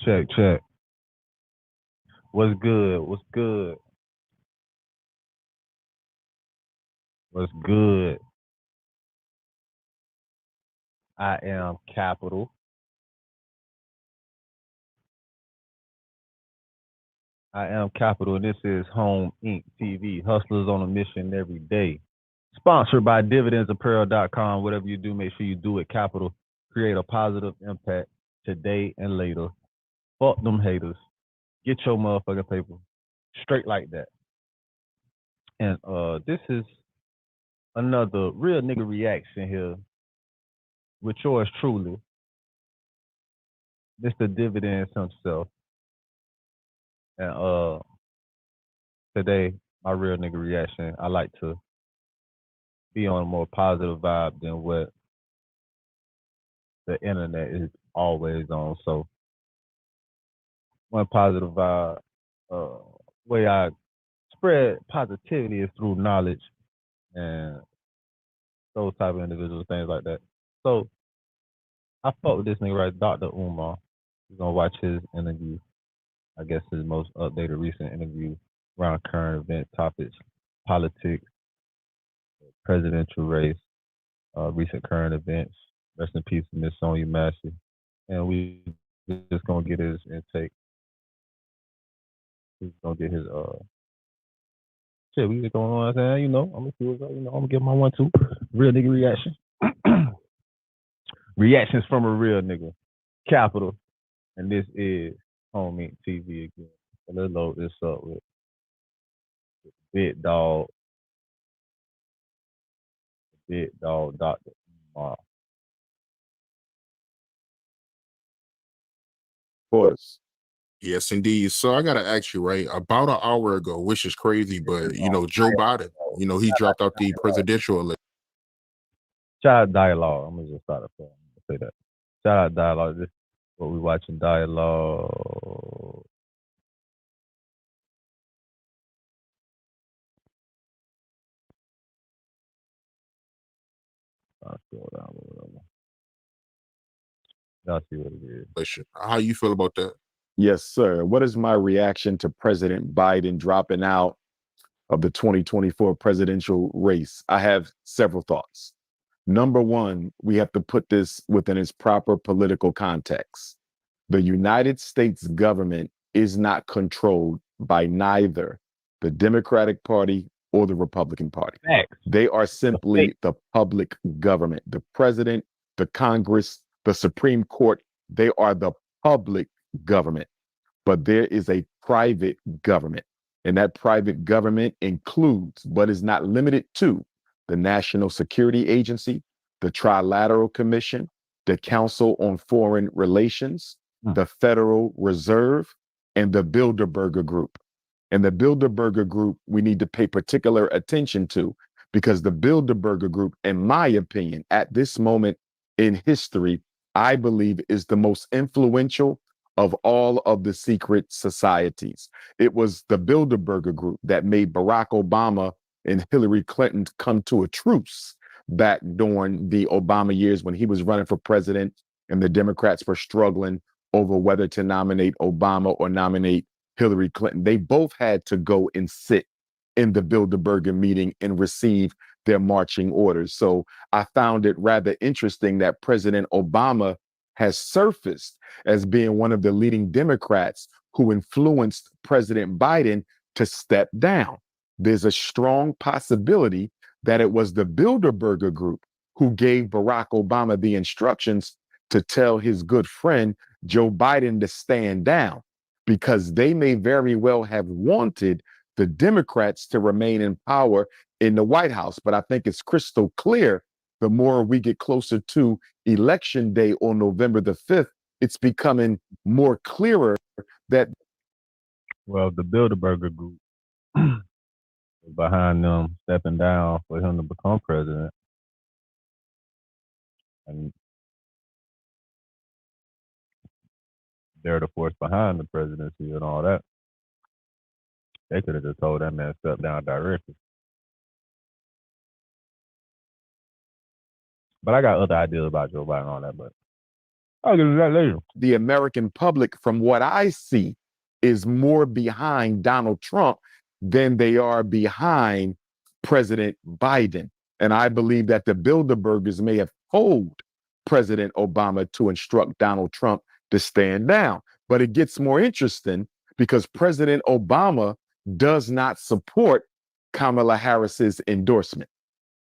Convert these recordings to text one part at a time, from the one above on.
Check, check. What's good? What's good? What's good? I am Capital. I am Capital, and this is Home Inc. TV. Hustlers on a mission every day. Sponsored by DividendsApparel.com. Whatever you do, make sure you do it Capital. Create a positive impact today and later. Fuck them haters. Get your motherfucking paper straight like that. And this is another real nigga reaction here with yours truly, Mr. Dividends himself. And today, my real nigga reaction, I like to be on a more positive vibe than what the internet is always on. So one positive vibe, way I spread positivity is through knowledge and those type of individuals, things like that. So I fuck with this nigga right, Dr. Umar. We're gonna watch his interview. I guess his most updated recent interview around current event topics, politics, presidential race, recent current events. Rest in peace to Miss Sonya Massey. And we just gonna get his intake. He's gonna get his shit. We just going on saying, I'm gonna see what's up, I'm gonna give my 1-2. Real nigga reaction. Reactions from a real nigga. Capital. And this is Home Inc. TV again. So let's load this up with Big Dog. Big Dog Dr. Umar. Pause. Yes, indeed. So I gotta ask you, right? About an hour ago, which is crazy, but Joe Biden, he dropped out the presidential election. Shout out Dialogue. I'm gonna just start a say that. Shout out Dialogue. This is what we watching. Dialogue. I'll scroll down whatever. Y'all see what it is. How you feel about that? Yes, sir. What is my reaction to President Biden dropping out of the 2024 presidential race? I have several thoughts. Number one, we have to put this within its proper political context. The United States government is not controlled by neither the Democratic Party or the Republican Party. Facts. They are simply the public government. The president, the Congress, the Supreme Court, they are the public government. But there is a private government, and that private government includes, but is not limited to, the National Security Agency, the Trilateral Commission, the Council on Foreign Relations, the Federal Reserve, and the Bilderberger Group. And the Bilderberger Group, we need to pay particular attention to, because the Bilderberger Group, in my opinion, at this moment in history, I believe is the most influential of all of the secret societies. It was the Bilderberger Group that made Barack Obama and Hillary Clinton come to a truce back during the Obama years when he was running for president and the Democrats were struggling over whether to nominate Obama or nominate Hillary Clinton. They both had to go and sit in the Bilderberger meeting and receive their marching orders. So I found it rather interesting that President Obama has surfaced as being one of the leading Democrats who influenced President Biden to step down. There's a strong possibility that it was the Bilderberger Group who gave Barack Obama the instructions to tell his good friend Joe Biden to stand down, because they may very well have wanted the Democrats to remain in power in the White House. But I think it's crystal clear, the more we get closer to Election Day on November the 5th, it's becoming more clearer that. Well, the Bilderberger Group is behind them stepping down for him to become president. And they're the force behind the presidency and all that. They could have just told that man to step down directly. But I got other ideas about Joe Biden and all that, but I'll get to that later. The American public, from what I see, is more behind Donald Trump than they are behind President Biden. And I believe that the Bilderbergers may have told President Obama to instruct Donald Trump to stand down. But it gets more interesting because President Obama does not support Kamala Harris's endorsement.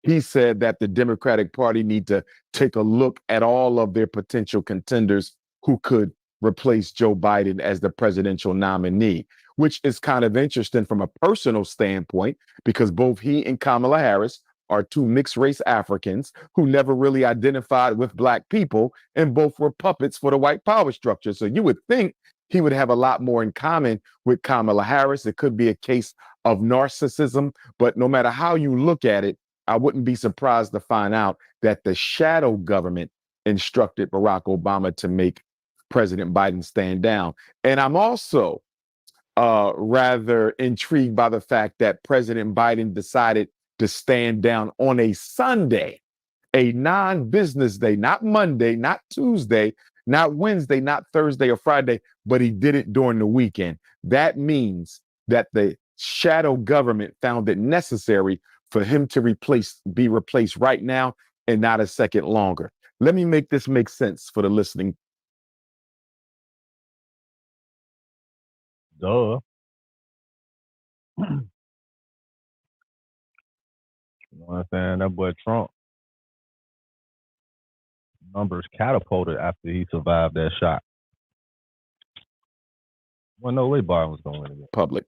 He said that the Democratic Party need to take a look at all of their potential contenders who could replace Joe Biden as the presidential nominee, which is kind of interesting from a personal standpoint because both he and Kamala Harris are two mixed race Africans who never really identified with Black people, and both were puppets for the white power structure. So you would think he would have a lot more in common with Kamala Harris. It could be a case of narcissism, but no matter how you look at it, I wouldn't be surprised to find out that the shadow government instructed Barack Obama to make President Biden stand down. And I'm also rather intrigued by the fact that President Biden decided to stand down on a Sunday, a non-business day, not Monday, not Tuesday, not Wednesday, not Thursday or Friday, but he did it during the weekend. That means that the shadow government found it necessary for him to be replaced right now and not a second longer. Let me make this make sense for the listening. Duh. You know what I'm saying? That boy Trump numbers catapulted after he survived that shot. Well, no way Biden was going to win again. Public.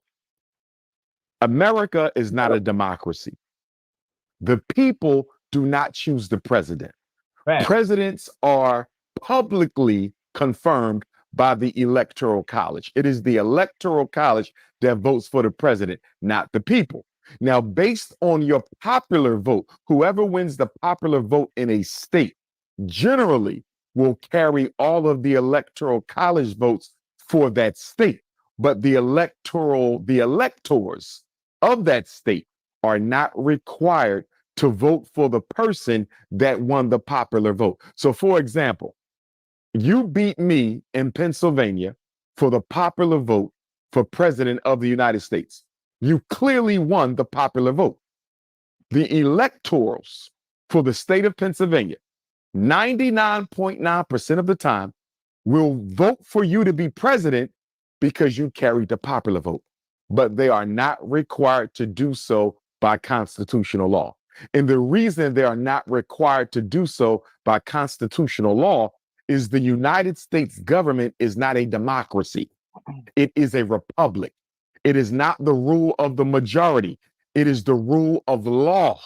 America is not a democracy. The people do not choose the president. Right. Presidents are publicly confirmed by the Electoral College. It is the Electoral College that votes for the president, not the people. Now, based on your popular vote, whoever wins the popular vote in a state generally will carry all of the Electoral College votes for that state. But the electors of that state are not required to vote for the person that won the popular vote. So, for example, you beat me in Pennsylvania for the popular vote for president of the United States. You clearly won the popular vote. The electors for the state of Pennsylvania, 99.9% of the time, will vote for you to be president because you carried the popular vote. But they are not required to do so by constitutional law. And the reason they are not required to do so by constitutional law is the United States government is not a democracy. It is a republic. It is not the rule of the majority. It is the rule of law.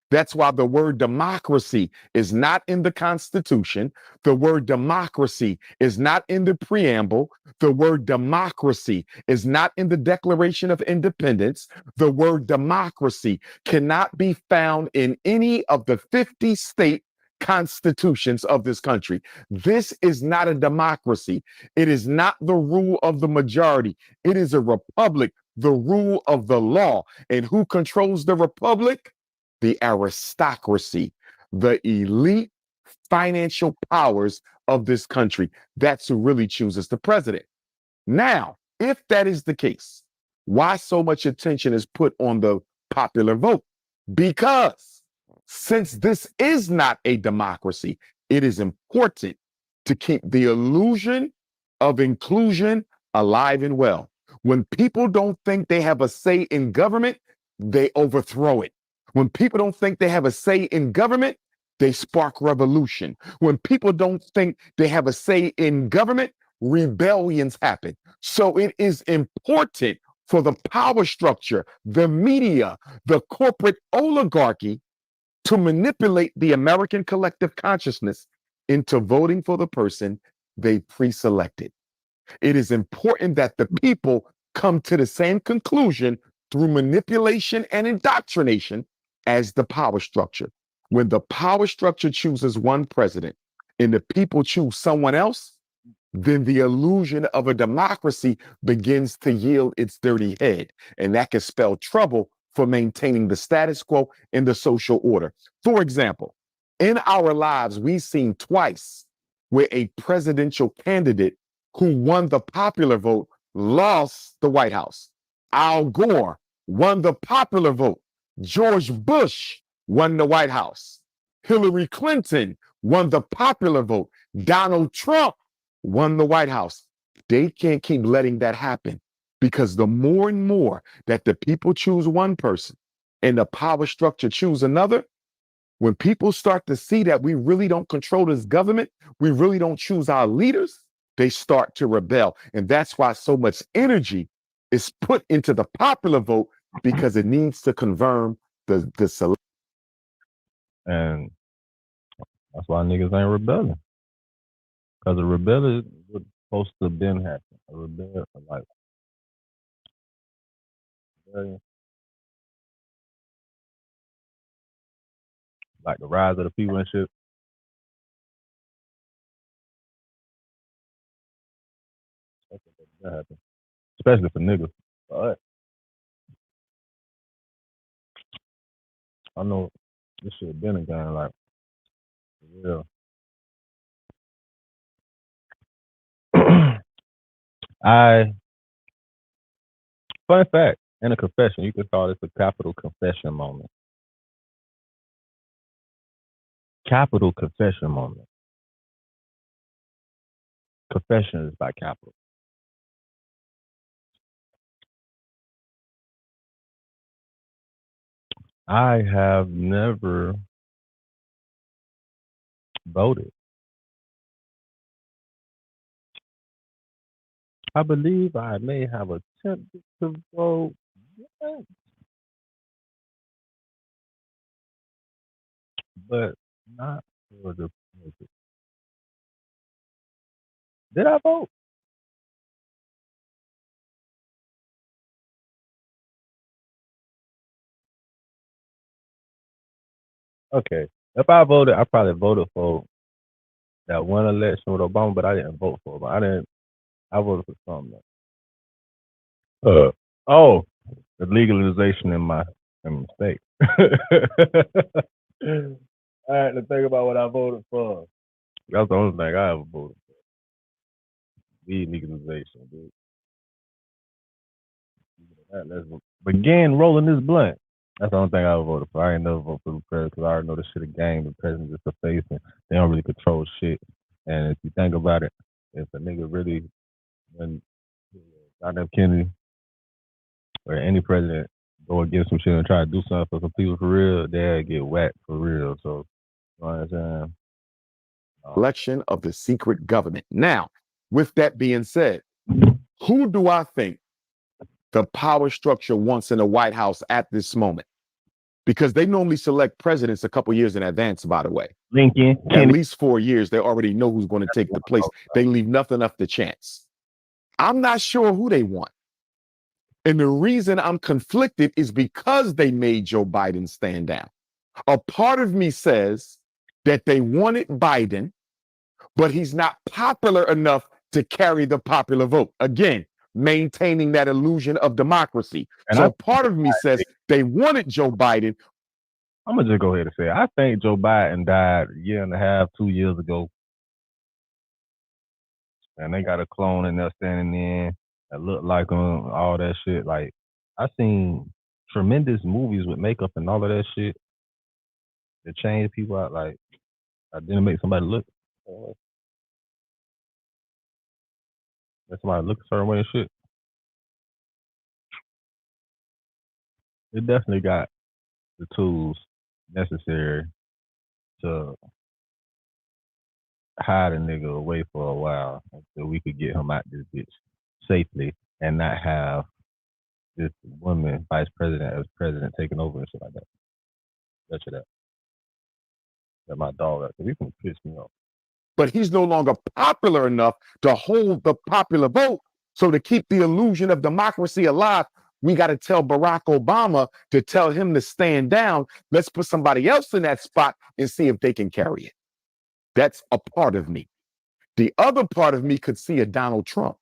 That's why the word democracy is not in the Constitution. The word democracy is not in the preamble. The word democracy is not in the Declaration of Independence. The word democracy cannot be found in any of the 50 state constitutions of this country. This is not a democracy. It is not the rule of the majority. It is a republic, the rule of the law. And who controls the republic? The aristocracy, the elite financial powers of this country. That's who really chooses the president. Now, if that is the case, why so much attention is put on the popular vote? Because since this is not a democracy, it is important to keep the illusion of inclusion alive and well. When people don't think they have a say in government, they overthrow it. When people don't think they have a say in government, they spark revolution. When people don't think they have a say in government, rebellions happen. So it is important for the power structure, the media, the corporate oligarchy to manipulate the American collective consciousness into voting for the person they pre-selected. It is important that the people come to the same conclusion through manipulation and indoctrination as the power structure. When the power structure chooses one president and the people choose someone else, then the illusion of a democracy begins to yield its dirty head. And that can spell trouble for maintaining the status quo and the social order. For example, in our lives, we've seen twice where a presidential candidate who won the popular vote lost the White House. Al Gore won the popular vote. George Bush won the White House. Hillary Clinton won the popular vote. Donald Trump won the White House. They can't keep letting that happen, because the more and more that the people choose one person and the power structure choose another, when people start to see that we really don't control this government, we really don't choose our leaders, they start to rebel. And that's why so much energy is put into the popular vote, because it needs to confirm the selection. And that's why niggas ain't rebelling. Because a rebellion was supposed to have been happening. A rebellion, like the rise of the people and shit. That happened. Especially for niggas. But I know this shit been again, like, for real. Fun fact, in a confession, you could call this a capital confession moment. Capital confession moment. Confession is by capital. I have never voted. I believe I may have attempted to vote, but not for the president. Did I vote? Okay. If I voted, I probably voted for that one election with Obama, but I didn't vote for him. I voted for something. Oh, the legalization in my state. I had to think about what I voted for. That's the only thing I ever voted for. Weed legalization, dude. Let's begin rolling this blunt. That's the only thing I ever voted for. I ain't never voted for the president because I already know this shit a game. The president's just a face and they don't really control shit. And if you think about it, if a nigga really, when John F. Kennedy or any president go against some shit and try to do something for some people for real, they'll get whacked for real. So, you know what I'm saying? Election of the secret government. Now, with that being said, who do I think the power structure wants in the White House at this moment? Because they normally select presidents a couple years in advance, by the way. Lincoln, at least 4 years, they already know who's going to take the place. They leave nothing up to chance. I'm not sure who they want. And the reason I'm conflicted is because they made Joe Biden stand down. A part of me says that they wanted Biden, but he's not popular enough to carry the popular vote. Again, maintaining that illusion of democracy. And so part of me says they wanted Joe Biden. I'm going to just go ahead and say, I think Joe Biden died a year and a half, 2 years ago. And they got a clone in there standing in that looked like him, all that shit. Like, I seen tremendous movies with makeup and all of that shit that changed people out. Like, I didn't make somebody look. That somebody look a certain way and shit. It definitely got the tools necessary to hide a nigga away for a while until we could get him out this bitch safely and not have this woman vice president as president taking over and shit like that. Betcha that. That my dog, because he can piss me off. But he's no longer popular enough to hold the popular vote. So to keep the illusion of democracy alive, we got to tell Barack Obama to tell him to stand down. Let's put somebody else in that spot and see if they can carry it. That's a part of me. The other part of me could see a Donald Trump.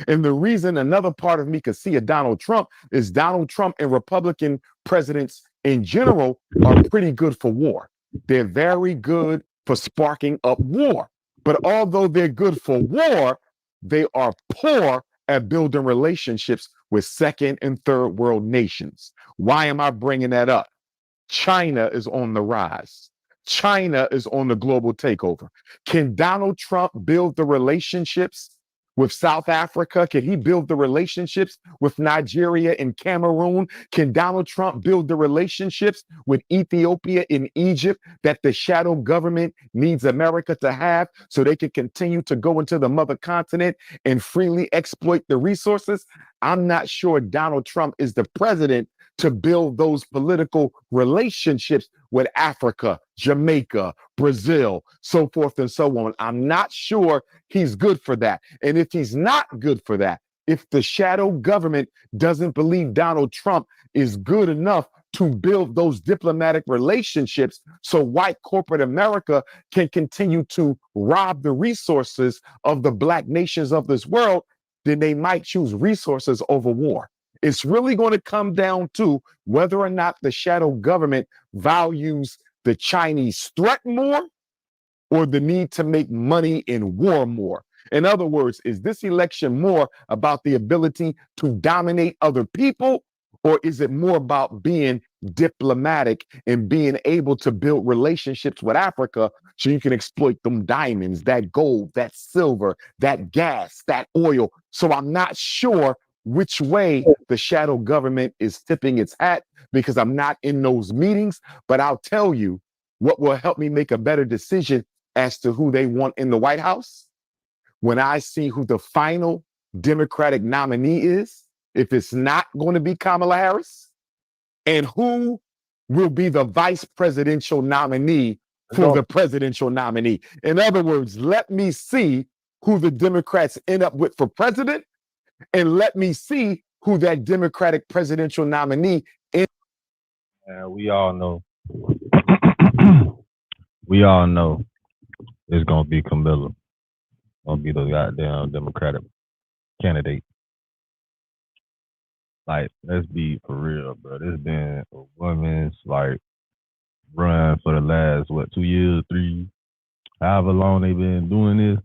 And the reason another part of me could see a Donald Trump is Donald Trump and Republican presidents in general are pretty good for war. They're very good for sparking up war. But although they're good for war, they are poor at building relationships with second and third world nations. Why am I bringing that up? China is on the rise. China is on the global takeover. Can Donald Trump build the relationships with South Africa? Can he build the relationships with Nigeria and Cameroon? Can Donald Trump build the relationships with Ethiopia and Egypt that the shadow government needs America to have so they can continue to go into the mother continent and freely exploit the resources? I'm not sure Donald Trump is the president to build those political relationships with Africa, Jamaica, Brazil, so forth and so on. I'm not sure he's good for that. And if he's not good for that, if the shadow government doesn't believe Donald Trump is good enough to build those diplomatic relationships so white corporate America can continue to rob the resources of the black nations of this world, then they might choose resources over war. It's really going to come down to whether or not the shadow government values the Chinese threat more or the need to make money in war more. In other words, is this election more about the ability to dominate other people, or is it more about being diplomatic and being able to build relationships with Africa so you can exploit them diamonds, that gold, that silver, that gas, that oil? So I'm not sure which way the shadow government is tipping its hat because I'm not in those meetings, but I'll tell you what will help me make a better decision as to who they want in the White House. When I see who the final Democratic nominee is, if it's not going to be Kamala Harris, and who will be the vice presidential nominee for the presidential nominee. In other words, let me see who the Democrats end up with for president, and let me see who that Democratic presidential nominee is. We all know. We all know it's gonna be Kamala. Gonna be the goddamn Democratic candidate. Like, let's be for real, bro. There's been a woman's like run for the last 2 years, 3, however long they've been doing this.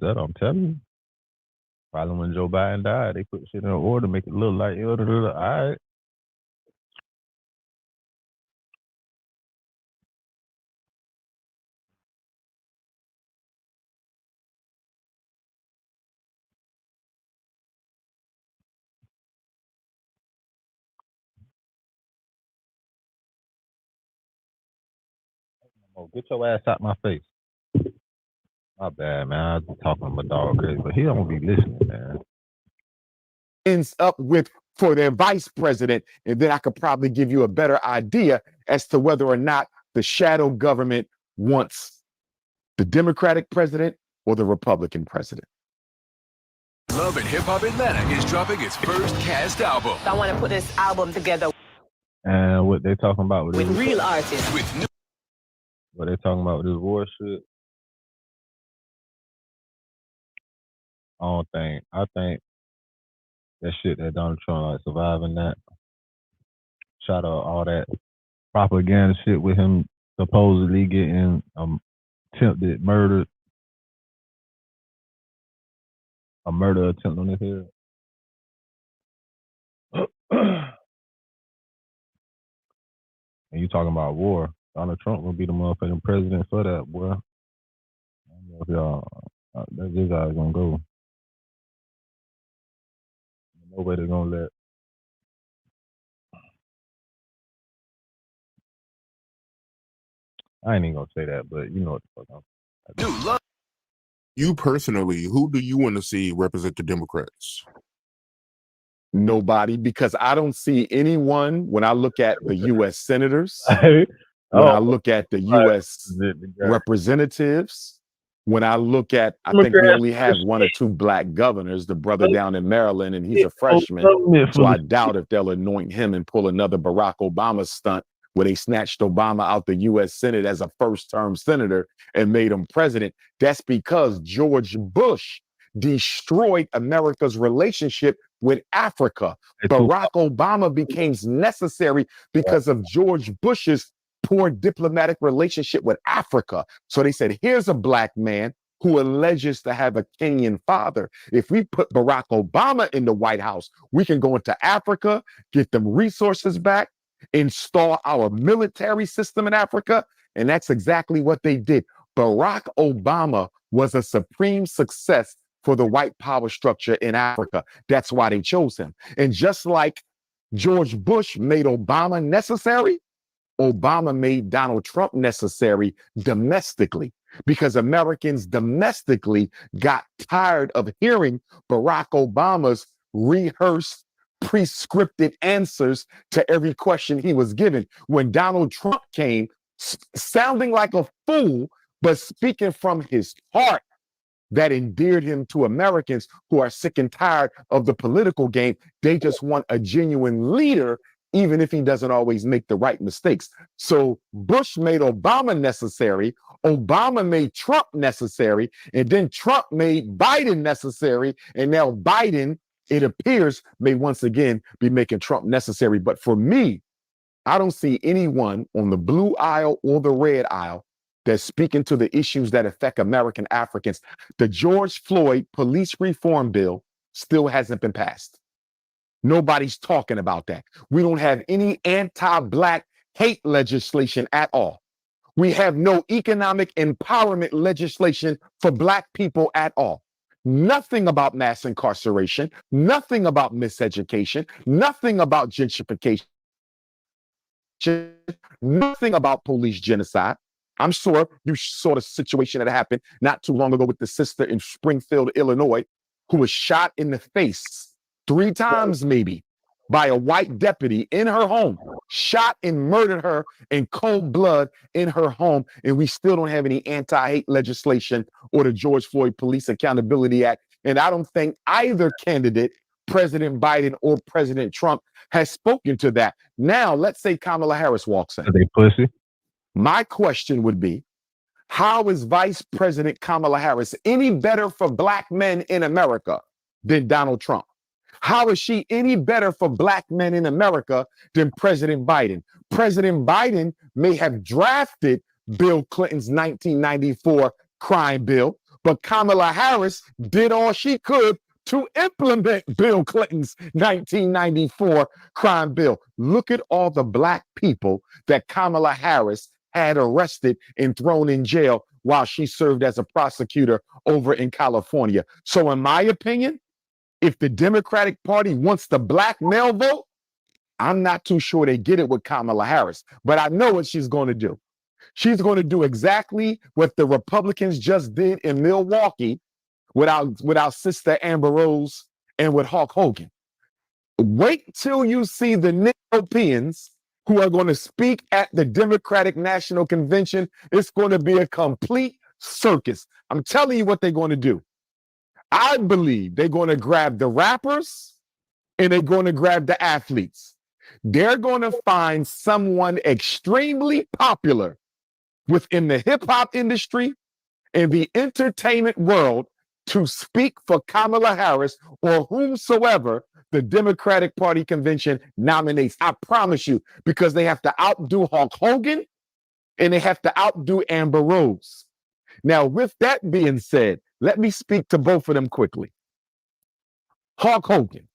That I'm telling you. Probably when Joe Biden died, they put shit in order, make it look like all right. Oh, get your ass out my face. My bad, man. I was talking to my dog crazy, but he don't be listening, man. Ends up with for their vice president, and then I could probably give you a better idea as to whether or not the shadow government wants the Democratic president or the Republican president. Love and Hip Hop Atlanta is dropping its first cast album. I want to put this album together. And what they talking about with real artists. With what they talking about with this war shit? I think that shit that Donald Trump like surviving that, shot out all that propaganda shit with him supposedly getting attempted murder, a murder attempt on his head. And you talking about war? Donald Trump will be the motherfucking president for that, boy. I don't know if y'all, that's this guy's gonna go. Nobody gonna let. I ain't even gonna say that, but you know what the fuck I'm. Dude, You personally, who do you want to see represent the Democrats? Nobody, because I don't see anyone when I look at the U.S. senators, when I look at the U.S. representatives, when I look at, I think we only have 1 or 2 black governors, the brother down in Maryland, and he's a freshman. So I doubt if they'll anoint him and pull another Barack Obama stunt where they snatched Obama out the U.S. Senate as a first-term senator and made him president. That's because George Bush destroyed America's relationship with Africa. Barack Obama became necessary because of George Bush's poor diplomatic relationship with Africa. So they said, here's a black man who alleges to have a Kenyan father. If we put Barack Obama in the White House, we can go into Africa, get them resources back, install our military system in Africa. And that's exactly what they did. Barack Obama was a supreme success for the white power structure in Africa. That's why they chose him. And just like George Bush made Obama necessary, Obama made Donald Trump necessary domestically, because Americans domestically got tired of hearing Barack Obama's rehearsed, pre-scripted answers to every question he was given. When Donald Trump came, sounding like a fool, but speaking from his heart, that endeared him to Americans who are sick and tired of the political game. They just want a genuine leader, even if he doesn't always make the right mistakes. So Bush made Obama necessary, Obama made Trump necessary, and then Trump made Biden necessary, and now Biden, it appears, may once again be making Trump necessary. But for me, I don't see anyone on the blue aisle or the red aisle that's speaking to the issues that affect American Africans. The George Floyd police reform bill still hasn't been passed. Nobody's talking about that. We don't have any anti-Black hate legislation at all. We have no economic empowerment legislation for Black people at all. Nothing about mass incarceration, nothing about miseducation, nothing about gentrification, nothing about police genocide. I'm sure you saw the situation that happened not too long ago with the sister in Springfield, Illinois, who was shot in the face 3 times maybe by a white deputy in her home, shot and murdered her in cold blood in her home. And we still don't have any anti-hate legislation or the George Floyd Police Accountability Act. And I don't think either candidate, President Biden or President Trump, has spoken to that. Now, let's say Kamala Harris walks in. Are they pussy? My question would be, how is Vice President Kamala Harris any better for Black men in America than Donald Trump? How is she any better for Black men in America than President Biden? President Biden may have drafted Bill Clinton's 1994 crime bill, but Kamala Harris did all she could to implement Bill Clinton's 1994 crime bill. Look at all the Black people that Kamala Harris had arrested and thrown in jail while she served as a prosecutor over in California. So in my opinion, if the Democratic Party wants the Black male vote, I'm not too sure they get it with Kamala Harris, but I know what she's going to do. She's going to do exactly what the Republicans just did in Milwaukee with our sister Amber Rose and with Hulk Hogan. Wait till you see the Europeans who are going to speak at the Democratic National Convention. It's going to be a complete circus. I'm telling you what they're going to do. I believe they're going to grab the rappers and they're going to grab the athletes. They're going to find someone extremely popular within the hip hop industry and the entertainment world to speak for Kamala Harris or whomsoever the Democratic Party convention nominates. I promise you, because they have to outdo Hulk Hogan and they have to outdo Amber Rose. Now, with that being said, let me speak to both of them quickly. Hulk Hogan.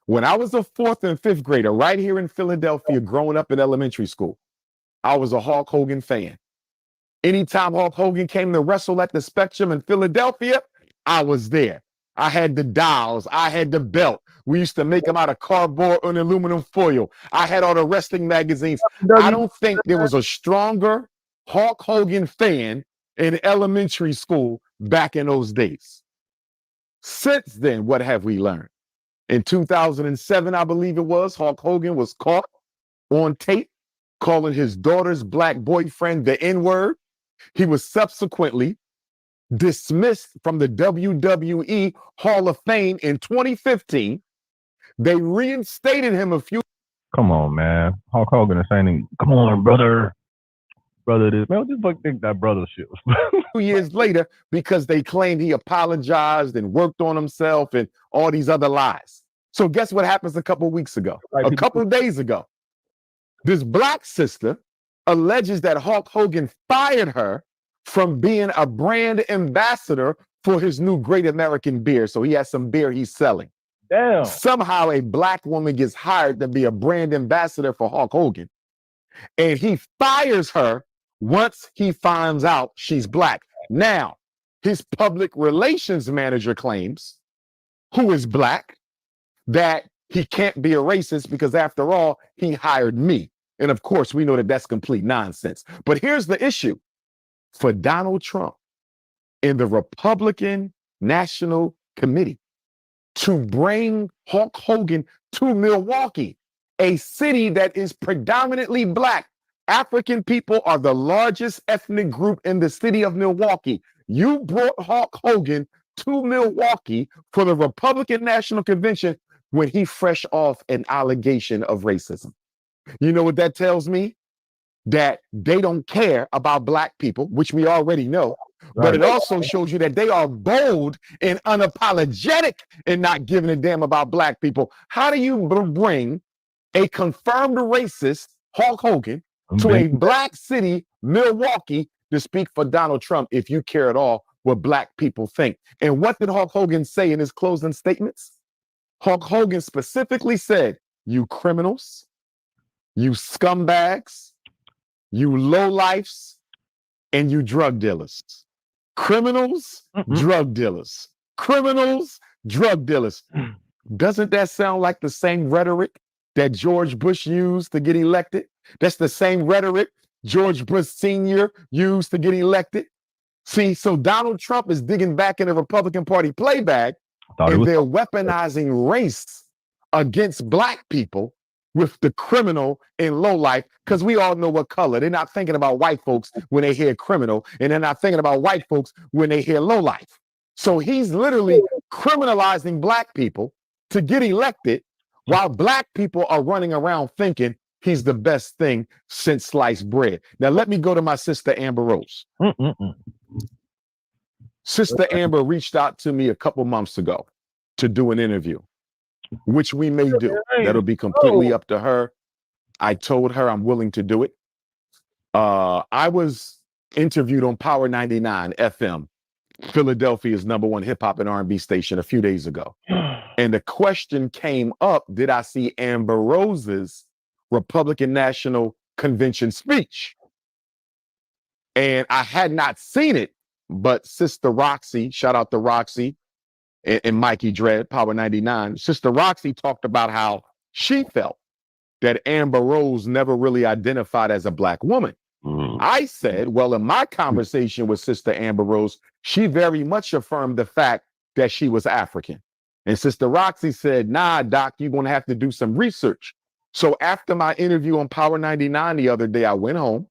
When I was a 4th and 5th grader right here in Philadelphia, growing up in elementary school, I was a Hulk Hogan fan. Anytime Hulk Hogan came to wrestle at the Spectrum in Philadelphia, I was there. I had the dolls. I had the belt. We used to make them out of cardboard and aluminum foil. I had all the wrestling magazines. I don't think there was a stronger Hulk Hogan fan in elementary school back in those days. Since then, what have we learned? In 2007, I believe it was, Hulk Hogan was caught on tape calling his daughter's Black boyfriend the N-word. He was subsequently dismissed from the WWE Hall of Fame in 2015. They reinstated him a few. Come on, man. Hulk Hogan is saying, come on, brother. Brother, this man, what the fuck think that brother shit was? years later because they claimed he apologized and worked on himself and all these other lies. So guess what happens a couple weeks ago? A couple days ago, this Black sister alleges that Hulk Hogan fired her from being a brand ambassador for his new Great American beer. So he has some beer he's selling. Damn. Somehow a black woman gets hired to be a brand ambassador for Hulk Hogan. And he fires her once he finds out she's black. Now, his public relations manager claims, who is black, that he can't be a racist because after all, he hired me. And of course, we know that that's complete nonsense. But here's the issue. For Donald Trump and the Republican National Committee to bring Hulk Hogan to Milwaukee, a city that is predominantly black. African people are the largest ethnic group in the city of Milwaukee. You brought Hulk Hogan to Milwaukee for the Republican National Convention when he fresh off an allegation of racism. You know what that tells me? That they don't care about black people, which we already know, but it also shows you that they are bold and unapologetic in not giving a damn about black people. How do you bring a confirmed racist, Hulk Hogan, to a black city, Milwaukee, to speak for Donald Trump if you care at all what black people think? And what did Hulk Hogan say in his closing statements? Hulk Hogan specifically said, you criminals, you scumbags, you lowlifes, and you drug dealers. Criminals, drug dealers. Criminals, drug dealers. Doesn't that sound like the same rhetoric that George Bush used to get elected? That's the same rhetoric George Bush Sr. used to get elected. See, so Donald Trump is digging back in the Republican Party playback, and they're weaponizing race against black people with the criminal and lowlife, because we all know what color. They're not thinking about white folks when they hear criminal, and they're not thinking about white folks when they hear lowlife. So he's literally criminalizing black people to get elected, while black people are running around thinking he's the best thing since sliced bread. Now, let me go to my sister, Amber Rose. Sister Amber reached out to me a couple months ago to do an interview, which we may do. That'll be completely up to her. I told her I'm willing to do it. I was interviewed on Power 99 FM, Philadelphia's #1 hip hop and R&B station, a few days ago. And the question came up, did I see Amber Rose's Republican National Convention speech? And I had not seen it, but Sister Roxy, shout out to Roxy and Mikey Dread, Power 99, Sister Roxy talked about how she felt that Amber Rose never really identified as a black woman. I said, well, in my conversation with Sister Amber Rose, she very much affirmed the fact that she was African. And Sister Roxy said, nah, Doc, you're going to have to do some research. So after my interview on Power 99 the other day, I went home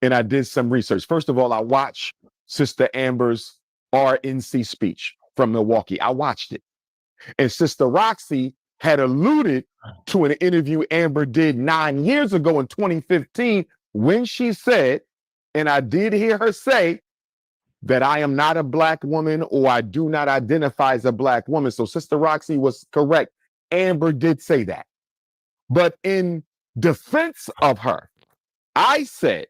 and I did some research. First of all, I watched Sister Amber's RNC speech from Milwaukee. I watched it. And Sister Roxy had alluded to an interview Amber did 9 years ago in 2015 when she said, and I did hear her say, that I am not a black woman or I do not identify as a black woman. So Sister Roxy was correct. Amber did say that. But in defense of her, I said,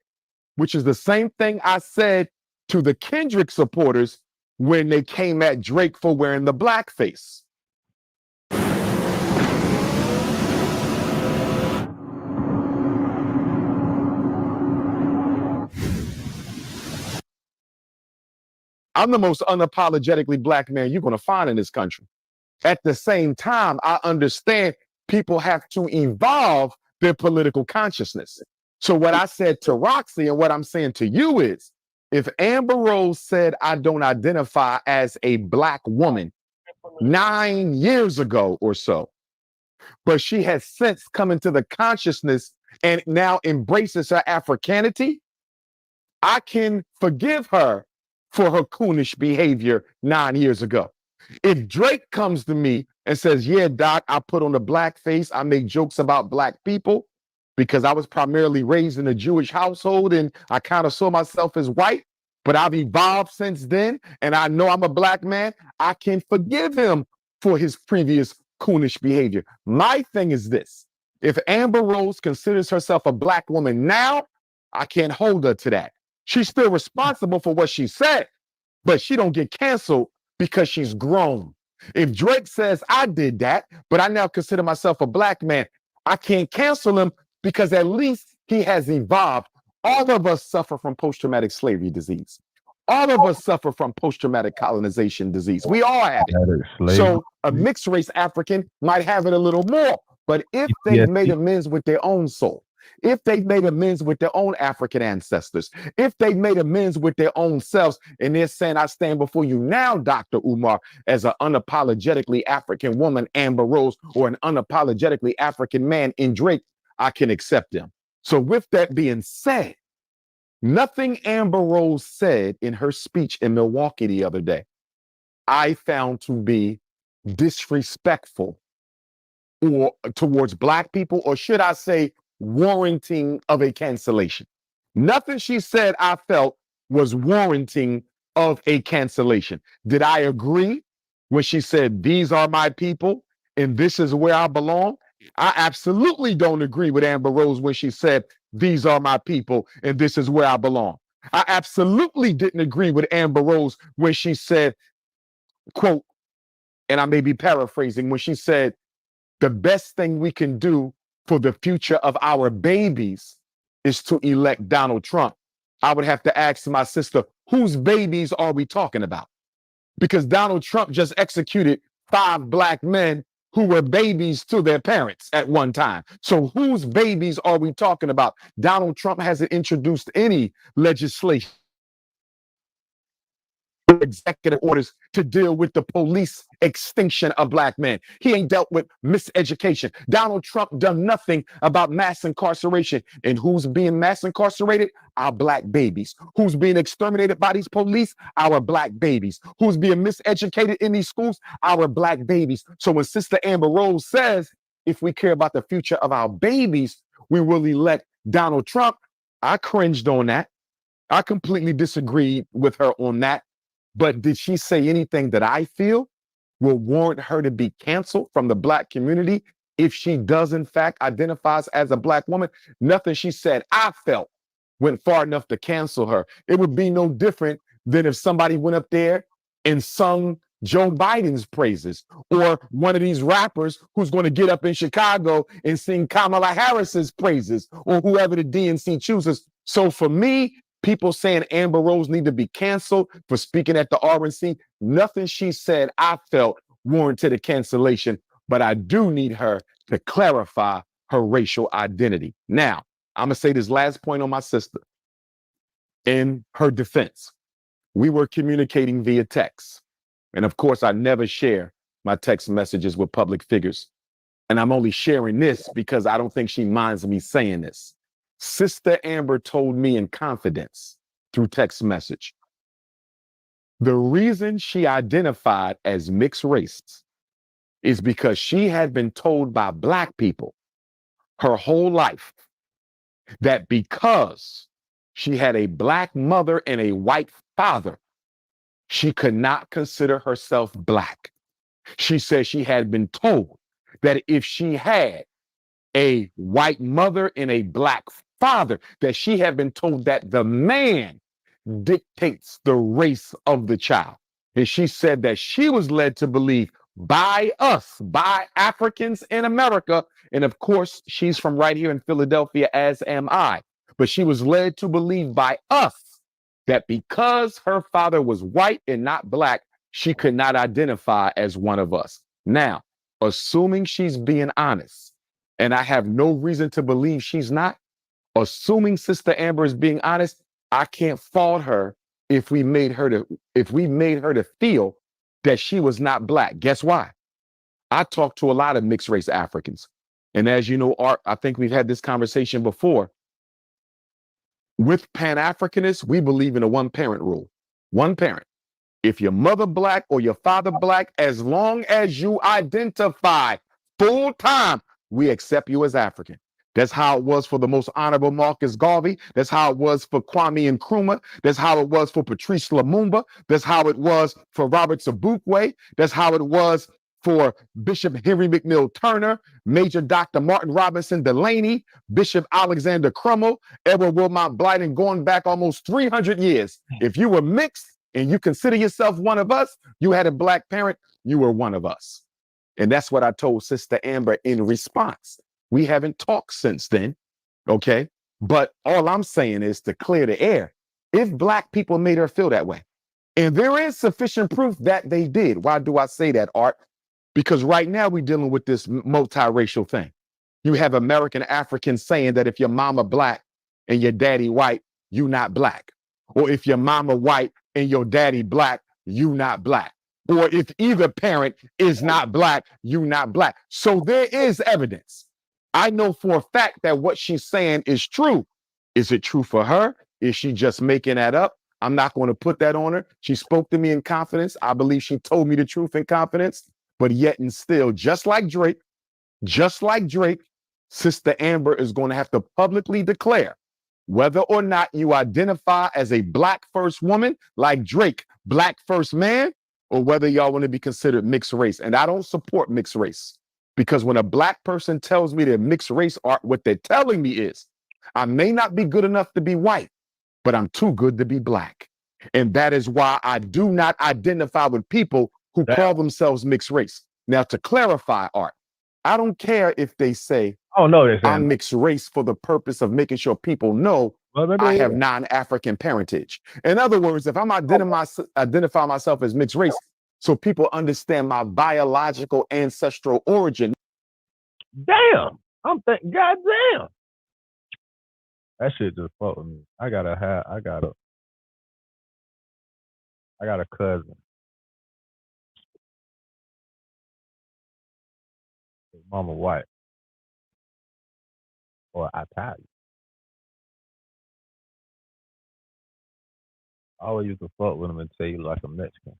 which is the same thing I said to the Kendrick supporters when they came at Drake for wearing the blackface. I'm the most unapologetically black man you're going to find in this country. At the same time, I understand people have to evolve their political consciousness. So what I said to Roxy and what I'm saying to you is, if Amber Rose said I don't identify as a black woman 9 years ago or so, but she has since come into the consciousness and now embraces her Africanity, I can forgive her for her coonish behavior 9 years ago. If Drake comes to me and says, yeah, Doc, I put on a blackface, I make jokes about black people because I was primarily raised in a Jewish household and I kind of saw myself as white, but I've evolved since then and I know I'm a black man, I can forgive him for his previous coonish behavior. My thing is this: if Amber Rose considers herself a black woman now, I can't hold her to that. She's still responsible for what she said, but she don't get canceled because she's grown. If Drake says, I did that, but I now consider myself a black man, I can't cancel him because at least he has evolved. All of us suffer from post-traumatic slavery disease. All of us suffer from post-traumatic colonization disease. We all have it. So a mixed race African might have it a little more. But if they've made amends with their own soul, if they've made amends with their own African ancestors, if they've made amends with their own selves, and they're saying, I stand before you now, Dr. Umar, as an unapologetically African woman, Amber Rose, or an unapologetically African man in Drake, I can accept them. So with that being said, nothing Amber Rose said in her speech in Milwaukee the other day, I found to be disrespectful or towards Black people, or should I say warranting of a cancellation. Nothing she said I felt was warranting of a cancellation. Did I agree when she said, these are my people and this is where I belong? I absolutely don't agree with Amber Rose when she said, these are my people and this is where I belong. I absolutely didn't agree with Amber Rose when she said, quote, and I may be paraphrasing, when she said, the best thing we can do for the future of our babies is to elect Donald Trump. I would have to ask my sister, whose babies are we talking about? Because Donald Trump just executed 5 Black men who were babies to their parents at one time. So whose babies are we talking about? Donald Trump hasn't introduced any legislation, executive orders to deal with the police extinction of Black men. He ain't dealt with miseducation. Donald Trump done nothing about mass incarceration. And who's being mass incarcerated? Our Black babies. Who's being exterminated by these police? Our Black babies. Who's being miseducated in these schools? Our Black babies. So when Sister Amber Rose says, if we care about the future of our babies, we will elect Donald Trump, I cringed on that. I completely disagreed with her on that. But did she say anything that I feel will warrant her to be canceled from the Black community if she does, in fact, identifies as a Black woman? Nothing she said I felt went far enough to cancel her. It would be no different than if somebody went up there and sung Joe Biden's praises, or one of these rappers who's going to get up in Chicago and sing Kamala Harris's praises, or whoever the DNC chooses. So for me, people saying Amber Rose need to be canceled for speaking at the RNC, nothing she said I felt warranted a cancellation, but I do need her to clarify her racial identity. Now, I'm gonna say this last point on my sister. In her defense, we were communicating via text. And of course, I never share my text messages with public figures. And I'm only sharing this because I don't think she minds me saying this. Sister Amber told me in confidence through text message, the reason she identified as mixed race is because she had been told by Black people her whole life that because she had a Black mother and a white father, she could not consider herself Black. She said she had been told that if she had a white mother and a Black father, that she had been told that the man dictates the race of the child. And she said that she was led to believe by us, by Africans in America. And of course, she's from right here in Philadelphia, as am I. But she was led to believe by us that because her father was white and not Black, she could not identify as one of us. Now, assuming she's being honest, and I have no reason to believe she's not, assuming Sister Amber is being honest, I can't fault her if we made her to feel that she was not Black. Guess why? I talked to a lot of mixed race Africans. And as you know, Art, I think we've had this conversation before. With Pan-Africanists, we believe in a one-parent rule. One parent. If your mother Black or your father Black, as long as you identify full-time, we accept you as African. That's how it was for the most honorable Marcus Garvey. That's how it was for Kwame Nkrumah. That's how it was for Patrice Lumumba. That's how it was for Robert Sobukwe. That's how it was for Bishop Henry McNeil Turner, Major Dr. Martin Robinson Delaney, Bishop Alexander Crummell, Edward Wilmot Blyden, going back almost 300 years. If you were mixed and you consider yourself one of us, you had a black parent, you were one of us. And that's what I told Sister Amber in response. We haven't talked since then, okay? But all I'm saying is to clear the air. If black people made her feel that way, and there is sufficient proof that they did. Why do I say that, Art? Because right now we're dealing with this multiracial thing. You have American Africans saying that if your mama black and your daddy white, you not black. Or if your mama white and your daddy black, you not black. Or if either parent is not black, you not black. So there is evidence. I know for a fact that what she's saying is true. Is it true for her? Is she just making that up? I'm not going to put that on her. She spoke to me in confidence. I believe she told me the truth in confidence. But yet and still, just like Drake, Sister Amber is going to have to publicly declare whether or not you identify as a black first woman like Drake, black first man, or whether y'all want to be considered mixed race. And I don't support mixed race, because when a black person tells me they're mixed race, Art, what they're telling me is I may not be good enough to be white, but I'm too good to be black. And that is why I do not identify with people who call themselves mixed race. Now, to clarify, Art, I don't care if they say I'm mixed race for the purpose of making sure people know I have non-African parentage. In other words, if I'm identify myself as mixed race, so people understand my biological ancestral origin. Damn, I'm thinking, goddamn. That shit just fucked with me. I got a cousin. His mama white or Italian. I always used to fuck with him and say he like a Mexican.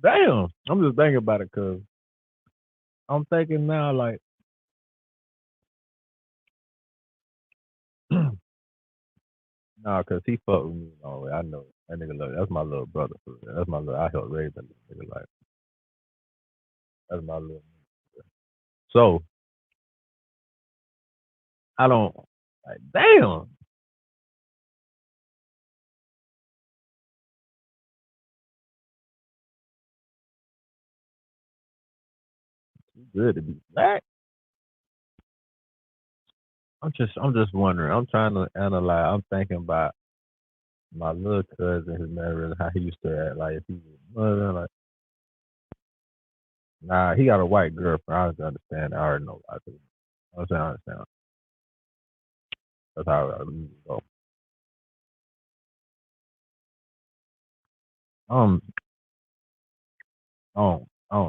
Damn, I'm just thinking about it because I'm thinking now, like, nah, because he fucked with me. Oh, I know that nigga. Look, that's my little brother. For real. That's my little. I helped raise that nigga. Like, that's my little. Nigga. So I don't like. Damn. Good to be black. I'm just wondering. I'm trying to analyze. I'm thinking about my little cousin, his marriage, how he used to act. Like if he was like, nah, he got a white girlfriend. I just understand. I already know. I understand. That's how I usually go. I don't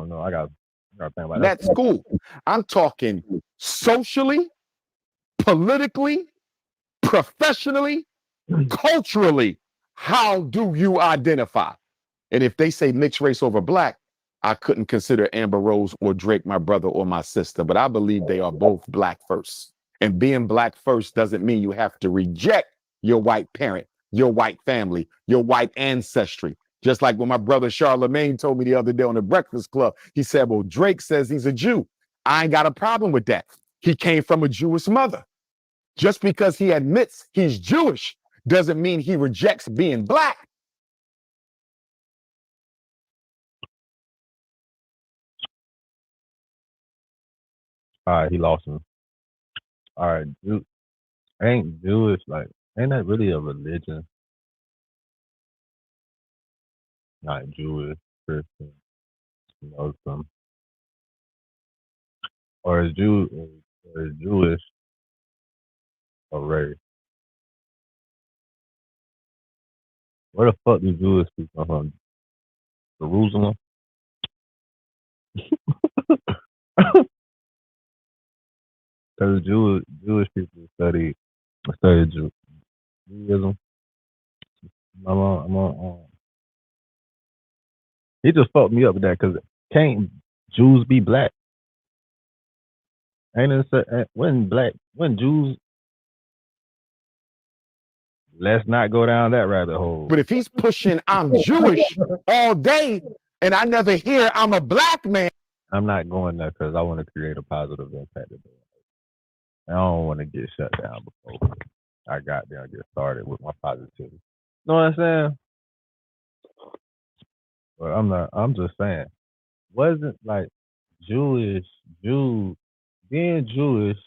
know. I got to think about that. That's cool. I'm talking socially, politically, professionally, culturally. How do you identify? And if they say mixed race over black, I couldn't consider Amber Rose or Drake my brother or my sister, but I believe they are both black first. And being black first doesn't mean you have to reject your white parent, your white family, your white ancestry. Just like when my brother Charlemagne told me the other day on the Breakfast Club, he said, well, Drake says he's a Jew. I ain't got a problem with that. He came from a Jewish mother. Just because he admits he's Jewish doesn't mean he rejects being black. All right, he lost him. All right, ain't Jewish, like, ain't that really a religion? Not Jewish, Christian, Muslim, or is Jewish a race? Where the fuck do Jewish people come from? Jerusalem? Because Jewish people study Judaism. He just fucked me up with that because can't Jews be black? Ain't it when Jews? Let's not go down that rabbit hole. But if he's pushing I'm Jewish all day and I never hear I'm a black man. I'm not going there because I want to create a positive impact. I don't want to get shut down before I got there and get started with my positivity. Know what I'm saying? But I'm just saying, wasn't like Jews being Jewish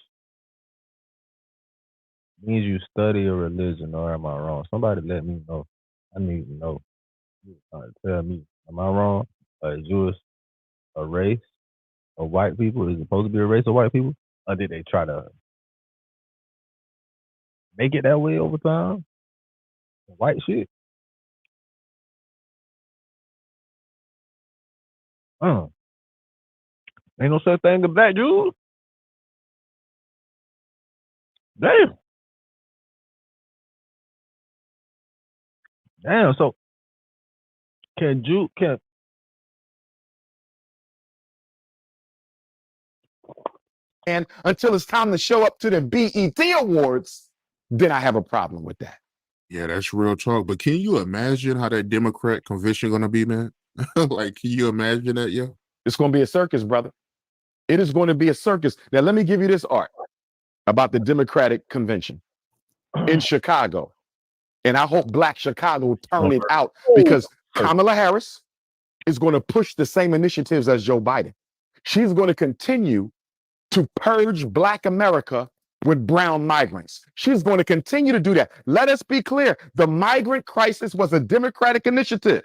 means you study a religion, or am I wrong? Somebody let me know. I need to know. Tell me, am I wrong? Jewish, a race of white people? Is it supposed to be a race of white people? Or did they try to make it that way over time? White shit? Ain't no such thing as black Jews. Damn. So can And until it's time to show up to the BET Awards, then I have a problem with that. Yeah, that's real talk. But can you imagine how that Democrat convention gonna be, man? Like, can you imagine that, yo? It's going to be a circus, brother. It is going to be a circus. Now, let me give you this art about the Democratic convention in Chicago. And I hope Black Chicago turn it out, because Kamala Harris is going to push the same initiatives as Joe Biden. She's going to continue to purge Black America with brown migrants. She's going to continue to do that. Let us be clear. The migrant crisis was a Democratic initiative.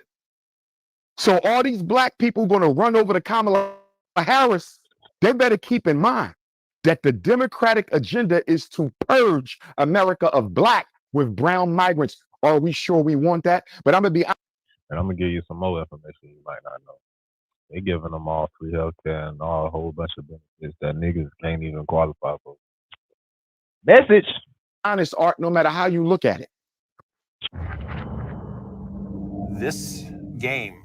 So all these Black people going to run over to Kamala Harris. They better keep in mind that the Democratic agenda is to purge America of Black with brown migrants. Are we sure we want that? But I'm going to be honest. And I'm going to give you some more information you might not know. They're giving them all free healthcare and all a whole bunch of benefits that niggas can't even qualify for. Message. Honest, Art, no matter how you look at it. This game,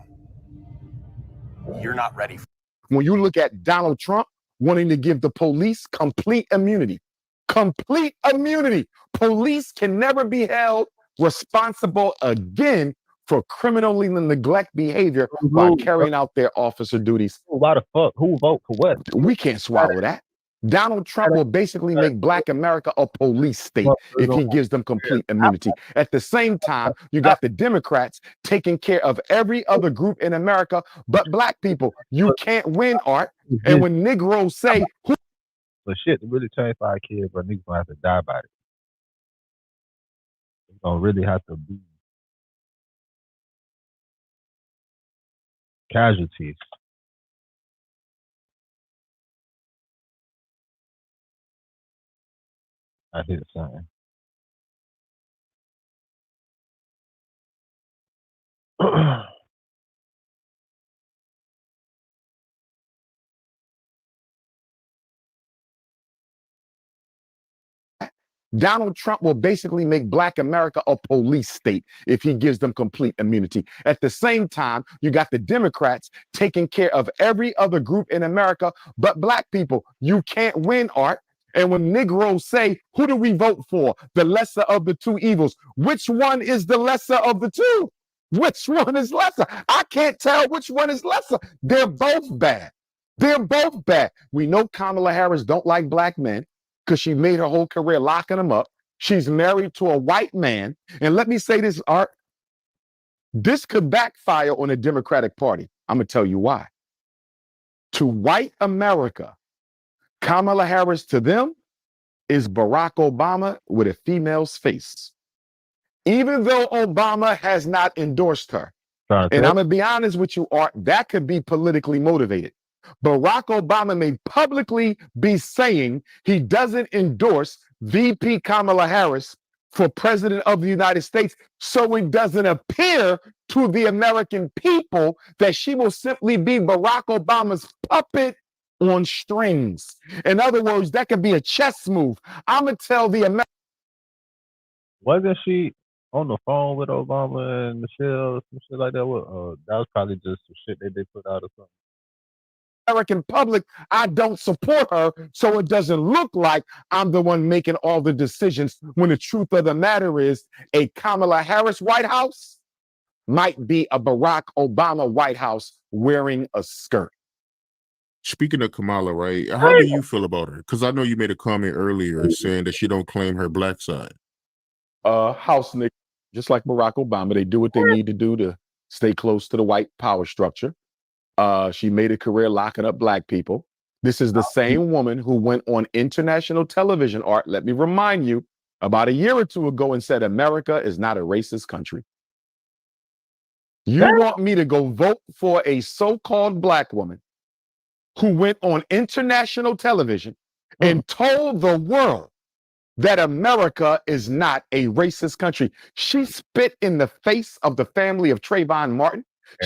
you're not ready for. When you look at Donald Trump wanting to give the police complete immunity, police can never be held responsible again for criminally neglect behavior while carrying out their officer duties. Why the fuck? Who vote for what? We can't swallow that. Donald Trump will basically make Black America a police state if he gives them complete immunity. At the same time, you got the Democrats taking care of every other group in America but Black people. You can't win, Art. And when Negroes say, who? But shit, to really change for our kids, but niggas gonna have to die by it. It's gonna really have to be casualties. I hit something. Donald Trump will basically make Black America a police state if he gives them complete immunity. At the same time, you got the Democrats taking care of every other group in America but Black people. You can't win, Art. And when Negroes say, who do we vote for? The lesser of the two evils. Which one is the lesser of the two? Which one is lesser? I can't tell which one is lesser. They're both bad. They're both bad. We know Kamala Harris don't like Black men, because she made her whole career locking them up. She's married to a white man. And let me say this, Art. This could backfire on the Democratic Party. I'm going to tell you why. To white America, Kamala Harris to them is Barack Obama with a female's face. Even though Obama has not endorsed her. And I'm going to be honest with you, Art, that could be politically motivated. Barack Obama may publicly be saying he doesn't endorse VP Kamala Harris for president of the United States, so it doesn't appear to the American people that she will simply be Barack Obama's puppet on strings. In other words, that could be a chess move. I'm going to tell the American. Wasn't she on the phone with Obama and Michelle, some shit like that? That was probably just some shit that they put out or something. American public, I don't support her, so it doesn't look like I'm the one making all the decisions, when the truth of the matter is a Kamala Harris White House might be a Barack Obama White House wearing a skirt. Speaking of Kamala, right? How do you feel about her? Because I know you made a comment earlier saying that she don't claim her black side. House Nick, just like Barack Obama, they do what they need to do to stay close to the white power structure. She made a career locking up black people. This is the same woman who went on international television, Art, let me remind you, about a year or two ago and said, America is not a racist country. You want me to go vote for a so-called black woman who went on international television and told the world that America is not a racist country? She spit in the face of the family of Trayvon Martin.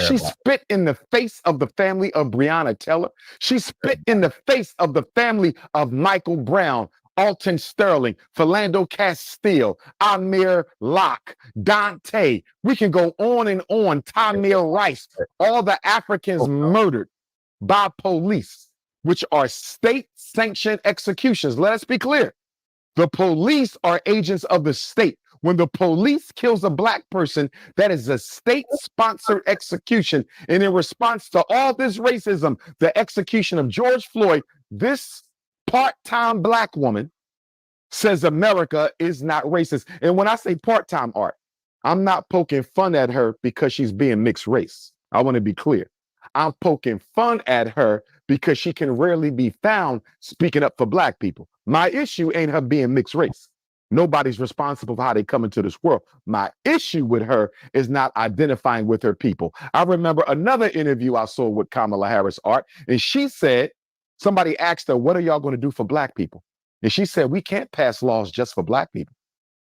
She spit in the face of the family of Breonna Taylor. She spit in the face of the family of Michael Brown, Alton Sterling, Philando Castile, Amir Locke, Dante. We can go on and on. Tamir Rice, all the Africans murdered by police, which are state-sanctioned executions. Let us be clear. The police are agents of the state. When the police kills a black person, that is a state-sponsored execution. And in response to all this racism, the execution of George Floyd, this part-time black woman says America is not racist. And when I say part-time, Art, I'm not poking fun at her because she's being mixed race. I want to be clear. I'm poking fun at her because she can rarely be found speaking up for black people. My issue ain't her being mixed race. Nobody's responsible for how they come into this world. My issue with her is not identifying with her people. I remember another interview I saw with Kamala Harris, Art, and she said, somebody asked her, what are y'all going to do for black people? And she said, we can't pass laws just for black people.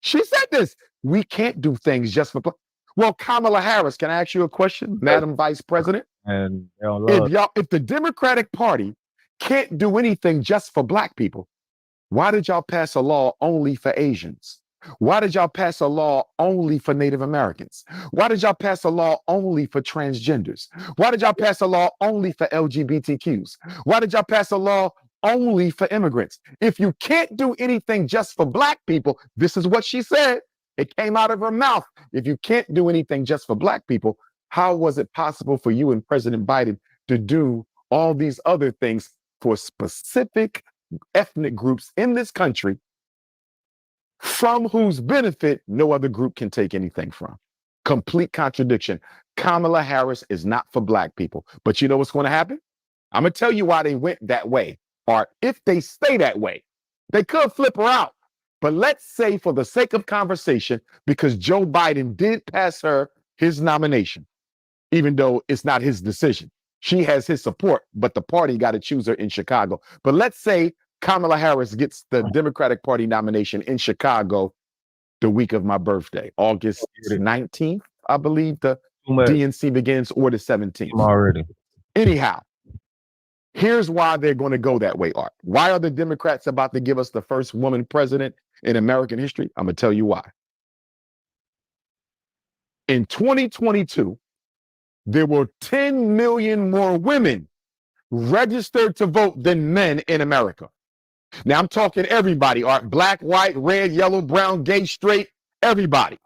She said this, we can't do things just for black. Well, Kamala Harris, can I ask you a question, Madam Vice President? And If the Democratic Party can't do anything just for black people, why did y'all pass a law only for Asians? Why did y'all pass a law only for Native Americans? Why did y'all pass a law only for transgenders? Why did y'all pass a law only for LGBTQs? Why did y'all pass a law only for immigrants? If you can't do anything just for black people, this is what she said. It came out of her mouth. If you can't do anything just for black people, how was it possible for you and President Biden to do all these other things for specific ethnic groups in this country from whose benefit no other group can take anything from? Complete contradiction. Kamala Harris is not for black people. But you know what's going to happen? I'm going to tell you why they went that way. Or if they stay that way, they could flip her out. But let's say, for the sake of conversation, because Joe Biden did pass her his nomination, even though it's not his decision. She has his support, but the party got to choose her in Chicago. But let's say Kamala Harris gets the Democratic Party nomination in Chicago the week of my birthday, August 19th, I believe the DNC begins, or the 17th. Already. Anyhow, here's why they're going to go that way, Art. Why are the Democrats about to give us the first woman president in American history? I'm going to tell you why. In 2022, there were 10 million more women registered to vote than men in America. Now, I'm talking everybody, Art. Black, white, red, yellow, brown, gay, straight, everybody.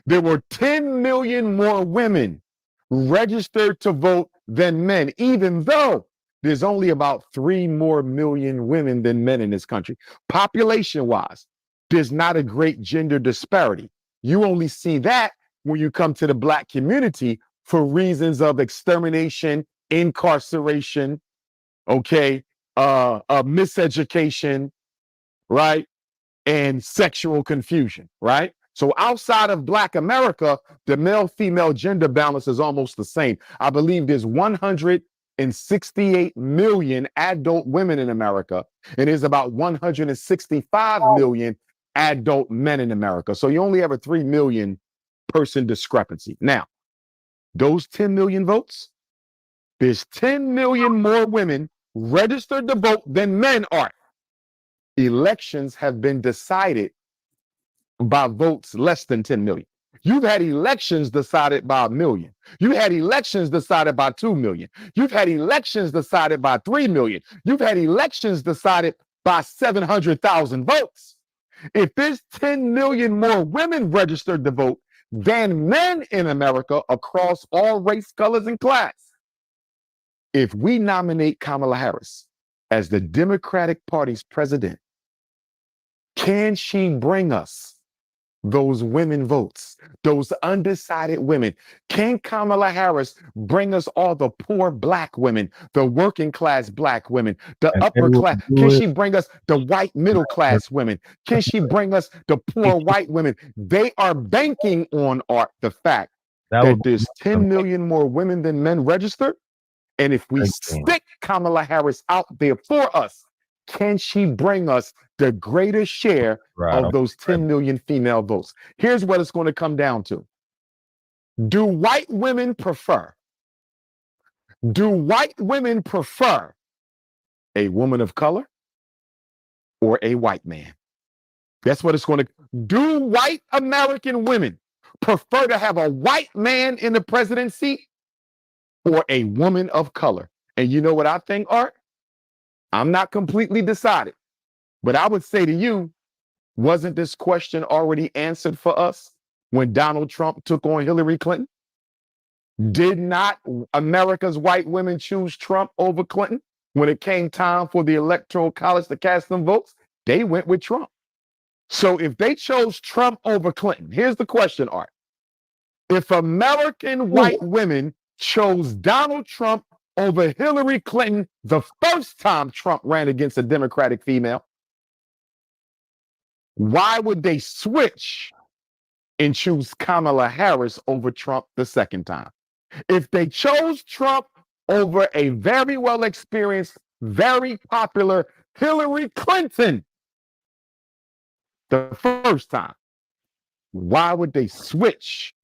There were 10 million more women registered to vote than men, even though there's only about 3 more million women than men in this country. Population-wise, there's not a great gender disparity. You only see that when you come to the black community for reasons of extermination, incarceration, miseducation, right? And sexual confusion, right? So outside of Black America, the male-female gender balance is almost the same. I believe there's 168 million adult women in America, and there's about 165 million adult men in America. So you only have a 3 million person discrepancy. Now, those 10 million votes, there's 10 million more women registered to vote than men are. Elections have been decided by votes less than 10 million. You've had elections decided by 1 million. You had elections decided by 2 million. You've had elections decided by 3 million. You've had elections decided by 700,000 votes. If there's 10 million more women registered to vote than men in America across all race, colors, and class, if we nominate Kamala Harris as the Democratic Party's president, can she bring us those women votes, those undecided women? Can Kamala Harris bring us all the poor Black women, the working class Black women, the And they upper will class? do Can it. she bring us the white middle class women? Can she bring us the poor white women? They are banking on the fact That would that be there's 10 million more women than men registered. And if we amazing. stick Kamala Harris out there for us, can she bring us the greater share Right. of those 10 million female votes? Here's what it's going to come down to. Do white women prefer a woman of color or a white man? That's what it's going to do. White American women prefer to have a white man in the presidency or a woman of color? And you know what I think, Art? I'm not completely decided, but I would say to you, wasn't this question already answered for us when Donald Trump took on Hillary Clinton? Did not America's white women choose Trump over Clinton? When it came time for the Electoral College to cast them votes, they went with Trump. So if they chose Trump over Clinton, here's the question, Art. If American white women chose Donald Trump over Hillary Clinton the first time Trump ran against a Democratic female, why would they switch and choose Kamala Harris over Trump the second time? If they chose Trump over a very well experienced, very popular Hillary Clinton the first time, why would they switch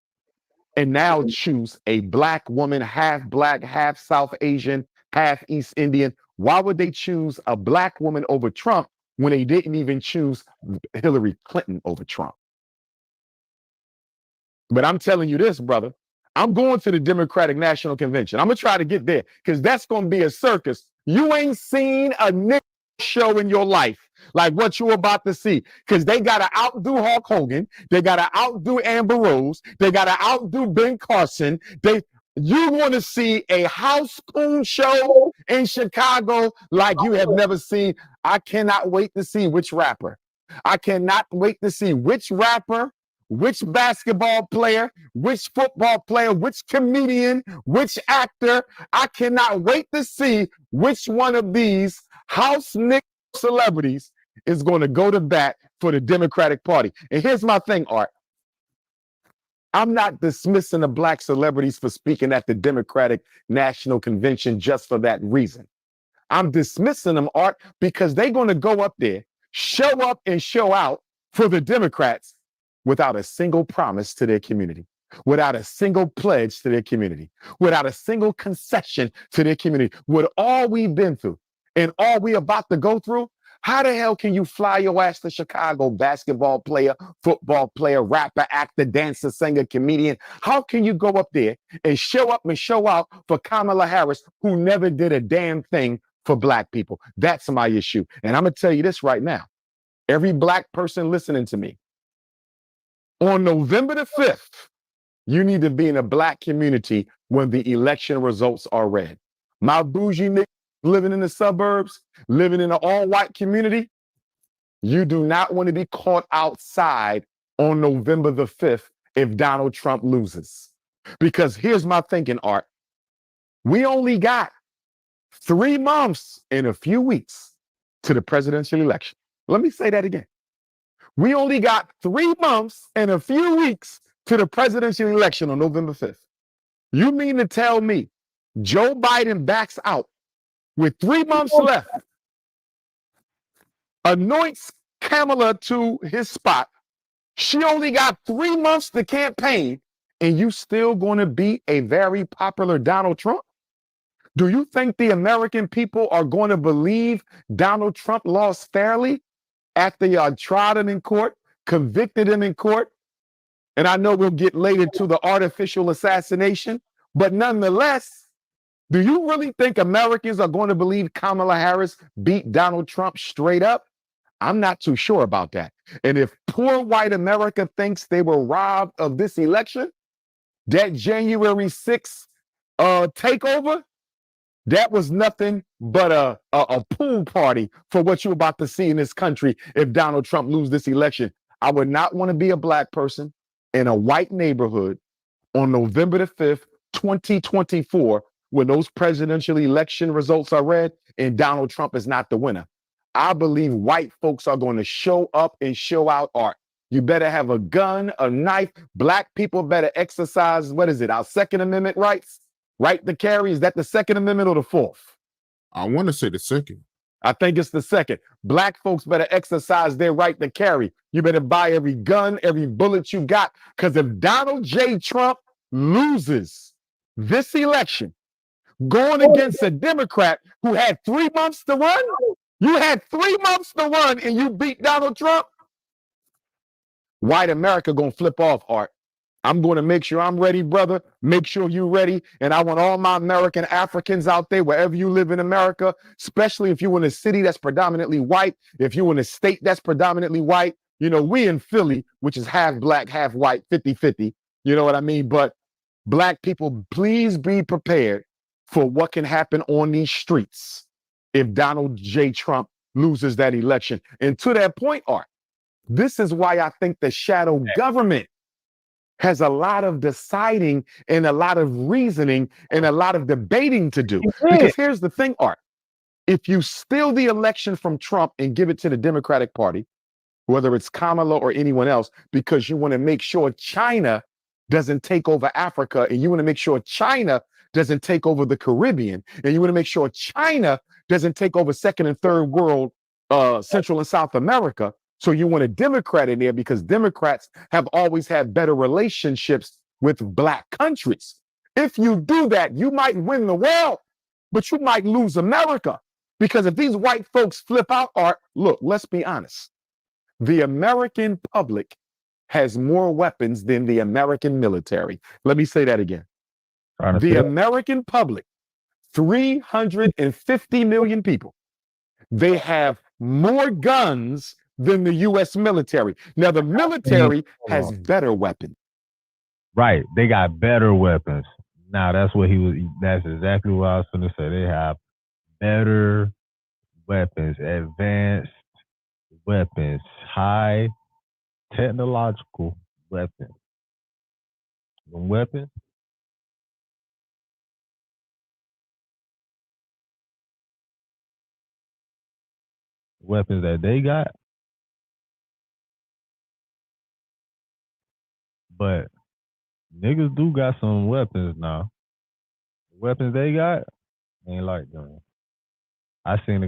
and now choose a Black woman, half Black, half South Asian, half East Indian? Why would they choose a Black woman over Trump when they didn't even choose Hillary Clinton over Trump? But I'm telling you this, brother, I'm going to the Democratic National Convention. I'm going to try to get there because that's going to be a circus. You ain't seen a Nick show in your life like what you're about to see, because they got to outdo Hulk Hogan. They got to outdo Amber Rose. They got to outdo Ben Carson. You want to see a house spoon show in Chicago like you have never seen. I cannot wait to see which rapper. I cannot wait to see which rapper, which basketball player, which football player, which comedian, which actor. I cannot wait to see which one of these house Nick celebrities is going to go to bat for the Democratic Party. And here's my thing, Art. I'm not dismissing the Black celebrities for speaking at the Democratic National Convention just for that reason. I'm dismissing them, Art, because they're going to go up there, show up and show out for the Democrats without a single promise to their community, without a single pledge to their community, without a single concession to their community. With all we've been through and all we're about to go through, how the hell can you fly your ass to Chicago, basketball player, football player, rapper, actor, dancer, singer, comedian? How can you go up there and show up and show out for Kamala Harris, who never did a damn thing for Black people? That's my issue. And I'm going to tell you this right now. Every Black person listening to me, on November the 5th, you need to be in a Black community when the election results are read. My bougie nigga living in the suburbs, living in an all-white community, you do not want to be caught outside on November the 5th if Donald Trump loses. Because here's my thinking, Art. We only got 3 months and a few weeks to the presidential election. Let me say that again. We only got 3 months and a few weeks to the presidential election on November 5th. You mean to tell me Joe Biden backs out with 3 months left, anoints Kamala to his spot? She only got 3 months to campaign, and you still going to beat a very popular Donald Trump? Do you think the American people are going to believe Donald Trump lost fairly after y'all tried him in court, convicted him in court, And I know we'll get later to the artificial assassination, but nonetheless, do you really think Americans are going to believe Kamala Harris beat Donald Trump straight up? I'm not too sure about that. And if poor white America thinks they were robbed of this election, that January 6th takeover, that was nothing but a pool party for what you're about to see in this country if Donald Trump loses this election. I would not want to be a black person in a white neighborhood on November the 5th, 2024, when those presidential election results are read and Donald Trump is not the winner. I believe white folks are going to show up and show out art. You better have a gun, a knife. Black people better exercise, what is it, our Second Amendment rights? Right to carry, is that the Second Amendment or the Fourth? I want to say the second. I think it's the second. Black folks better exercise their right to carry. You better buy every gun, every bullet you got, because if Donald J. Trump loses this election, going against a Democrat who had 3 months to run, you had 3 months to run and you beat Donald Trump, white America gonna flip off, Art. I'm going to make sure I'm ready, brother. Make sure you're ready. And I want all my American Africans out there, wherever you live in America, especially if you're in a city that's predominantly white, if you're in a state that's predominantly white. You know, we in Philly, which is half black, half white, 50-50. You know what I mean? But black people, please be prepared for what can happen on these streets if Donald J. Trump loses that election. And to that point, Art, this is why I think the shadow government has a lot of deciding and a lot of reasoning and a lot of debating to do. Because here's the thing, Art. If you steal the election from Trump and give it to the Democratic Party, whether it's Kamala or anyone else, because you want to make sure China doesn't take over Africa, and you want to make sure China doesn't take over the Caribbean, and you want to make sure China doesn't take over second and third world, Central and South America. So you want a Democrat in there because Democrats have always had better relationships with black countries. If you do that, you might win the world, but you might lose America. Because if these white folks flip out, Art, look, let's be honest. The American public has more weapons than the American military. Let me say that again. The American public, 350 million people, they have more guns than the U.S. military. Now, the military has better weapons. Right. They got better weapons. Now, that's exactly what I was going to say. They have better weapons, advanced weapons, high technological weapons. The weapons that they got, but niggas do got some weapons now. The weapons they got ain't like them. I seen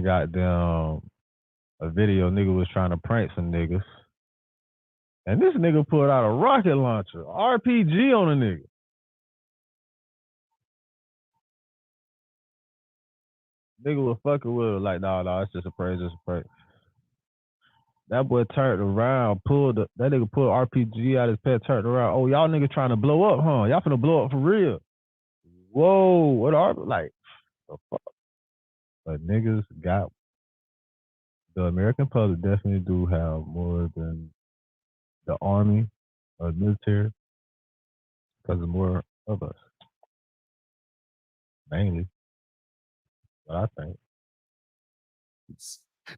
a video nigga was trying to prank some niggas. And this nigga pulled out a rocket launcher, RPG on a nigga. Nigga was fucking with it, like, nah, it's just a prank, That boy turned around, that nigga pulled RPG out his pants, turned around. Oh, y'all niggas trying to blow up, huh? Y'all finna blow up for real. Whoa, what are, like, the fuck? But niggas got, the American public definitely do have more than the army or military, because there's more of us. Mainly, what I think.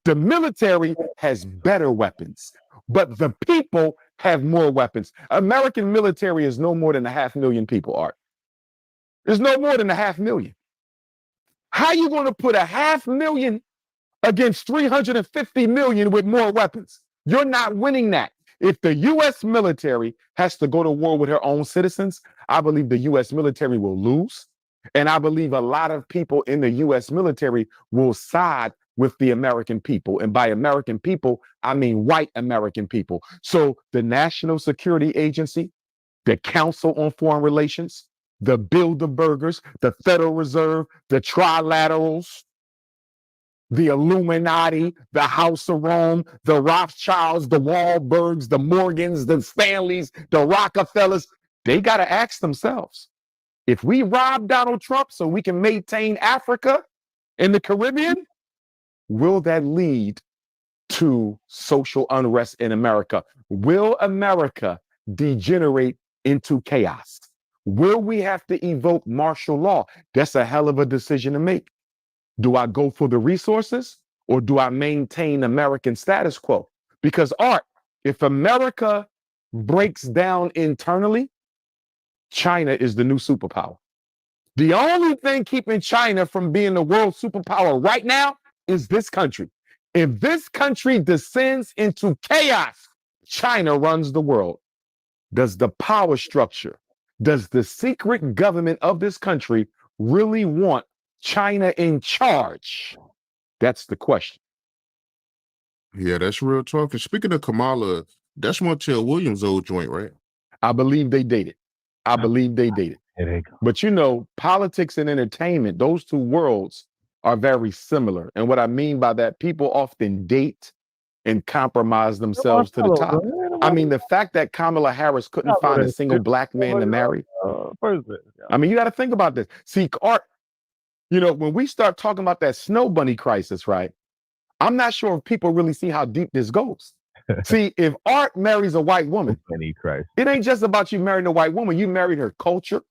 The military has better weapons, but the people have more weapons. American military is no more than 500,000 people, Art. There's no more than 500,000. How are you going to put 500,000 against 350 million with more weapons? You're not winning that. If the U.S. military has to go to war with her own citizens, I believe the U.S. military will lose. And I believe a lot of people in the U.S. military will side with the American people. And by American people, I mean white American people. So the National Security Agency, the Council on Foreign Relations, the Bilderbergers, the Federal Reserve, the Trilaterals, the Illuminati, the House of Rome, the Rothschilds, the Wahlbergs, the Morgans, the Stanleys, the Rockefellers, they got to ask themselves, if we rob Donald Trump so we can maintain Africa and the Caribbean, will that lead to social unrest in America? Will America degenerate into chaos? Will we have to evoke martial law? That's a hell of a decision to make. Do I go for the resources or do I maintain American status quo? Because Art, if America breaks down internally, China is the new superpower. The only thing keeping China from being the world superpower right now is this country. If this country descends into chaos, China runs the world. Does the power structure, does the secret government of this country really want China in charge? That's the question. Yeah, that's real talk. And speaking of Kamala, that's Montel Williams' old joint, right? I believe they dated. I believe they dated. Here they go. But you know, politics and entertainment, those two worlds are very similar. And what I mean by that, people often date and compromise themselves to the top. I mean, the fact that Kamala Harris couldn't find a single black man to marry. I mean, you got to think about this. See, Art, you know, when we start talking about that snow bunny crisis, right? I'm not sure if people really see how deep this goes. See, if Art marries a white woman, it ain't just about you marrying a white woman. You married her culture.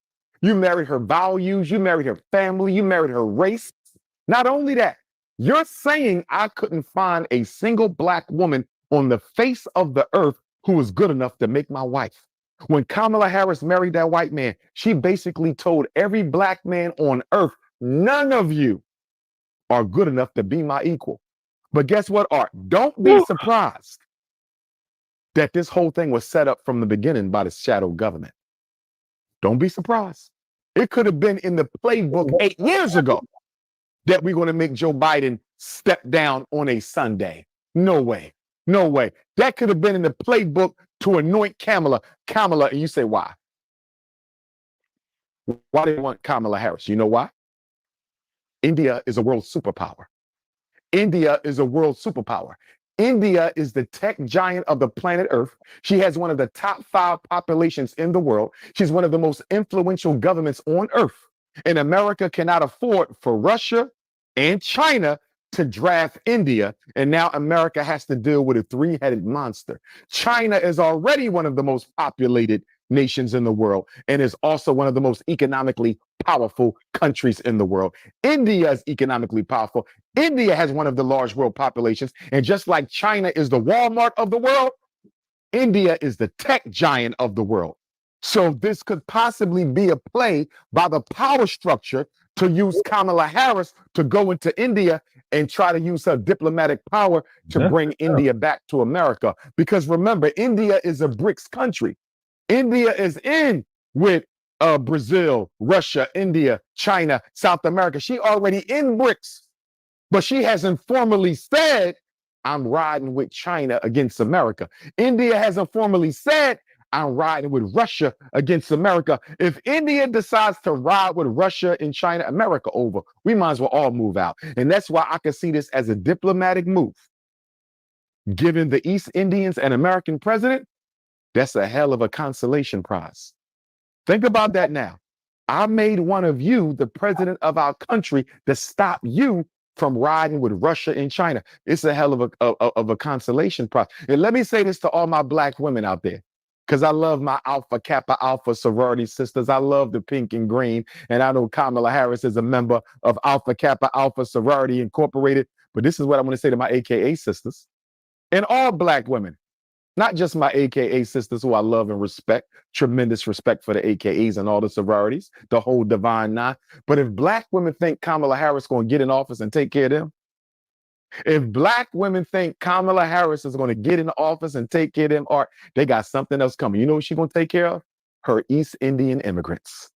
You married her values. You married her family. You married her race. Not only that, you're saying I couldn't find a single black woman on the face of the earth who was good enough to make my wife. When Kamala Harris married that white man, she basically told every black man on earth, none of you are good enough to be my equal. But guess what, Art? Don't be surprised that this whole thing was set up from the beginning by the shadow government. Don't be surprised. It could have been in the playbook 8 years ago that we're going to make Joe Biden step down on a Sunday. No way. No way. That could have been in the playbook to anoint Kamala. And you say, why? Why do they want Kamala Harris? You know why? India is a world superpower. India is a world superpower. India is the tech giant of the planet Earth. She has one of the top 5 populations in the world. She's one of the most influential governments on Earth. And America cannot afford for Russia and China to draft India. And now America has to deal with a 3-headed monster. China is already one of the most populated nations in the world and is also one of the most economically powerful countries in the world. India is economically powerful. India has one of the large world populations. And just like China is the Walmart of the world, India is the tech giant of the world. So this could possibly be a play by the power structure to use Kamala Harris to go into India and try to use her diplomatic power to bring India back to America. Because remember, India is a BRICS country. India is in with Brazil, Russia, India, China, South America. She already in BRICS, but she hasn't formally said, I'm riding with China against America. India hasn't formally said, I'm riding with Russia against America. If India decides to ride with Russia and China, America over, we might as well all move out. And that's why I can see this as a diplomatic move. Given the East Indians an American president, that's a hell of a consolation prize. Think about that now. I made one of you the president of our country to stop you from riding with Russia and China. It's a hell of a consolation prize. And let me say this to all my black women out there, because I love my Alpha Kappa Alpha sorority sisters. I love the pink and green. And I know Kamala Harris is a member of Alpha Kappa Alpha Sorority Incorporated. But this is what I want to say to my AKA sisters and all black women. Not just my AKA sisters who I love and respect, tremendous respect for the AKAs and all the sororities, the whole divine nine. But if black women think Kamala Harris is going to get in office and take care of them, if black women think Kamala Harris is going to get in office and take care of them, or they got something else coming. You know what she's going to take care of? Her East Indian immigrants.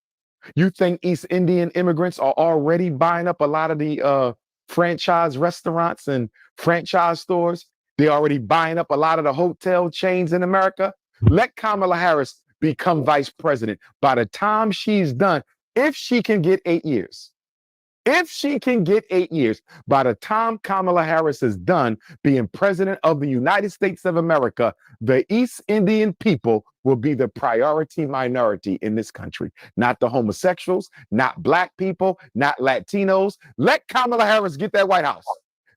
You think East Indian immigrants are already buying up a lot of the franchise restaurants and franchise stores? They're already buying up a lot of the hotel chains in America. Let Kamala Harris become vice president. By the time she's done, if she can get 8 years, If she can get 8 years, by the time Kamala Harris is done being president of the United States of America, the East Indian people will be the priority minority in this country. Not the homosexuals, not black people, not Latinos. Let Kamala Harris get that White House.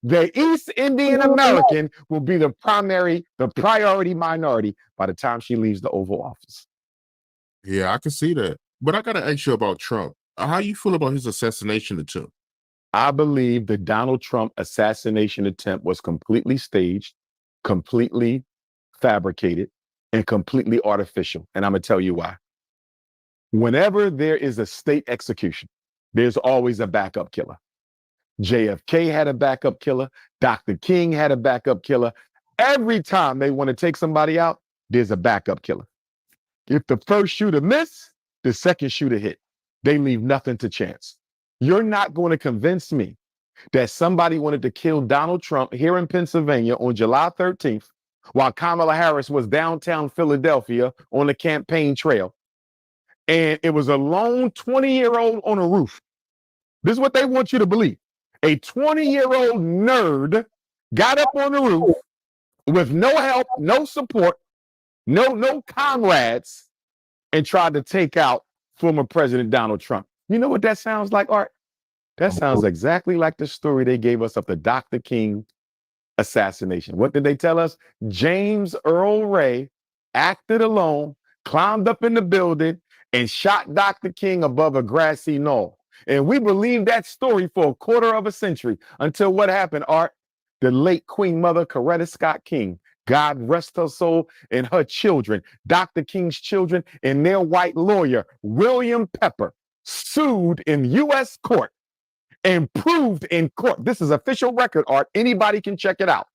The East Indian American will be the priority minority by the time she leaves the Oval Office. Yeah, I can see that. But I got to ask you about Trump. How you feel about his assassination attempt? I believe the Donald Trump assassination attempt was completely staged, completely fabricated, and completely artificial. And I'm going to tell you why. Whenever there is a state execution, there's always a backup killer. JFK had a backup killer. Dr. King had a backup killer. Every time they want to take somebody out, there's a backup killer. If the first shooter missed, the second shooter hit. They leave nothing to chance. You're not going to convince me that somebody wanted to kill Donald Trump here in Pennsylvania on July 13th while Kamala Harris was downtown Philadelphia on the campaign trail. And it was a lone 20-year-old on a roof. This is what they want you to believe. A 20-year-old nerd got up on the roof with no help, no support, no comrades, and tried to take out former President Donald Trump. You know what that sounds like, Art? That sounds exactly like the story they gave us of the Dr. King assassination. What did they tell us? James Earl Ray acted alone, climbed up in the building, and shot Dr. King above a grassy knoll. And we believed that story for a quarter of a century until what happened, Art? The late Queen Mother Coretta Scott King, God rest her soul, and her children, Dr. King's children, and their white lawyer, William Pepper, sued in U.S. court and proved in court. This is official record, Art. Anybody can check it out.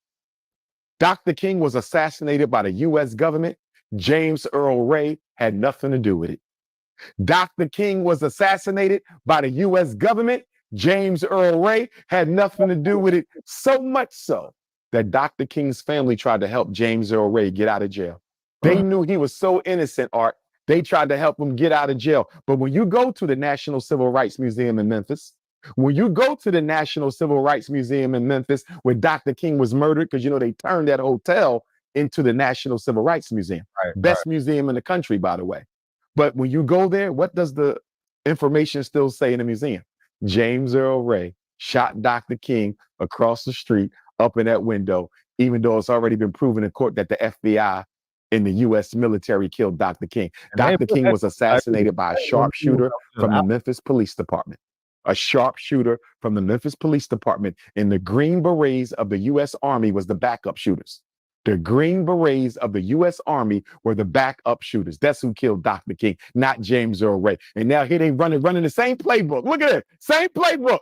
Dr. King was assassinated by the U.S. government. James Earl Ray had nothing to do with it. Dr. King was assassinated by the U.S. government. James Earl Ray had nothing to do with it, so much so that Dr. King's family tried to help James Earl Ray get out of jail. They knew he was so innocent, Art. They tried to help him get out of jail. But when you go to the National Civil Rights Museum in Memphis, when you go to the National Civil Rights Museum in Memphis where Dr. King was murdered, because, you know, they turned that hotel into the National Civil Rights Museum. Best museum in the country, by the way. But when you go there, what does the information still say in the museum? James Earl Ray shot Dr. King across the street up in that window, even though it's already been proven in court that the FBI and the U.S. military killed Dr. King. Dr. King was assassinated by a sharpshooter from the Memphis Police Department. A sharpshooter from the Memphis Police Department, and the Green Berets of the U.S. Army was the backup shooters. The Green Berets of the U.S. Army were the backup shooters. That's who killed Dr. King, not James Earl Ray. And now here they running the same playbook. Look at it, same playbook.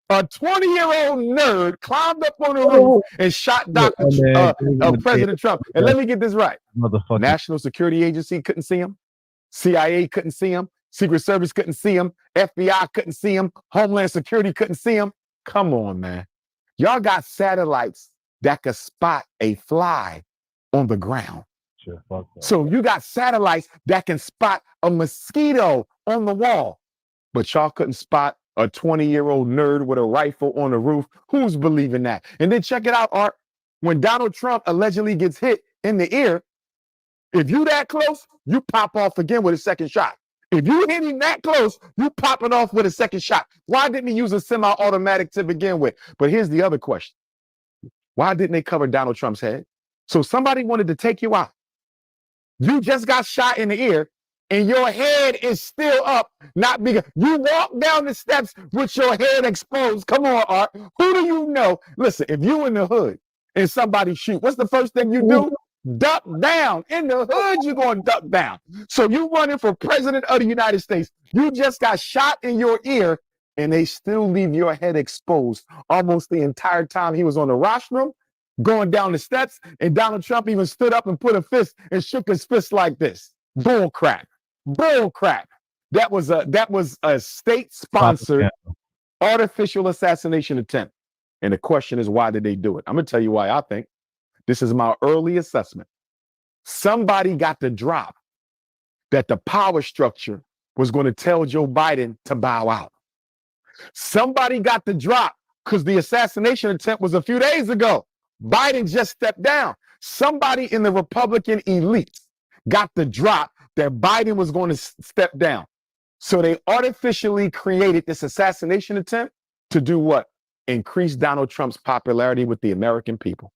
A 20-year-old nerd climbed up on the roof and shot President Trump. And let me get this right. National Security Agency couldn't see him. CIA couldn't see him. Secret Service couldn't see him. FBI couldn't see him. Homeland Security couldn't see him. Come on, man. Y'all got satellites that could spot a fly on the ground. Sure, fuck that. So you got satellites that can spot a mosquito on the wall, but y'all couldn't spot a 20-year-old nerd with a rifle on the roof. Who's believing that? And then check it out, Art. When Donald Trump allegedly gets hit in the ear, if you that close, you pop off again with a second shot. If you hit him that close, you popping off with a second shot. Why didn't he use a semi-automatic to begin with? But here's the other question. Why didn't they cover Donald Trump's head? So somebody wanted to take you out. You just got shot in the ear and your head is still up, not bigger. You walk down the steps with your head exposed. Come on, Art. Who do you know? Listen, if you in the hood and somebody shoot, what's the first thing you do? Duck down. In the hood, you're going to duck down. So you running for president of the United States. You just got shot in your ear and they still leave your head exposed almost the entire time he was on the rostrum, going down the steps, and Donald Trump even stood up and put a fist and shook his fist like this. Bull crap. Bull crap. That was a state-sponsored artificial assassination attempt. And the question is, why did they do it? I'm going to tell you why I think. This is my early assessment. Somebody got the drop that the power structure was going to tell Joe Biden to bow out. Somebody got the drop because the assassination attempt was a few days ago. Biden just stepped down. Somebody in the Republican elite got the drop that Biden was going to step down. So they artificially created this assassination attempt to do what? Increase Donald Trump's popularity with the American people.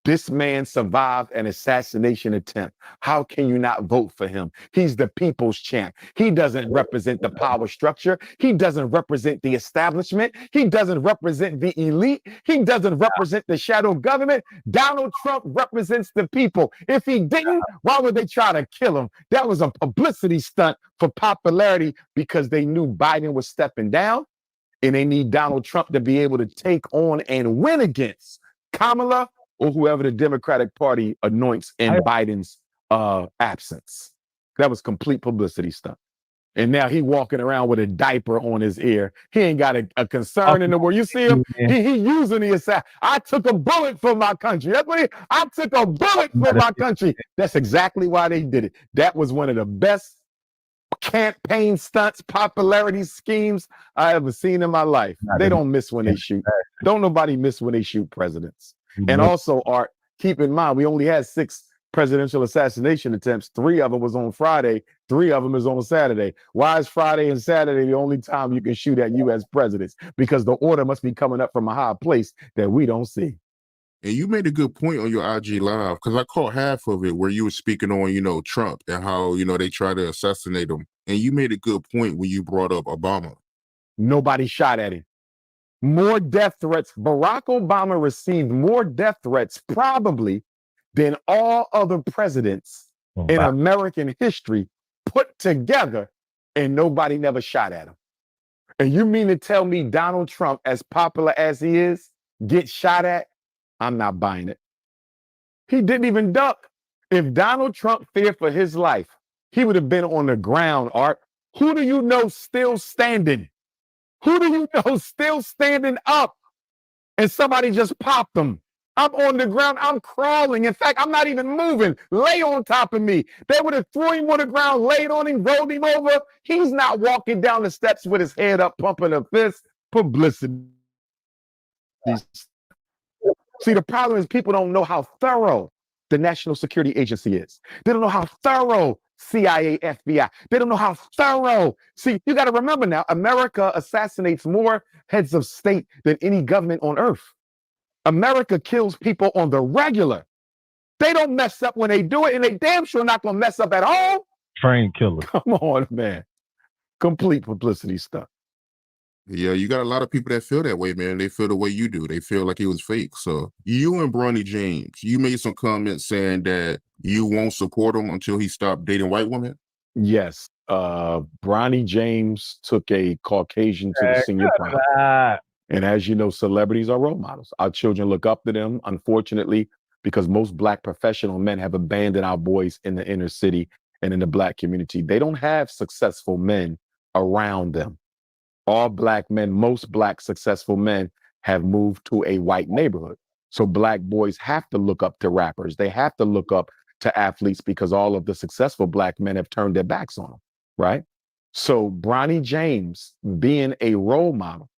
This man survived an assassination attempt. How can you not vote for him? He's the people's champ. He doesn't represent the power structure. He doesn't represent the establishment. He doesn't represent the elite. He doesn't represent the shadow government. Donald Trump represents the people. If he didn't, why would they try to kill him? That was a publicity stunt for popularity because they knew Biden was stepping down and they need Donald Trump to be able to take on and win against Kamala or whoever the Democratic Party anoints in Biden's absence. That was complete publicity stunt. And now he walking around with a diaper on his ear. He ain't got a concern in the world. You see him? He using the assassin. I took a bullet for my country. That's what I took a bullet for my country. That's exactly why they did it. That was one of the best campaign stunts, popularity schemes I ever seen in my life. They don't miss when they shoot. Don't nobody miss when they shoot presidents. And also, Art, keep in mind, we only had 6 presidential assassination attempts. 3 of them was on Friday. 3 of them is on Saturday. Why is Friday and Saturday the only time you can shoot at U.S. presidents? Because the order must be coming up from a high place that we don't see. And you made a good point on your IG Live, because I caught half of it where you were speaking on, Trump and how, they try to assassinate him. And you made a good point when you brought up Obama. Nobody shot at him. More death threats. Barack Obama received more death threats probably than all other presidents in American history put together, and nobody never shot at him. And you mean to tell me Donald Trump, as popular as he is, gets shot at? I'm not buying it. He didn't even duck. If Donald Trump feared for his life, he would have been on the ground, Art. Who do you know still standing? Who do you know still standing up? And somebody just popped them. I'm on the ground. I'm crawling. In fact, I'm not even moving. Lay on top of me. They would have threw him on the ground, laid on him, rolled him over. He's not walking down the steps with his head up, pumping a fist. Publicity. See, the problem is people don't know how thorough the National Security Agency is. They don't know how thorough CIA, FBI. They don't know how thorough. See, you got to remember now, America assassinates more heads of state than any government on earth. America kills people on the regular. They don't mess up when they do it, and they damn sure not going to mess up at all. Train killer. Come on, man. Complete publicity stuff. Yeah, you got a lot of people that feel that way, man. They feel the way you do. They feel like it was fake. So you and Bronny James, you made some comments saying that you won't support him until he stopped dating white women. Yes. Bronny James took a Caucasian to the senior prom. And as you know, celebrities are role models. Our children look up to them, unfortunately, because most Black professional men have abandoned our boys in the inner city and in the Black community. They don't have successful men around them. All Black men, most Black successful men have moved to a white neighborhood. So Black boys have to look up to rappers. They have to look up to athletes because all of the successful Black men have turned their backs on them, right? So Bronny James being a role model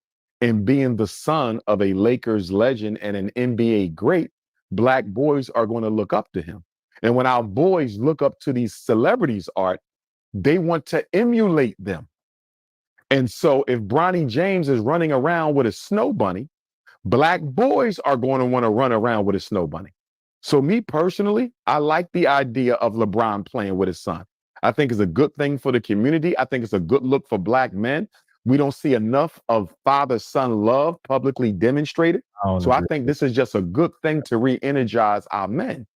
and being the son of a Lakers legend and an NBA great, Black boys are going to look up to him. And when our boys look up to these celebrities, Art, they want to emulate them. And so if Bronny James is running around with a snow bunny, Black boys are going to want to run around with a snow bunny. So me personally, I like the idea of LeBron playing with his son. I think it's a good thing for the community. I think it's a good look for Black men. We don't see enough of father-son love publicly demonstrated. So I think this is just a good thing to re-energize our men.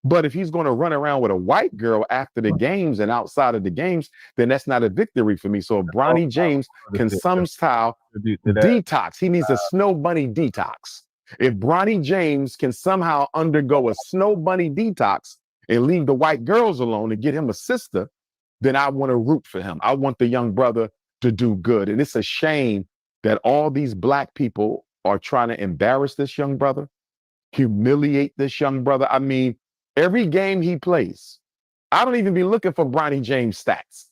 But if he's going to run around with a white girl after the games and outside of the games, then that's not a victory for me. So if Bronny James can somehow detox, he needs a snow bunny detox. If Bronny James can somehow undergo a snow bunny detox and leave the white girls alone and get him a sister, then I want to root for him. I want the young brother to do good. And it's a shame that all these Black people are trying to embarrass this young brother, humiliate this young brother. I mean, every game he plays, I don't even be looking for Bronny James stats.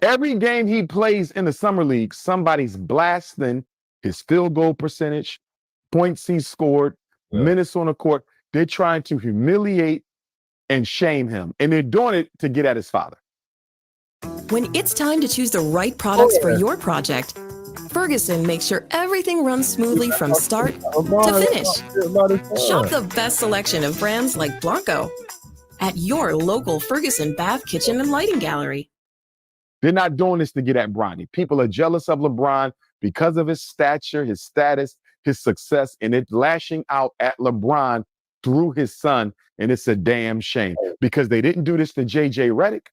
Every game he plays in the summer league, somebody's blasting his field goal percentage, points he scored, minutes on the court. They're trying to humiliate and shame him. And they're doing it to get at his father. When it's time to choose the right products for your project, Ferguson makes sure everything runs smoothly from start to finish. Shop the best selection of brands like Blanco at your local Ferguson Bath, Kitchen, and Lighting Gallery. They're not doing this to get at Bronny. People are jealous of LeBron because of his stature, his status, his success, and it's lashing out at LeBron through his son. And it's a damn shame because they didn't do this to J.J. Redick.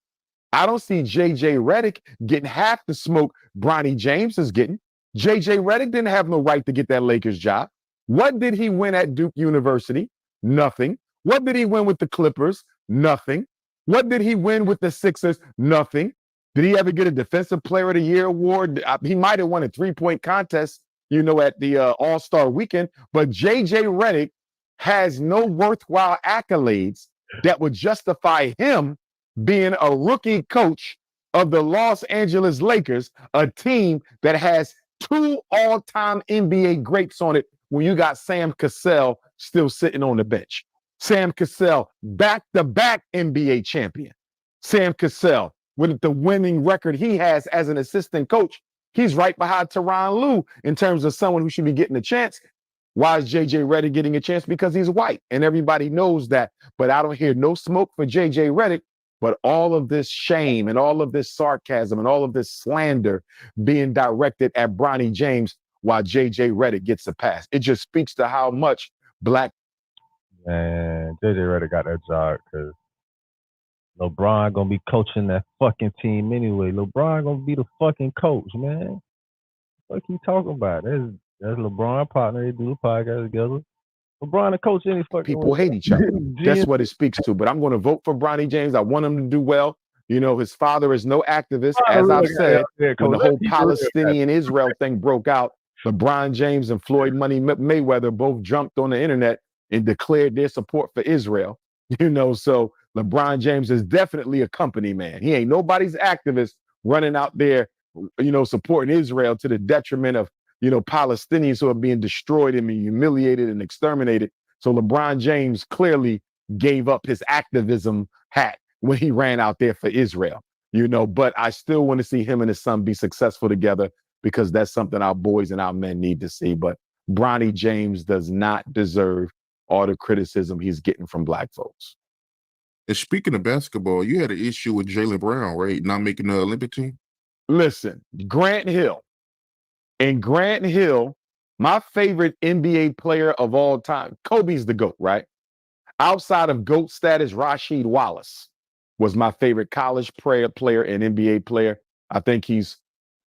I don't see J.J. Redick getting half the smoke Bronny James is getting. J.J. Redick didn't have no right to get that Lakers job. What did he win at Duke University? Nothing. What did he win with the Clippers? Nothing. What did he win with the Sixers? Nothing. Did he ever get a Defensive Player of the Year award? He might have won a three-point contest, at the All-Star weekend, but J.J. Redick has no worthwhile accolades that would justify him being a rookie coach of the Los Angeles Lakers, a team that has 2 all-time NBA greats on it when you got Sam Cassell still sitting on the bench. Sam Cassell, back-to-back NBA champion. Sam Cassell, with the winning record he has as an assistant coach, he's right behind Tyronn Lue in terms of someone who should be getting a chance. Why is J.J. Redick getting a chance? Because he's white, and everybody knows that. But I don't hear no smoke for J.J. Redick. But all of this shame and all of this sarcasm and all of this slander being directed at Bronny James while J.J. Redick gets a pass. It just speaks to how much black. Man, J.J. Redick got that job because LeBron gonna be coaching that fucking team anyway. LeBron gonna be the fucking coach, man. What you talking about? That's LeBron partner. They do the podcast together. LeBron the coach any fucking people hate each other. That's what it speaks to. But I'm going to vote for Bronny James. I want him to do well. His father is no activist. As I've said, when the whole Palestinian-Israel thing broke out, LeBron James and Floyd Money Mayweather both jumped on the internet and declared their support for Israel. So LeBron James is definitely a company man. He ain't nobody's activist running out there, supporting Israel to the detriment of Palestinians who are being destroyed and being humiliated and exterminated. So LeBron James clearly gave up his activism hat when he ran out there for Israel, but I still want to see him and his son be successful together because that's something our boys and our men need to see. But Bronny James does not deserve all the criticism he's getting from black folks. And speaking of basketball, you had an issue with Jaylen Brown, right? Not making the Olympic team? Listen, Grant Hill. And Grant Hill, my favorite NBA player of all time, Kobe's the GOAT, right? Outside of GOAT status, Rasheed Wallace was my favorite college player and NBA player. I think he's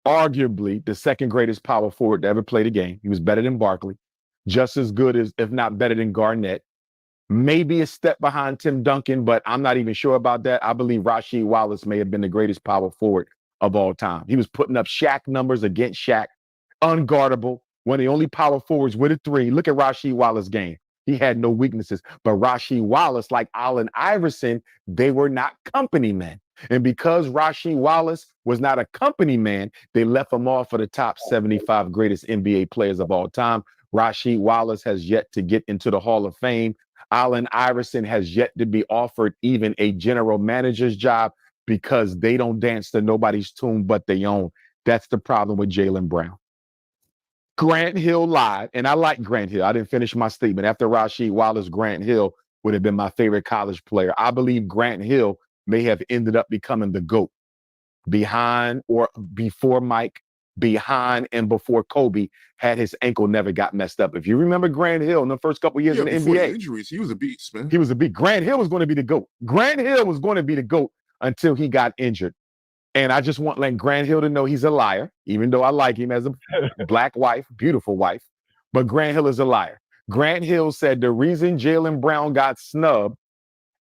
arguably the second greatest power forward to ever play the game. He was better than Barkley, just as good as, if not better than Garnett. Maybe a step behind Tim Duncan, but I'm not even sure about that. I believe Rasheed Wallace may have been the greatest power forward of all time. He was putting up Shaq numbers against Shaq. Unguardable, one of the only power forwards with a 3. Look at Rasheed Wallace's game. He had no weaknesses. But Rasheed Wallace, like Allen Iverson, they were not company men. And because Rasheed Wallace was not a company man, they left him off for the top 75 greatest NBA players of all time. Rasheed Wallace has yet to get into the Hall of Fame. Allen Iverson has yet to be offered even a general manager's job because they don't dance to nobody's tune but their own. That's the problem with Jaylen Brown. Grant Hill lied, and I like Grant Hill. I didn't finish my statement. After Rasheed Wallace, Grant Hill would have been my favorite college player. I believe Grant Hill may have ended up becoming the GOAT behind or before Mike, behind and before Kobe had his ankle never got messed up. If you remember Grant Hill in the first couple years in the NBA. Injuries, he was a beast, man. He was a beast. Grant Hill was going to be the GOAT. Grant Hill was going to be the GOAT until he got injured. And I just want Grant Hill to know he's a liar, even though I like him as a black wife, beautiful wife. But Grant Hill is a liar. Grant Hill said the reason Jaylen Brown got snubbed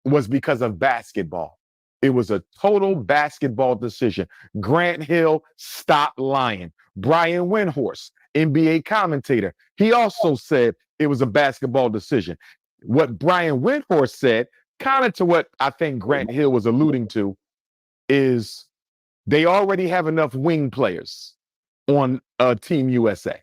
was because of basketball. It was a total basketball decision. Grant Hill, stop lying. Brian Windhorst, NBA commentator, he also said it was a basketball decision. What Brian Windhorst said, kind of to what I think Grant Hill was alluding to, is They already have enough wing players on Team USA.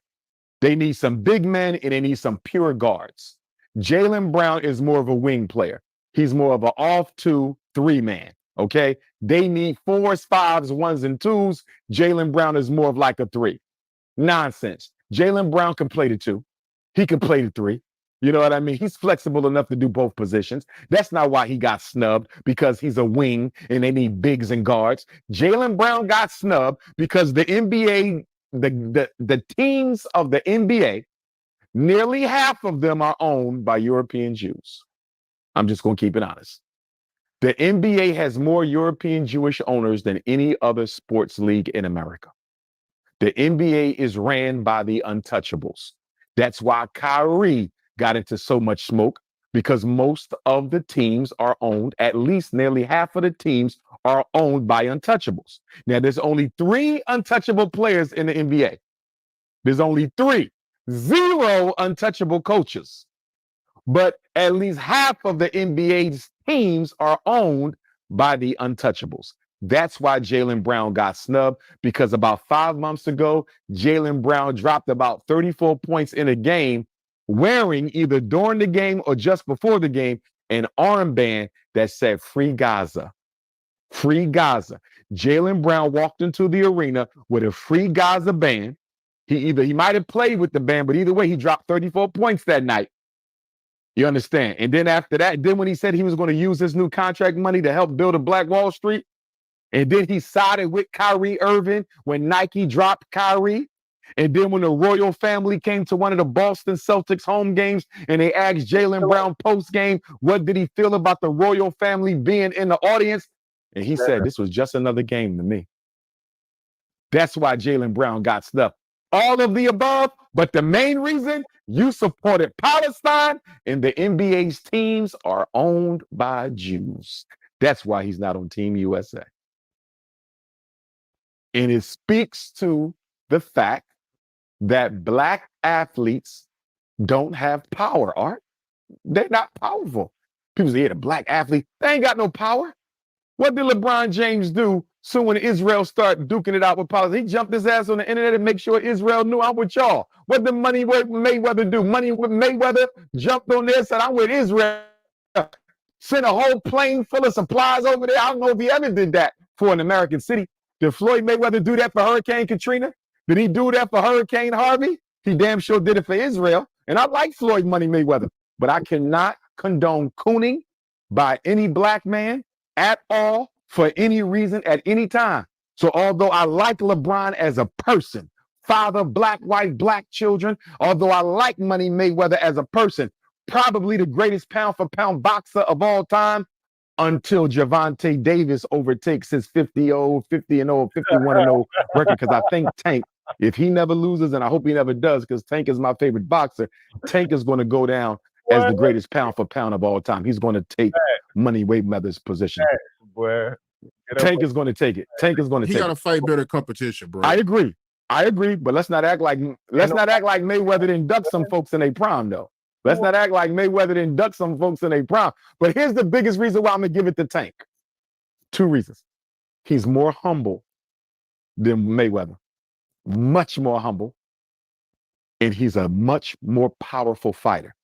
They need some big men and they need some pure guards. Jaylen Brown is more of a wing player. He's more of an off 2-3 man. Okay. They need 4s, 5s, 1s, and 2s. Jaylen Brown is more of like a 3. Nonsense. Jaylen Brown can play the 2. He can play the 3. You know what I mean? He's flexible enough to do both positions. That's not why he got snubbed, because he's a wing and they need bigs and guards. Jaylen Brown got snubbed because the NBA, the teams of the NBA, nearly half of them are owned by European Jews. I'm just going to keep it honest. The NBA has more European Jewish owners than any other sports league in America. The NBA is ran by the untouchables. That's why Kyrie got into so much smoke, because most of the teams are owned, at least nearly half of the teams are owned by untouchables. Now, there's only 3 untouchable players in the NBA. There's only 3, 0 untouchable coaches. But at least half of the NBA's teams are owned by the untouchables. That's why Jaylen Brown got snubbed, because about 5 months ago, Jaylen Brown dropped about 34 points in a game, wearing, either during the game or just before the game, an armband that said "Free Gaza." Free Gaza. Jaylen Brown walked into the arena with a Free Gaza band. He might have played with the band, but either way, he dropped 34 points that night. You understand? And then after that, then when he said he was going to use his new contract money to help build a Black Wall Street, and then he sided with Kyrie Irving when Nike dropped Kyrie. And then when the royal family came to one of the Boston Celtics home games and they asked Jaylen Brown post-game, what did he feel about the royal family being in the audience? And he said, this was just another game to me. That's why Jaylen Brown got snubbed. All of the above, but the main reason, you supported Palestine and the NBA's teams are owned by Jews. That's why he's not on Team USA. And it speaks to the fact that Black athletes don't have power, Art. They're not powerful. People say, yeah, the Black athlete, they ain't got no power. What did LeBron James do soon when Israel started duking it out with Palestine? He jumped his ass on the internet and make sure Israel knew, I'm with y'all. What did Mayweather do? Mayweather jumped on there and said, I'm with Israel. Sent a whole plane full of supplies over there. I don't know if he ever did that for an American city. Did Floyd Mayweather do that for Hurricane Katrina? Did he do that for Hurricane Harvey? He damn sure did it for Israel. And I like Floyd Money Mayweather, but I cannot condone cooning by any Black man at all for any reason at any time. So although I like LeBron as a person, father, Black, white, Black children, although I like Money Mayweather as a person, probably the greatest pound for pound boxer of all time, until Gervonta Davis overtakes his 50-0, 50-0, 51-0 record. Because I think Tank, if he never loses, and I hope he never does, because Tank is my favorite boxer, Tank is going to go down as the greatest pound for pound of all time. He's going to take Money Mayweather's position. Tank is going to take it. Tank is going to take it. He got to fight better competition, bro. I agree, but let's not act like Mayweather didn't duck some folks in their prime, though. Let's not act like Mayweather didn't duck some folks in their prime. But here's the biggest reason why I'm going to give it to Tank. 2 reasons. He's more humble than Mayweather. Much more humble. And he's a much more powerful fighter.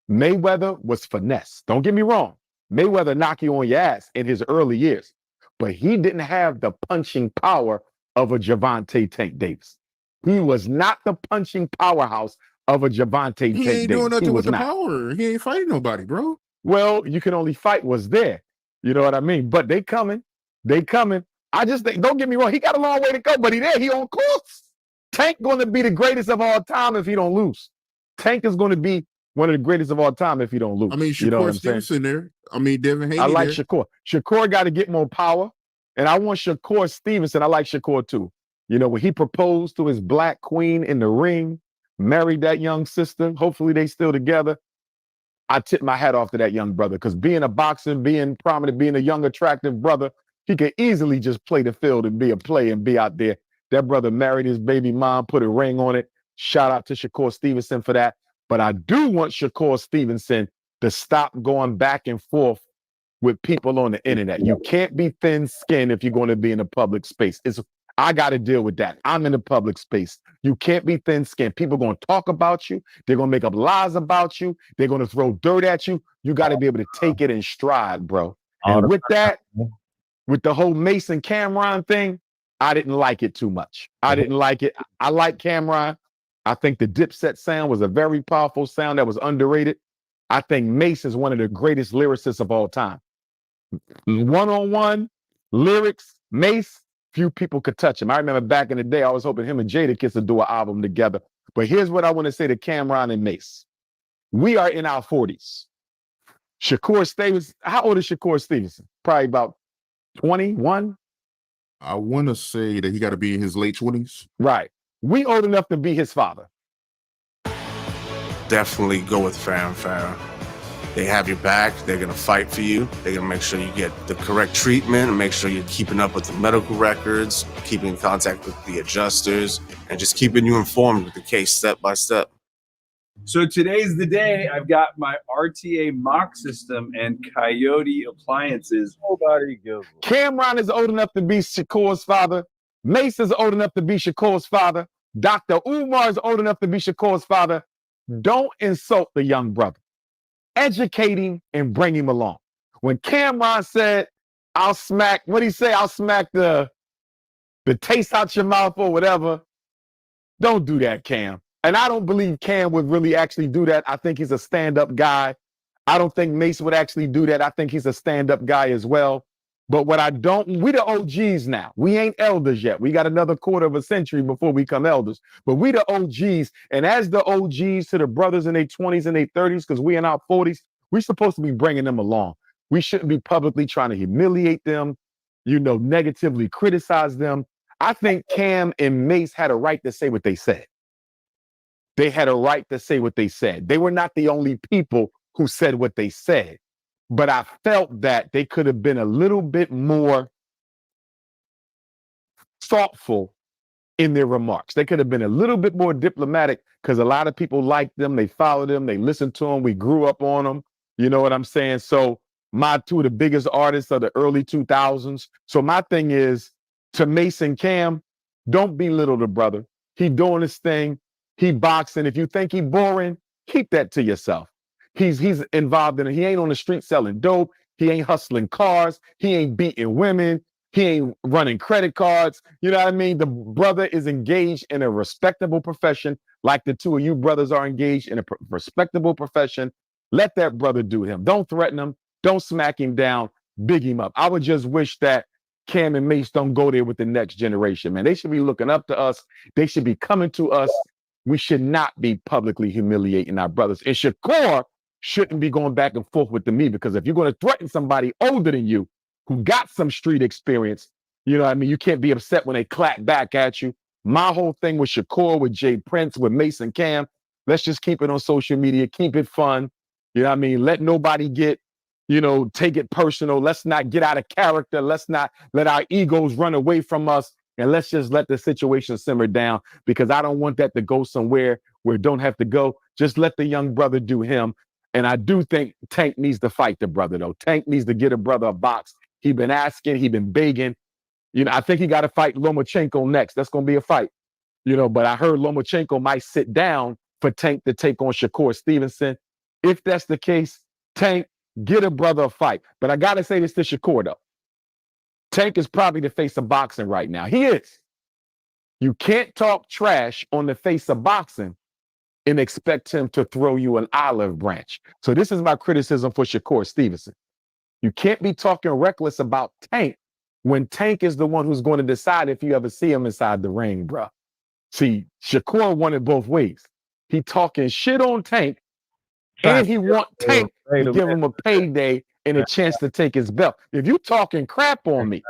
Mayweather was finesse. Don't get me wrong. Mayweather knock you on your ass in his early years. But he didn't have the punching power of a Gervonta Tank Davis. He was not the punching powerhouse of a Gervonta Tank Davis. He ain't doing nothing with the power. He ain't fighting nobody, bro. Well, you can only fight what's there. You know what I mean? But they coming. I just think, don't get me wrong, he got a long way to go, but he there. He on course. Tank going to be the greatest of all time if he don't lose. Tank is going to be one of the greatest of all time if he don't lose. I mean, Shakur Stevenson there. I mean, Devin Haney. I like there. Shakur. Shakur got to get more power. And I want Shakur Stevenson. I like Shakur too. You know, when he proposed to his Black queen in the ring, married that young sister, hopefully they still together. I tip my hat off to that young brother, because being a boxer, being prominent, being a young, attractive brother, he could easily just play the field and be a player and be out there. That brother married his baby mom, put a ring on it. Shout out to Shakur Stevenson for that. But I do want Shakur Stevenson to stop going back and forth with people on the internet. You can't be thin-skinned if you're going to be in a public space. I got to deal with that. I'm in a public space. You can't be thin-skinned. People are going to talk about you. They're going to make up lies about you. They're going to throw dirt at you. You got to be able to take it in stride, bro. And with that, with the whole Mason Cameron thing, I didn't like it too much. I didn't like it. I like Cameron. I think the Dipset sound was a very powerful sound that was underrated. I think Mace is one of the greatest lyricists of all time. One-on-one lyrics, Mace, few people could touch him. I remember back in the day, I was hoping him and Jadakiss would do an album together. But here's what I want to say to Cameron and Mace. We are in our 40s. Shakur Stevenson, how old is Shakur Stevenson? Probably about 21. I want to say that he got to be in his late 20s. Right. We old enough to be his father. Definitely go with Fanfare. They have your back. They're going to fight for you. They're going to make sure you get the correct treatment and make sure you're keeping up with the medical records, keeping in contact with the adjusters, and just keeping you informed with the case step by step. So today's the day. I've got my RTA mock system and Coyote appliances. Nobody gives a Cameron is old enough to be Shakur's father. Mace is old enough to be Shakur's father. Dr. Umar is old enough to be Shakur's father. Don't insult the young brother. Educate him and bring him along. When Cameron said, I'll smack, what'd he say? I'll smack the taste out your mouth or whatever. Don't do that, Cam. And I don't believe Cam would really actually do that. I think he's a stand-up guy. I don't think Mace would actually do that. I think he's a stand-up guy as well. But what I don't, we the OGs now. We ain't elders yet. We got another quarter of a century before we become elders. But we the OGs. And as the OGs to the brothers in their 20s and their 30s, because we in our 40s, we're supposed to be bringing them along. We shouldn't be publicly trying to humiliate them, negatively criticize them. I think Cam and Mace had a right to say what they said. They had a right to say what they said. They were not the only people who said what they said. But I felt that they could have been a little bit more thoughtful in their remarks. They could have been a little bit more diplomatic because a lot of people liked them. They followed them. They listened to them. We grew up on them. You know what I'm saying? So my two of the biggest artists of the early 2000s. So my thing is to Mason Cam, don't belittle the brother. He doing his thing. He boxing. If you think he boring, keep that to yourself. He's involved in it. He ain't on the street selling dope. He ain't hustling cars. He ain't beating women. He ain't running credit cards. You know what I mean? The brother is engaged in a respectable profession, like the two of you brothers are engaged in a respectable profession. Let that brother do him. Don't threaten him. Don't smack him down. Big him up. I would just wish that Cam and Mace don't go there with the next generation, man. They should be looking up to us. They should be coming to us. We should not be publicly humiliating our brothers. And Shakur shouldn't be going back and forth with me, because if you're going to threaten somebody older than you who got some street experience, you know what I mean? You can't be upset when they clap back at you. My whole thing with Shakur, with Jay Prince, with Mason Cam, let's just keep it on social media, keep it fun. You know what I mean? Let nobody get, take it personal. Let's not get out of character. Let's not let our egos run away from us. And let's just let the situation simmer down, because I don't want that to go somewhere where it don't have to go. Just let the young brother do him. And I do think Tank needs to fight the brother, though. Tank needs to get a brother a box. He been asking, he been begging. I think he got to fight Lomachenko next. That's going to be a fight. But I heard Lomachenko might sit down for Tank to take on Shakur Stevenson. If that's the case, Tank, get a brother a fight. But I got to say this to Shakur, though. Tank is probably the face of boxing right now. He is. You can't talk trash on the face of boxing and expect him to throw you an olive branch. So this is my criticism for Shakur Stevenson. You can't be talking reckless about Tank when Tank is the one who's going to decide if you ever see him inside the ring, bro. See, Shakur won it both ways. He talking shit on Tank, and he want Tank to give him a payday and a chance to take his belt. If you talking crap on me,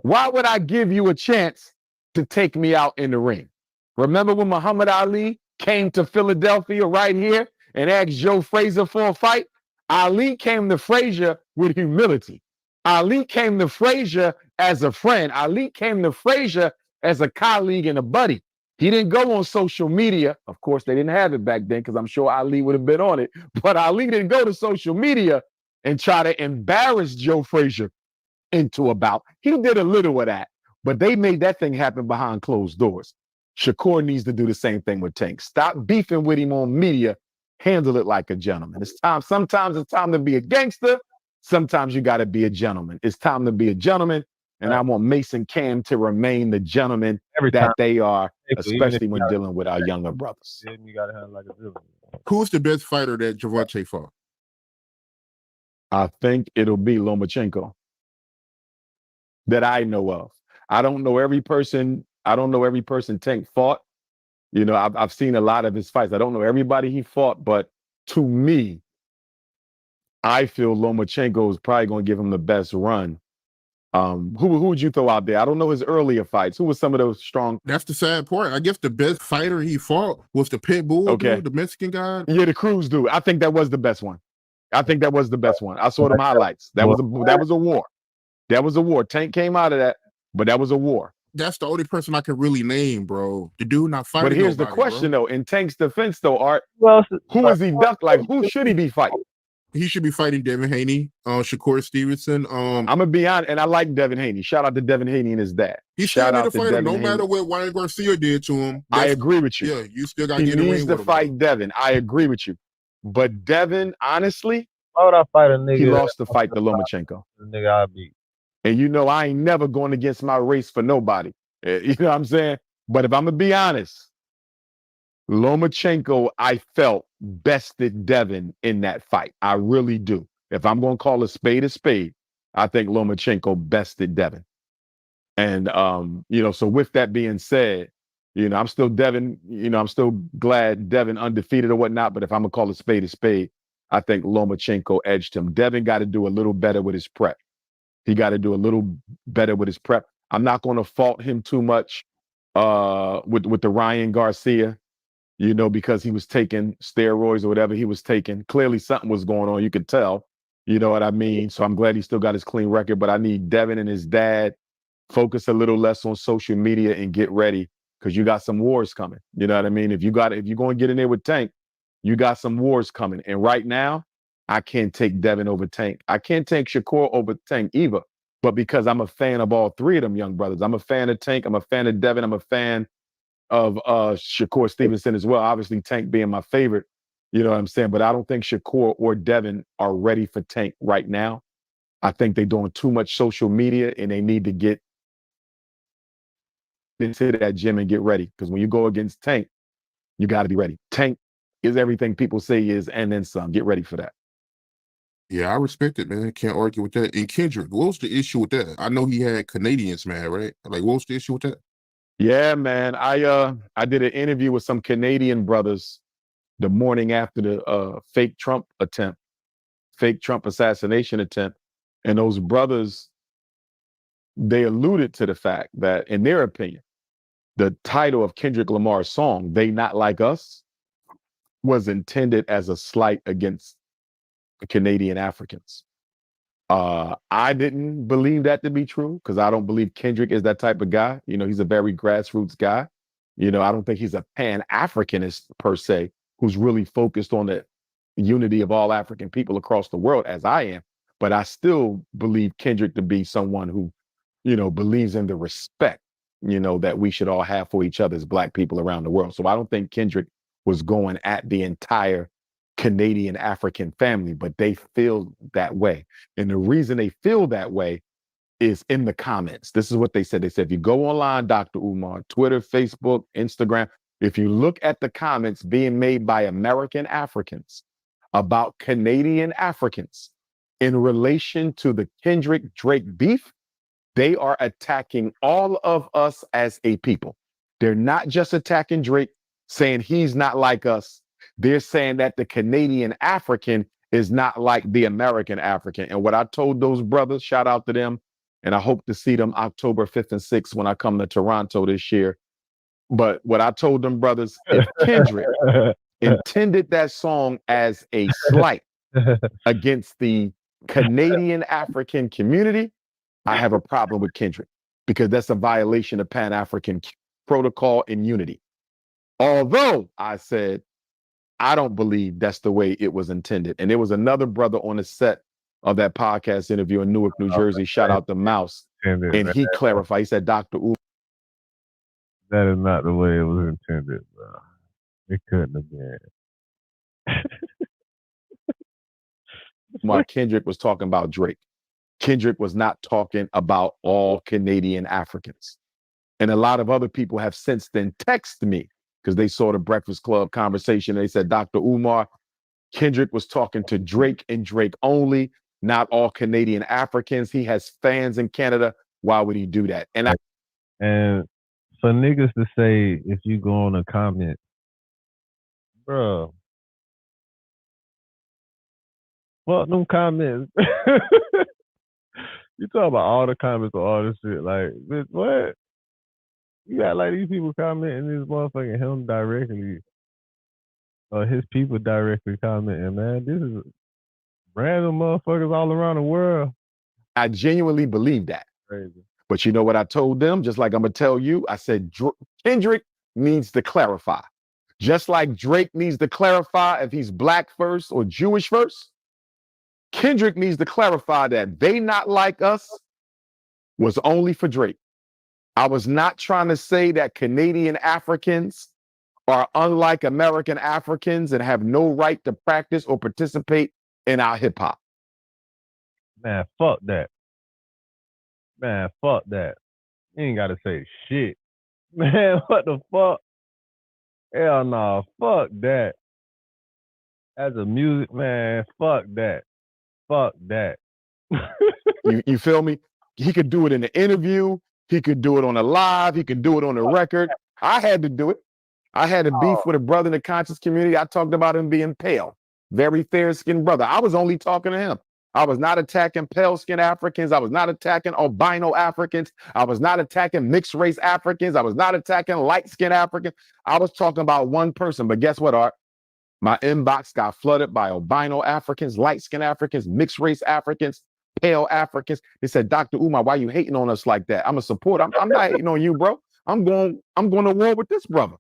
why would I give you a chance to take me out in the ring? Remember when Muhammad Ali came to Philadelphia right here and asked Joe Frazier for a fight? Ali came to Frazier with humility. Ali came to Frazier as a friend. Ali came to Frazier as a colleague and a buddy. He didn't go on social media. Of course, they didn't have it back then, because I'm sure Ali would have been on it. But Ali didn't go to social media and try to embarrass Joe Frazier into a bout. He did a little of that, but they made that thing happen behind closed doors. Shakur needs to do the same thing with Tank. Stop beefing with him on media. Handle it like a gentleman. It's time. Sometimes it's time to be a gangster. Sometimes you got to be a gentleman. It's time to be a gentleman. And I want Mason Cam to remain the gentleman that they are, especially when dealing with our younger brothers. You gotta handle like a gentleman. Who's the best fighter that Gervonta fought? I think it'll be Lomachenko that I know of. I don't know every person. I don't know every person Tank fought. You know, I've seen a lot of his fights. I don't know everybody he fought, but to me, I feel Lomachenko is probably going to give him the best run. Who would you throw out there? I don't know his earlier fights. Who was some of those strong? That's the sad part. I guess the best fighter he fought was the pit bull dude, the Mexican guy. Yeah, the Cruz dude. I think that was the best one. I think that was the best one. I saw them highlights. That was a war. That was a war. Tank came out of that, but that was a war. That's the only person I can really name, bro. The dude not fighting. But here's the question, though. In Tank's defense, though, Art, who is he duck? Like, who should he be fighting? He should be fighting Devin Haney, Shakur Stevenson. I'm gonna be honest, and I like Devin Haney. Shout out to Devin Haney and his dad. He should be the fighter, no matter what Ryan Garcia did to him. I agree with you. Yeah, you still got to he get in the ring needs to with him, fight Devin. I agree with you. But Devin, honestly, why would I fight a nigga? He lost the fight to Lomachenko. The nigga I beat. And you know, I ain't never going against my race for nobody. You know what I'm saying? But if I'm gonna be honest, Lomachenko, I felt bested Devin in that fight. I really do. If I'm going to call a spade, I think Lomachenko bested Devin. And, you know, so with that being said, you know, I'm still Devin, you know, I'm still glad Devin undefeated or whatnot. But if I'm going to call a spade, I think Lomachenko edged him. Devin got to do a little better with his prep. He got to do a little better with his prep. I'm not going to fault him too much with the Ryan Garcia. You know, because he was taking steroids or whatever he was taking. Clearly something was going on. You could tell. You know what I mean? So I'm glad he still got his clean record, but I need Devin and his dad focus a little less on social media and get ready because you got some wars coming. You know what I mean? If you're going to get in there with Tank, you got some wars coming. And right now, I can't take Devin over Tank. I can't take Shakur over Tank either. But because I'm a fan of all three of them young brothers, I'm a fan of Tank, I'm a fan of Devin, I'm a fan of Shakur Stevenson as well. Obviously, Tank being my favorite, you know what I'm saying? But I don't think Shakur or Devin are ready for Tank right now. I think they're doing too much social media and they need to get into that gym and get ready. Because when you go against Tank, you got to be ready. Tank is everything people say he is and then some. Get ready for that. Yeah, I respect it, man. Can't argue with that. And Kendrick, what was the issue with that? I know he had Canadians mad, right? Like, what was the issue with that? Yeah, man. I did an interview with some Canadian brothers the morning after the fake Trump assassination attempt. And those brothers, they alluded to the fact that, in their opinion, the title of Kendrick Lamar's song, They Not Like Us, was intended as a slight against the Canadian Africans. I didn't believe that to be true because I don't believe Kendrick is that type of guy. You know, he's a very grassroots guy. You know, I don't think he's a Pan-Africanist per se, who's really focused on the unity of all African people across the world as I am. But I still believe Kendrick to be someone who, you know, believes in the respect, you know, that we should all have for each other as Black people around the world. So I don't think Kendrick was going at the entire Canadian African family, but they feel that way. And the reason they feel that way is in the comments. This is what they said. They said, if you go online, Dr. Umar, Twitter, Facebook, Instagram, if you look at the comments being made by American Africans about Canadian Africans in relation to the Kendrick Drake beef, they are attacking all of us as a people. They're not just attacking Drake, saying he's not like us. They're saying that the Canadian African is not like the American African. And what I told those brothers, shout out to them, and I hope to see them October 5th and 6th when I come to Toronto this year. But what I told them brothers, if Kendrick intended that song as a slight against the Canadian African community, I have a problem with Kendrick because that's a violation of Pan-African protocol and unity. Although I said, I don't believe that's the way it was intended. And there was another brother on the set of that podcast interview in Newark, New Jersey. Shout out to Mouse. And he clarified. He said, Dr. Umar. That is not the way it was intended, bro. It couldn't have been. Mark Kendrick was talking about Drake. Kendrick was not talking about all Canadian Africans. And a lot of other people have since then texted me because they saw the Breakfast Club conversation. They said, Dr. Umar, Kendrick was talking to Drake and Drake only, not all Canadian Africans. He has fans in Canada. Why would he do that? And for niggas to say, if you go on a comment, bro, fuck them comments. You talk about all the comments or all this shit. Like, bitch, what? You got like these people commenting this motherfucking him directly. Or his people directly commenting, man. This is random motherfuckers all around the world. I genuinely believe that. Crazy. But you know what I told them? Just like I'm going to tell you, I said, Kendrick needs to clarify. Just like Drake needs to clarify if he's black first or Jewish first, Kendrick needs to clarify that They Not Like Us was only for Drake. I was not trying to say that Canadian Africans are unlike American Africans and have no right to practice or participate in our hip hop. Man, fuck that. Man, fuck that. You ain't got to say shit. Man, what the fuck? Hell no, fuck that. As a music, man, fuck that. Fuck that. You feel me? He could do it in the interview. He could do it on a live. He could do it on the record. I had to do it. I had a beef with a brother in the conscious community. I talked about him being pale. Very fair-skinned brother. I was only talking to him. I was not attacking pale-skinned Africans. I was not attacking albino Africans. I was not attacking mixed-race Africans. I was not attacking light-skinned Africans. I was talking about one person. But guess what, Art? My inbox got flooded by albino Africans, light-skinned Africans, mixed-race Africans, pale Africans. They said, Dr. Umar, why you hating on us like that? I'm a support. I'm not hating on you, bro. I'm going to war with this brother.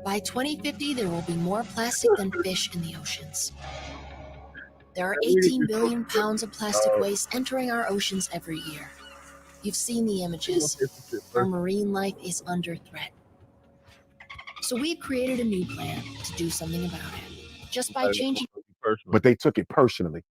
By 2050, there will be more plastic than fish in the oceans. There are 18 billion pounds of plastic waste entering our oceans every year. You've seen the images. Our marine life is under threat. So we've created a new plan to do something about it, just by changing. But they took it personally.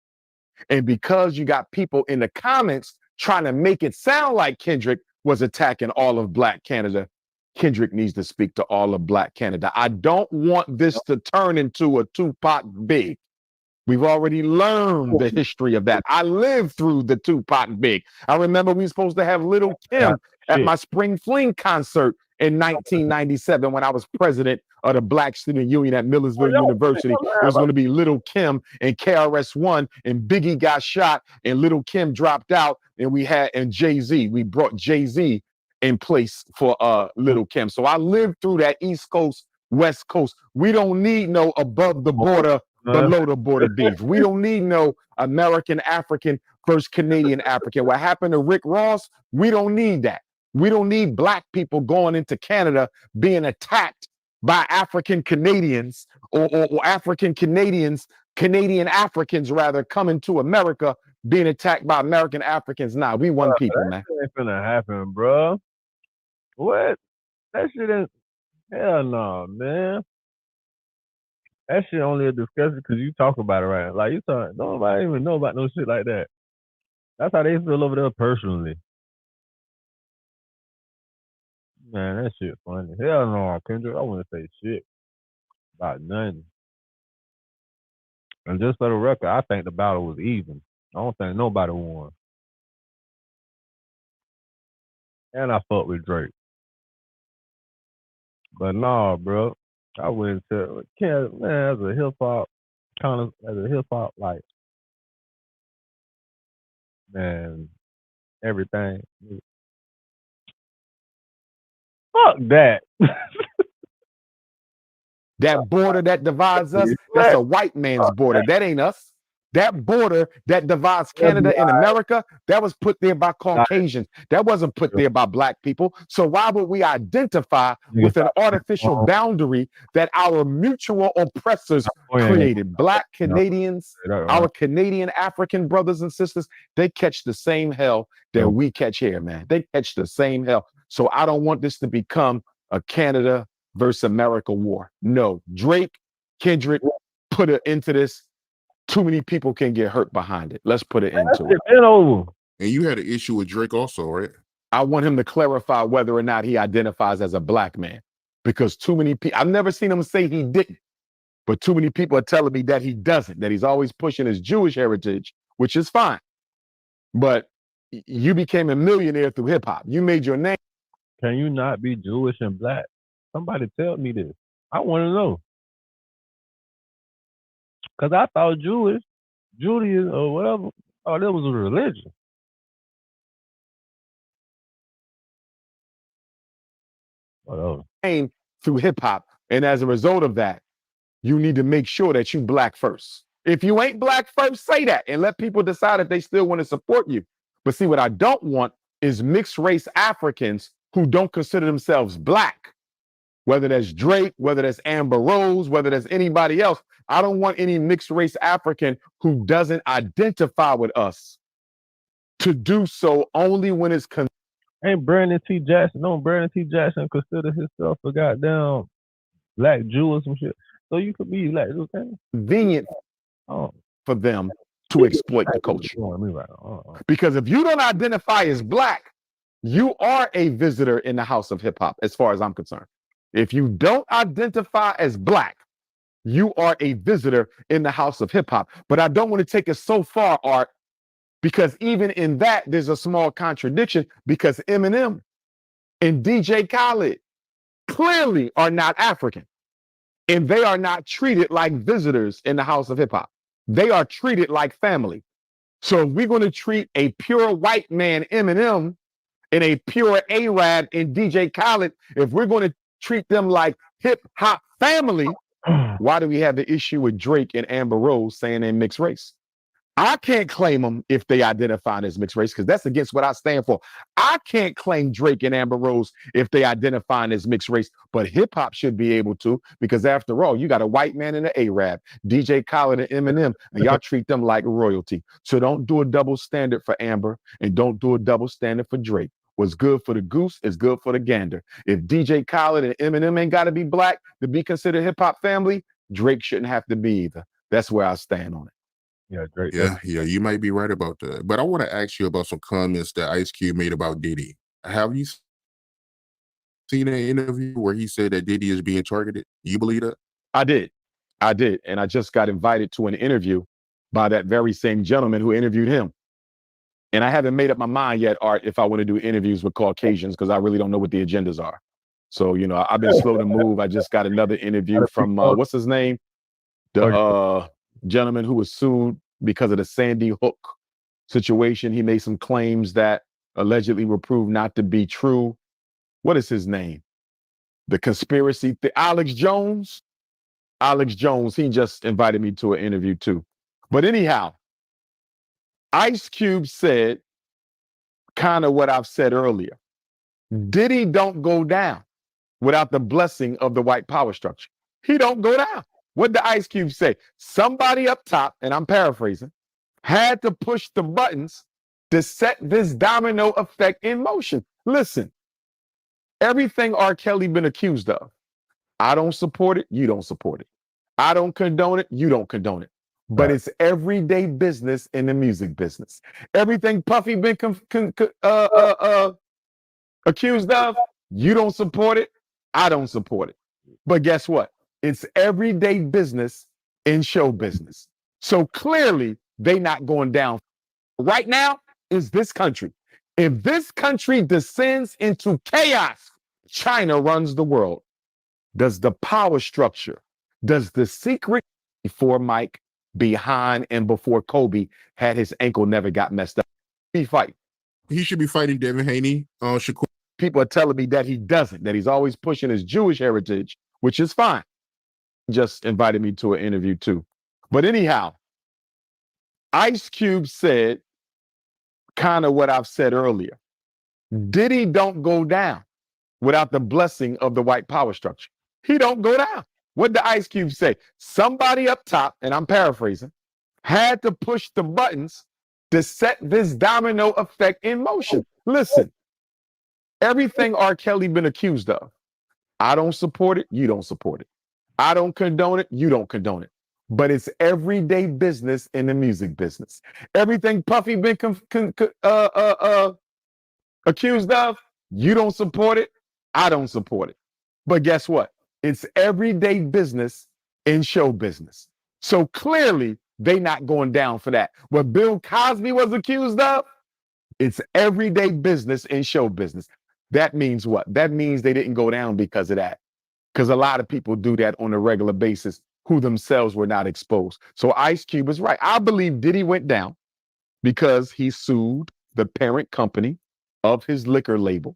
And because you got people in the comments trying to make it sound like Kendrick was attacking all of Black Canada, Kendrick needs to speak to all of Black Canada. I don't want this to turn into a Tupac Big. We've already learned the history of that. I lived through the Tupac Big. I remember we were supposed to have Little Kim at my Spring Fling concert in 1997 when I was president of the Black Student Union at Millersville University. It was going to be Little Kim and KRS-One, and Biggie got shot and Little Kim dropped out, and Jay-Z. We brought Jay-Z in place for Little Kim. So I lived through that East Coast, West Coast. We don't need no above the border, below the border beef. We don't need no American African versus Canadian African. What happened to Rick Ross, we don't need that. We don't need Black people going into Canada being attacked by African Canadians or African Canadians, Canadian Africans rather, coming to America being attacked by American Africans. Nah, we one people, man. That ain't finna happen, bro. What? That shit ain't. Hell no, man. That shit only a discussion because you talk about it, right? Like you talk, nobody even know about no shit like that. That's how they feel over there personally. Man, that shit funny. Hell no, Kendrick. I wouldn't say shit about nothing. And just for the record, I think the battle was even. I don't think nobody won. And I fuck with Drake. But nah, bro. I wouldn't tell. Man, as a hip hop, like, man, everything. Fuck that. That border that divides us, that's a white man's border. That ain't us. That border that divides Canada and America, that was put there by Caucasians. That wasn't put there by black people. So why would we identify with an artificial boundary that our mutual oppressors created? Black Canadians, our Canadian African brothers and sisters, they catch the same hell that we catch here, man. They catch the same hell. So I don't want this to become a Canada versus America war. No, Drake, Kendrick, put it into this. Too many people can get hurt behind it. Let's put it into it. And you had an issue with Drake also, right? I want him to clarify whether or not he identifies as a black man, because too many people, I've never seen him say he didn't, but too many people are telling me that he doesn't, that he's always pushing his Jewish heritage, which is fine. But you became a millionaire through hip hop. You made your name. Can you not be Jewish and black? Somebody tell me this. I want to know. Because I thought Judaism or whatever, oh, that was a religion. Whatever. Through hip hop. And as a result of that, you need to make sure that you black first. If you ain't black first, say that and let people decide if they still want to support you. But see, what I don't want is mixed race Africans who don't consider themselves black, whether that's Drake, whether that's Amber Rose, whether that's anybody else. I don't want any mixed race African who doesn't identify with us to do so only when it's Ain't Brandon T. Jackson, don't Brandon T. Jackson consider himself a goddamn black Jew or some shit? So you could be black, okay? Convenient for them to exploit the culture. Because if you don't identify as black, you are a visitor in the house of hip hop, as far as I'm concerned. If you don't identify as black, you are a visitor in the house of hip hop. But I don't want to take it so far, Art, because even in that, there's a small contradiction, because Eminem and DJ Khaled clearly are not African. And they are not treated like visitors in the house of hip hop. They are treated like family. So if we're going to treat a pure white man, Eminem, and a pure Arab in DJ Khaled, if we're going to treat them like hip hop family, why do we have the issue with Drake and Amber Rose saying they're mixed race? I can't claim them if they identify as mixed race, because that's against what I stand for. I can't claim Drake and Amber Rose if they identify as mixed race, but hip hop should be able to, because after all, you got a white man and an Arab, DJ Khaled and Eminem, and y'all treat them like royalty. So don't do a double standard for Amber and don't do a double standard for Drake. What's good for the goose is good for the gander. If DJ Khaled and Eminem ain't got to be black to be considered hip hop family, Drake shouldn't have to be either. That's where I stand on it. Yeah, Drake. Yeah, you might be right about that. But I want to ask you about some comments that Ice Cube made about Diddy. Have you seen an interview where he said that Diddy is being targeted? You believe that? I did. And I just got invited to an interview by that very same gentleman who interviewed him. And I haven't made up my mind yet, Art, if I want to do interviews with Caucasians, because I really don't know what the agendas are. So, you know, I've been slow to move. I just got another interview from, what's his name? The gentleman who was sued because of the Sandy Hook situation. He made some claims that allegedly were proved not to be true. What is his name? The conspiracy, Alex Jones. Alex Jones, he just invited me to an interview too. But anyhow, Ice Cube said kind of what I've said earlier. Diddy don't go down without the blessing of the white power structure. He don't go down. What did Ice Cube say? Somebody up top, and I'm paraphrasing, had to push the buttons to set this domino effect in motion. Listen, everything R. Kelly been accused of, I don't support it, you don't support it. I don't condone it, you don't condone it. But it's everyday business in the music business. Everything Puffy been accused of, you don't support it, I don't support it. But guess what? It's everyday business in show business. So clearly, they not going down. Right now is this country. If this country descends into chaos, China runs the world. Does the power structure, does the secret before Mike, behind and before Kobe had his ankle never got messed up? He fight. He should be fighting Devin Haney. Shakur. People are telling me that he doesn't, that he's always pushing his Jewish heritage, which is fine. Just invited me to an interview too. But anyhow, Ice Cube said kind of what I've said earlier. Diddy don't go down without the blessing of the white power structure. He don't go down. What did Ice Cube say? Somebody up top, and I'm paraphrasing, had to push the buttons to set this domino effect in motion. Listen, everything R. Kelly been accused of, I don't support it, you don't support it. I don't condone it, you don't condone it. But it's everyday business in the music business. Everything Puffy been accused of, you don't support it, I don't support it. But guess what? It's everyday business in show business. So clearly, they not going down for that. What Bill Cosby was accused of, it's everyday business in show business. That means what? That means they didn't go down because of that. Because a lot of people do that on a regular basis who themselves were not exposed. So Ice Cube is right. I believe Diddy went down because he sued the parent company of his liquor label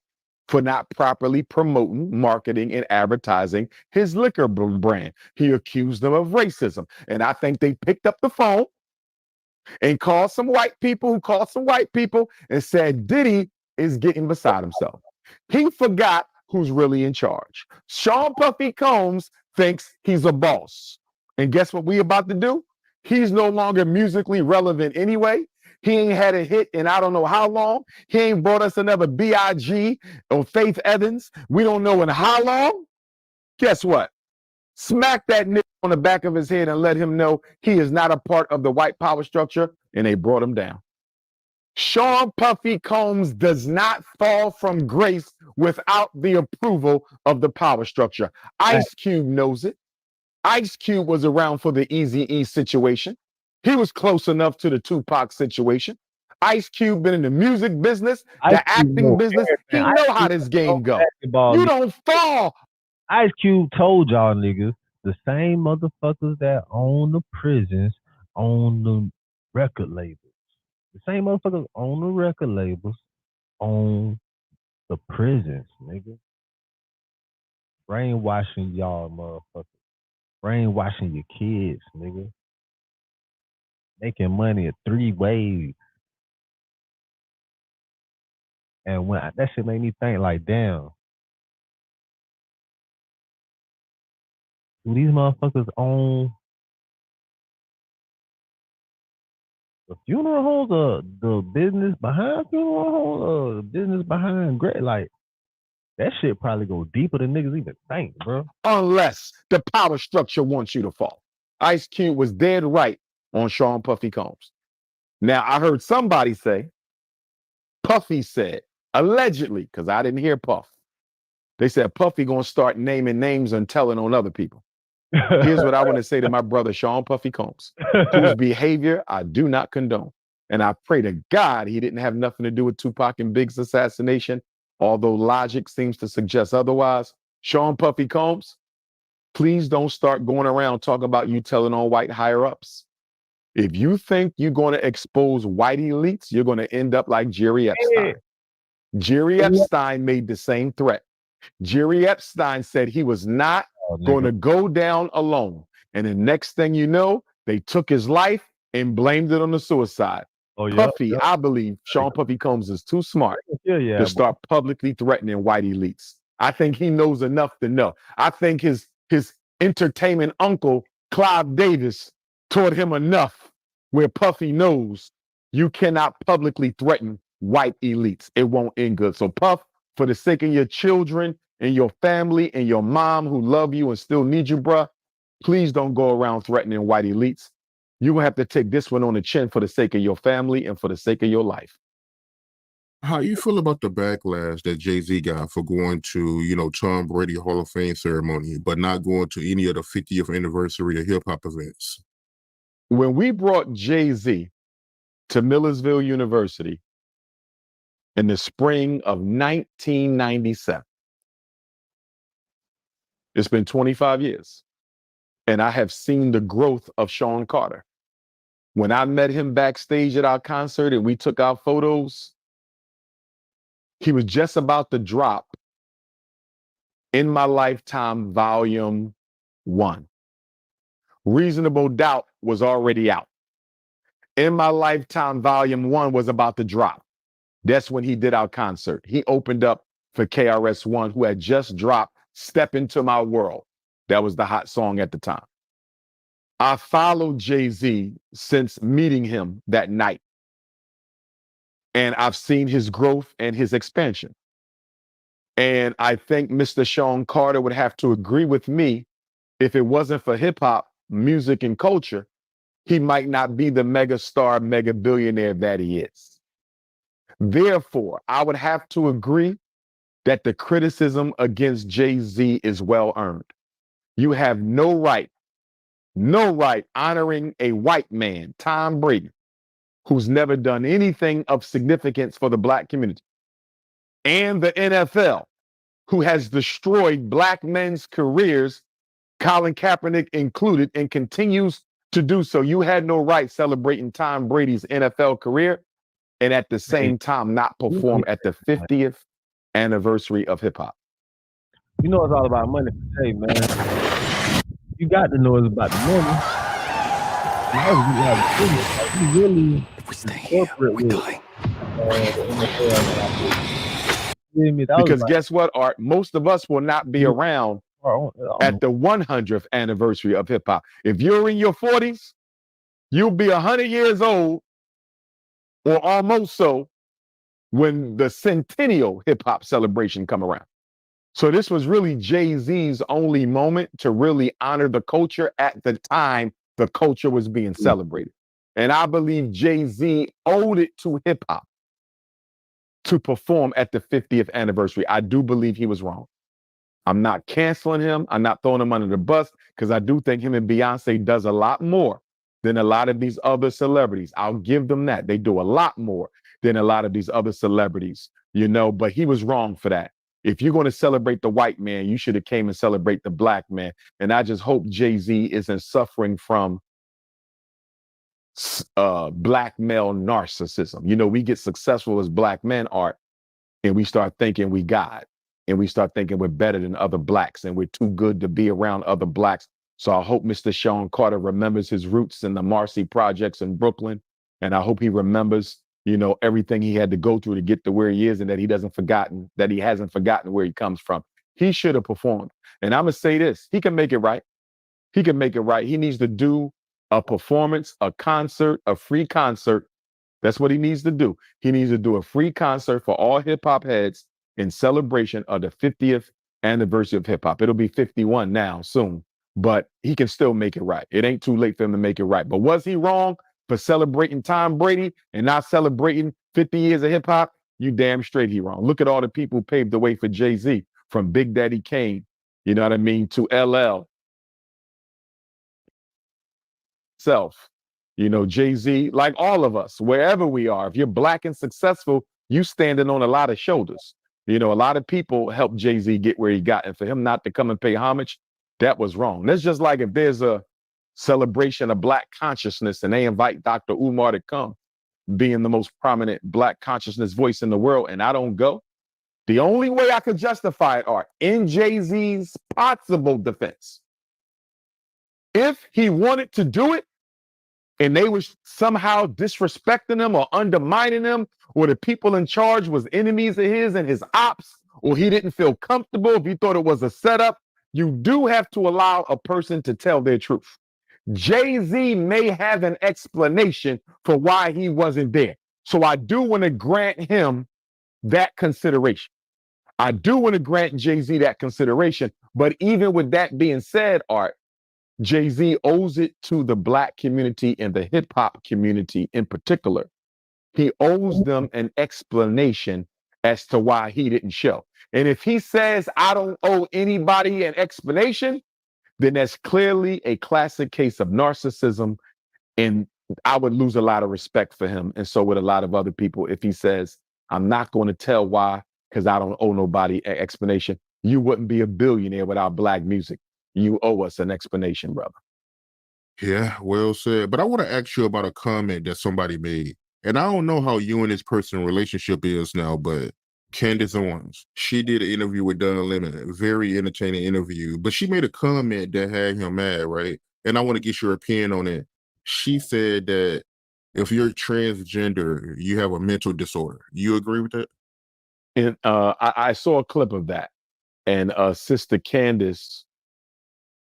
for not properly promoting, marketing, and advertising his liquor brand. He accused them of racism. And I think they picked up the phone and called some white people who called some white people and said, Diddy is getting beside himself. He forgot who's really in charge. Sean Puffy Combs thinks he's a boss. And guess what we about to do? He's no longer musically relevant anyway. He ain't had a hit in I don't know how long. He ain't brought us another B.I.G. or Faith Evans. We don't know in how long. Guess what? Smack that nigga on the back of his head and let him know he is not a part of the white power structure, and they brought him down. Sean Puffy Combs does not fall from grace without the approval of the power structure. Ice Cube knows it. Ice Cube was around for the Eazy-E situation. He was close enough to the Tupac situation. Ice Cube been in the music business, the acting business. He know how this game go. You don't fall. Ice Cube told y'all niggas the same motherfuckers that own the prisons own the record labels. The same motherfuckers own the record labels own the prisons, nigga. Brainwashing y'all motherfuckers. Brainwashing your kids, nigga. Making money in 3 ways. And when that shit made me think like, damn. Do these motherfuckers own the funeral homes, the business behind funeral homes, the business behind great? Like, that shit probably go deeper than niggas even think, bro. Unless the power structure wants you to fall. Ice Cube was dead right on Sean Puffy Combs. Now, I heard somebody say, Puffy said, allegedly, because I didn't hear Puff. They said Puffy gonna start naming names and telling on other people. Here's what I want to say to my brother, Sean Puffy Combs, whose behavior I do not condone. And I pray to God he didn't have nothing to do with Tupac and Big's assassination, although logic seems to suggest otherwise. Sean Puffy Combs, please don't start going around talking about you telling on white higher-ups. If you think you're going to expose white elites, you're going to end up like Jerry Epstein. Jerry Epstein made the same threat. Jerry Epstein said he was not going to go down alone. And the next thing you know, they took his life and blamed it on the suicide. Puffy, I believe Sean Puffy Combs is too smart to start publicly threatening white elites. I think he knows enough to know. I think his entertainment uncle, Clive Davis, taught him enough where Puffy knows you cannot publicly threaten white elites. It won't end good. So Puff, for the sake of your children and your family and your mom who love you and still need you, bruh, please don't go around threatening white elites. You're going to have to take this one on the chin for the sake of your family and for the sake of your life. How you feel about the backlash that Jay-Z got for going to, Tom Brady Hall of Fame ceremony, but not going to any of the 50th anniversary of hip-hop events? When we brought Jay-Z to Millersville University in the spring of 1997, it's been 25 years, and I have seen the growth of Sean Carter. When I met him backstage at our concert and we took our photos, he was just about to drop In My Lifetime Volume 1. Reasonable Doubt was already out. In My Lifetime Volume 1 was about to drop. That's when he did our concert. He opened up for KRS-One, who had just dropped Step Into My World. That was the hot song at the time. I followed Jay-Z since meeting him that night. And I've seen his growth and his expansion. And I think Mr. Sean Carter would have to agree with me. If it wasn't for hip hop, music, and culture, he might not be the mega star, mega billionaire that he is. Therefore, I would have to agree that the criticism against Jay-Z is well earned. You have no right honoring a white man, Tom Brady, who's never done anything of significance for the black community, and the NFL, who has destroyed black men's careers, Colin Kaepernick included, and continues to do so. You had no right celebrating Tom Brady's NFL career and at the same time not perform at the 50th anniversary of hip hop. You know it's all about money today, man. You got to know it's about the money. You really If we stay here, we die. Because guess what, Art? Most of us will not be around at the 100th anniversary of hip hop. If you're in your 40s, you'll be 100 years old or almost so when the centennial hip hop celebration come around. So this was really Jay-Z's only moment to really honor the culture at the time the culture was being celebrated. And I believe Jay-Z owed it to hip hop to perform at the 50th anniversary. I do believe he was wrong. I'm not canceling him. I'm not throwing him under the bus because I do think him and Beyonce does a lot more than a lot of these other celebrities. I'll give them that. They do a lot more than a lot of these other celebrities, you know, but he was wrong for that. If you're going to celebrate the white man, you should have came and celebrate the black man. And I just hope Jay-Z isn't suffering from black male narcissism. You know, we get successful as black men, Art, and we start thinking we God, and we start thinking we're better than other blacks, and we're too good to be around other blacks. So I hope Mr. Sean Carter remembers his roots in the Massey projects in Brooklyn, and I hope he remembers, you know, everything he had to go through to get to where he is, and that he hasn't forgotten where he comes from. He should have performed. And I'm gonna say this: he can make it right. He can make it right. He needs to do a performance, a concert, a free concert. That's what he needs to do. He needs to do a free concert for all hip hop heads in celebration of the 50th anniversary of hip hop. It'll be 51 now soon, but he can still make it right. It ain't too late for him to make it right. But was he wrong for celebrating Tom Brady and not celebrating 50 years of hip hop? You damn straight he wrong. Look at all the people who paved the way for Jay-Z, from Big Daddy Kane, you know what I mean, to LL. Self, you know, Jay-Z, like all of us, wherever we are, if you're black and successful, you standing on a lot of shoulders. You know, a lot of people helped Jay-Z get where he got, and for him not to come and pay homage, that was wrong. That's just like if there's a celebration of black consciousness and they invite Dr. Umar to come, being the most prominent black consciousness voice in the world, and I don't go. The only way I could justify it, Art, in Jay-Z's possible defense, if he wanted to do it, and they was somehow disrespecting him or undermining him, or the people in charge was enemies of his and his ops, or he didn't feel comfortable, if he thought it was a setup, you do have to allow a person to tell their truth. Jay-Z may have an explanation for why he wasn't there. So I do want to grant him that consideration. I do want to grant Jay-Z that consideration. But even with that being said, Art, Jay-Z owes it to the black community and the hip hop community in particular. He owes them an explanation as to why he didn't show. And if he says, I don't owe anybody an explanation, then that's clearly a classic case of narcissism. And I would lose a lot of respect for him. And so would a lot of other people if he says, I'm not going to tell why, because I don't owe nobody an explanation. You wouldn't be a billionaire without black music. You owe us an explanation, brother. Yeah, well said. But I want to ask you about a comment that somebody made. And I don't know how you and this person relationship is now, but Candace Owens, she did an interview with Don Lemon, a very entertaining interview, but she made a comment that had him mad, right? And I want to get your opinion on it. She said that if you're transgender, you have a mental disorder. You agree with that? And I saw a clip of that, and Sister Candace,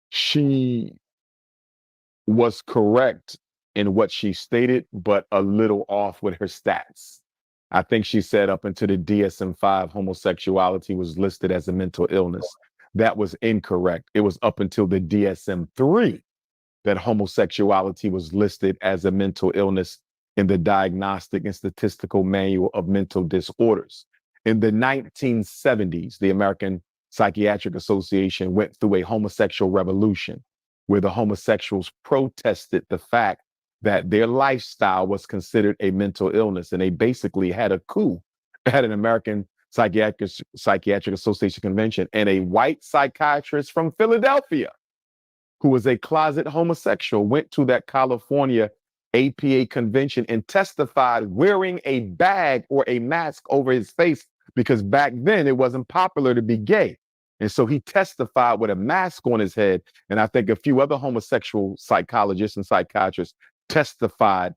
she was correct in what she stated, but a little off with her stats. I think she said up until the DSM-5, homosexuality was listed as a mental illness. That was incorrect. It was up until the DSM-3 that homosexuality was listed as a mental illness in the Diagnostic and Statistical Manual of Mental Disorders. In the 1970s, the American Psychiatric Association went through a homosexual revolution where the homosexuals protested the fact that their lifestyle was considered a mental illness. And they basically had a coup at an American Psychiatric Association convention, and a white psychiatrist from Philadelphia who was a closet homosexual went to that California APA convention and testified wearing a bag or a mask over his face, because back then it wasn't popular to be gay. And so he testified with a mask on his head. And I think a few other homosexual psychologists and psychiatrists testified,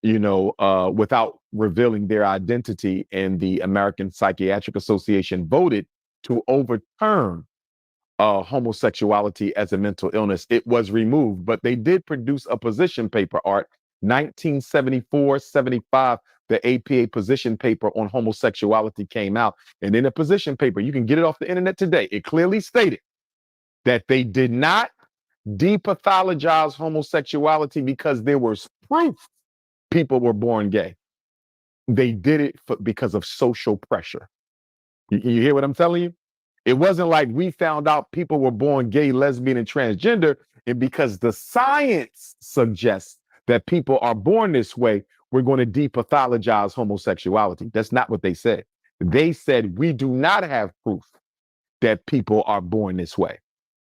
without revealing their identity. And the American Psychiatric Association voted to overturn homosexuality as a mental illness. It was removed, but they did produce a position paper, Art, 1974-75. The APA position paper on homosexuality came out. And in a position paper, you can get it off the internet today, it clearly stated that they did not depathologize homosexuality because there was proof people were born gay. They did it because of social pressure. You hear what I'm telling you? It wasn't like we found out people were born gay, lesbian, and transgender, and because the science suggests that people are born this way, we're going to depathologize homosexuality. That's not what they said. They said we do not have proof that people are born this way.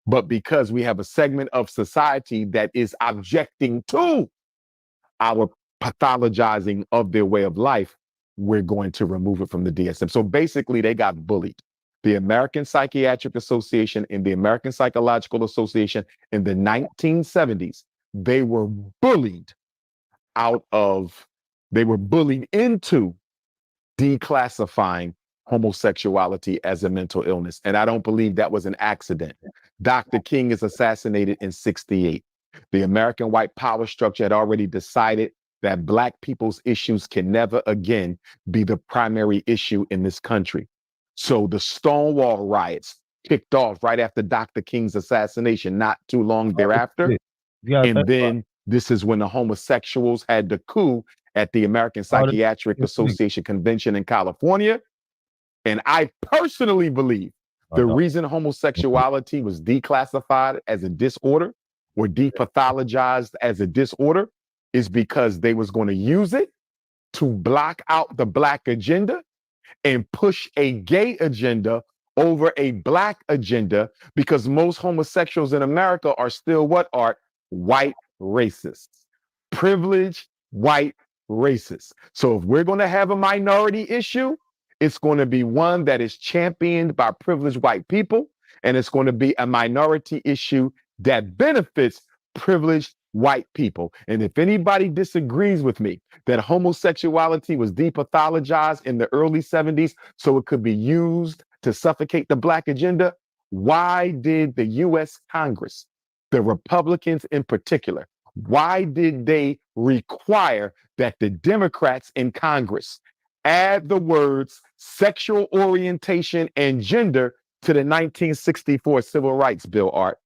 But because we have a segment of society that is objecting to our pathologizing of their way of life, we're going to remove it from the DSM. So basically, they got bullied. The American Psychiatric Association and the American Psychological Association in the 1970s, they were bullied into declassifying homosexuality as a mental illness. And I don't believe that was an accident. Dr. King is assassinated in 1968. The American white power structure had already decided that Black people's issues can never again be the primary issue in this country. So the Stonewall riots kicked off right after Dr. King's assassination, not too long thereafter. And then this is when the homosexuals had the coup at the American Psychiatric Association convention in California. And I personally believe the reason homosexuality was declassified as a disorder or depathologized as a disorder is because they was going to use it to block out the Black agenda and push a gay agenda over a Black agenda, because most homosexuals in America are still what are white racists, privileged white racists. So if we're going to have a minority issue, it's going to be one that is championed by privileged white people, and it's going to be a minority issue that benefits privileged white people. And if anybody disagrees with me that homosexuality was depathologized in the early 70s so it could be used to suffocate the Black agenda, why did the U.S. Congress, the Republicans in particular, why did they require that the Democrats in Congress add the words sexual orientation and gender to the 1964 Civil Rights Bill, Art?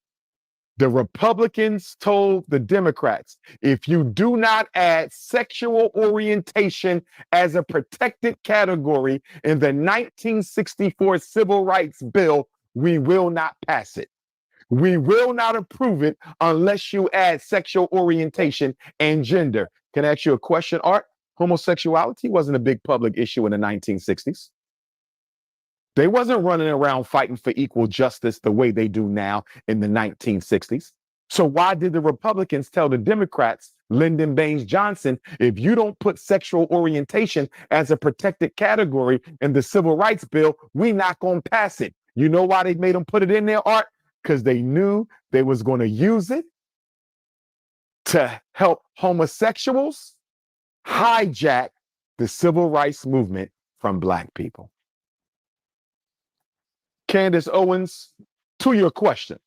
The Republicans told the Democrats, if you do not add sexual orientation as a protected category in the 1964 Civil Rights Bill, we will not pass it. We will not approve it unless you add sexual orientation and gender. Can I ask you a question, Art? Homosexuality wasn't a big public issue in the 1960s. They wasn't running around fighting for equal justice the way they do now in the 1960s. So why did the Republicans tell the Democrats, Lyndon Baines Johnson, if you don't put sexual orientation as a protected category in the Civil Rights Bill, we not going to pass it? You know why they made them put it in there, Art? Because they knew they was going to use it to help homosexuals hijack the civil rights movement from Black people. Candace Owens, to your question,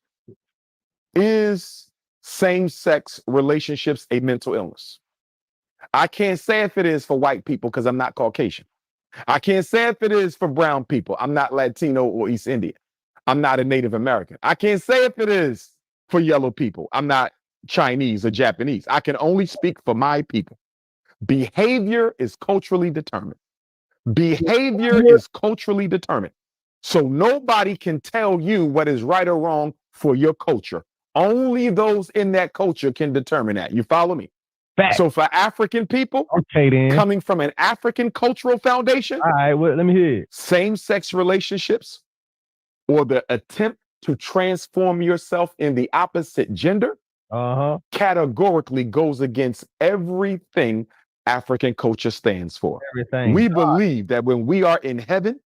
is same-sex relationships a mental illness? I can't say if it is for white people because I'm not Caucasian. I can't say if it is for brown people. I'm not Latino or East Indian. I'm not a Native American. I can't say if it is for yellow people. I'm not Chinese or Japanese. I can only speak for my people. Behavior is culturally determined. Behavior is culturally determined. So nobody can tell you what is right or wrong for your culture. Only those in that culture can determine that. You follow me? Fact. So for African people, Okay, then. coming from an African cultural foundation, All right, well, let me hear it. same-sex relationships or the attempt to transform yourself in the opposite gender categorically goes against everything African culture stands for. Everything. We believe that when we are in heaven,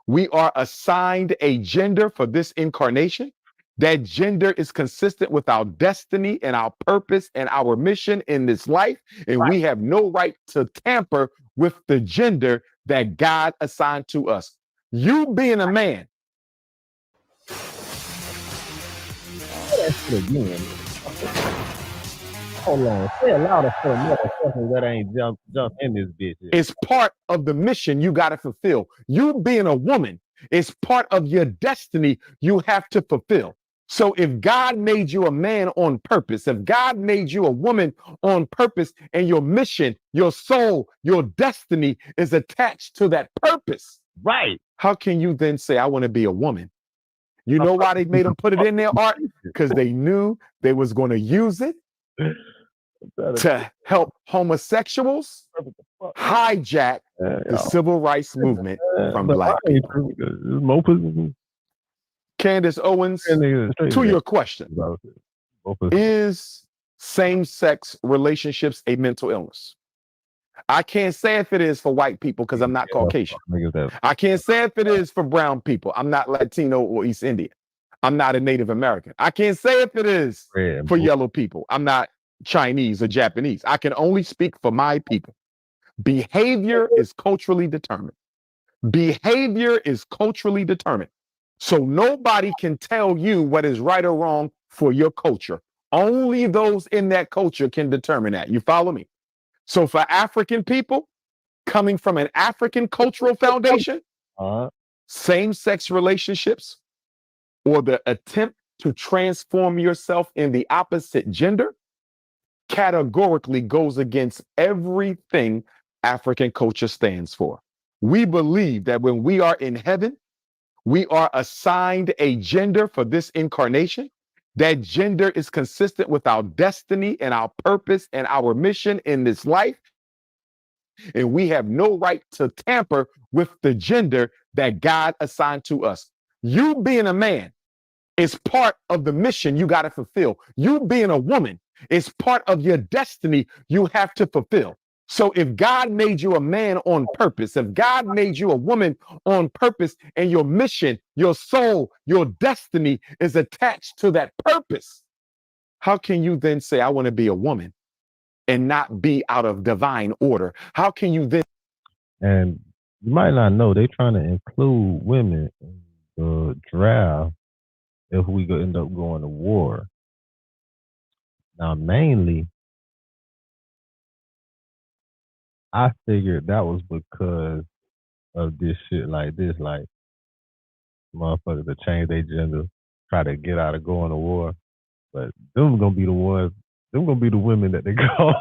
we are assigned a gender for this incarnation. That gender is consistent with our destiny and our purpose and our mission in this life. And we have no right to tamper with the gender that God assigned to us. You being a man. Again. Hold on. Say it louder for the motherfuckers that ain't jump in this bitch. It's part of the mission you got to fulfill. You being a woman is part of your destiny you have to fulfill. So if God made you a man on purpose, if God made you a woman on purpose, and your mission, your soul, your destiny is attached to that purpose, right? How can you then say, I want to be a woman? You know why they made them put it in there, Art? Because they knew they was going to use it to help homosexuals hijack the civil rights movement from Black people. Candace Owens, to your question, is same-sex relationships a mental illness? I can't say if it is for white people because I'm not Caucasian. I can't say if it is for brown people. I'm not Latino or East Indian. I'm not a Native American. I can't say if it is for yellow people. I'm not Chinese or Japanese. I can only speak for my people. Behavior is culturally determined. Behavior is culturally determined. So nobody can tell you what is right or wrong for your culture. Only those in that culture can determine that. You follow me? So for African people, coming from an African cultural foundation, same-sex relationships or the attempt to transform yourself in the opposite gender categorically goes against everything African culture stands for. We believe that when we are in heaven, we are assigned a gender for this incarnation. That gender is consistent with our destiny and our purpose and our mission in this life. And we have no right to tamper with the gender that God assigned to us. You being a man is part of the mission you got to fulfill. You being a woman is part of your destiny you have to fulfill. So if God made you a man on purpose, if God made you a woman on purpose, and your mission, your soul, your destiny is attached to that purpose, how can you then say, I want to be a woman and not be out of divine order? How can you then? And you might not know, they're trying to include women in the draft if we end up going to war. Now, mainly, I figured that was because of this shit like this, like motherfuckers that change their gender, try to get out of going to war. But them gonna be the ones, them gonna be the women that they call.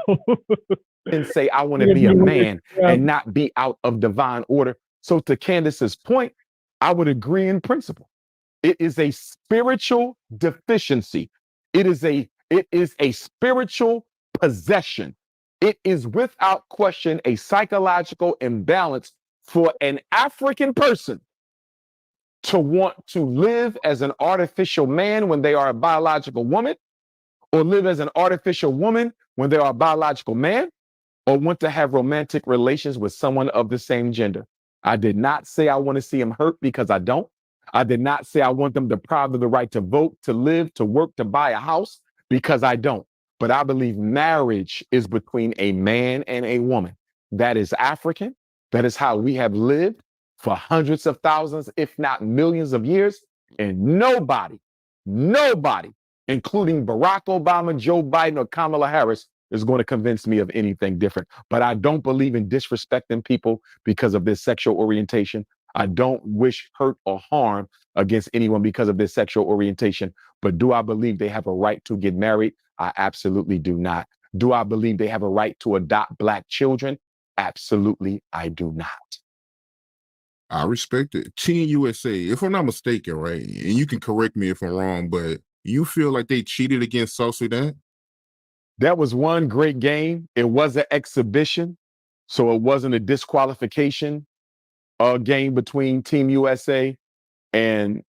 And say, I want to be a man and not be out of divine order. So to Candace's point, I would agree in principle. It is a spiritual deficiency. It is a spiritual possession. It is without question a psychological imbalance for an African person to want to live as an artificial man when they are a biological woman, or live as an artificial woman when they are a biological man, or want to have romantic relations with someone of the same gender. I did not say I want to see them hurt, because I don't. I did not say I want them deprived of the right to vote, to live, to work, to buy a house, because I don't. but I believe marriage is between a man and a woman. That is African. That is how we have lived for hundreds of thousands, if not millions of years. And nobody, including Barack Obama, Joe Biden, or Kamala Harris, is going to convince me of anything different. But I don't believe in disrespecting people because of their sexual orientation. I don't wish hurt or harm against anyone because of their sexual orientation. But do I believe they have a right to get married? I absolutely do not. Do I believe they have a right to adopt Black children? Absolutely, I do not. I respect it. Team USA, if I'm not mistaken, right, and you can correct me if I'm wrong, but you feel like they cheated against South Sudan? That was one great game. It was an exhibition, so it wasn't a disqualification game between Team USA and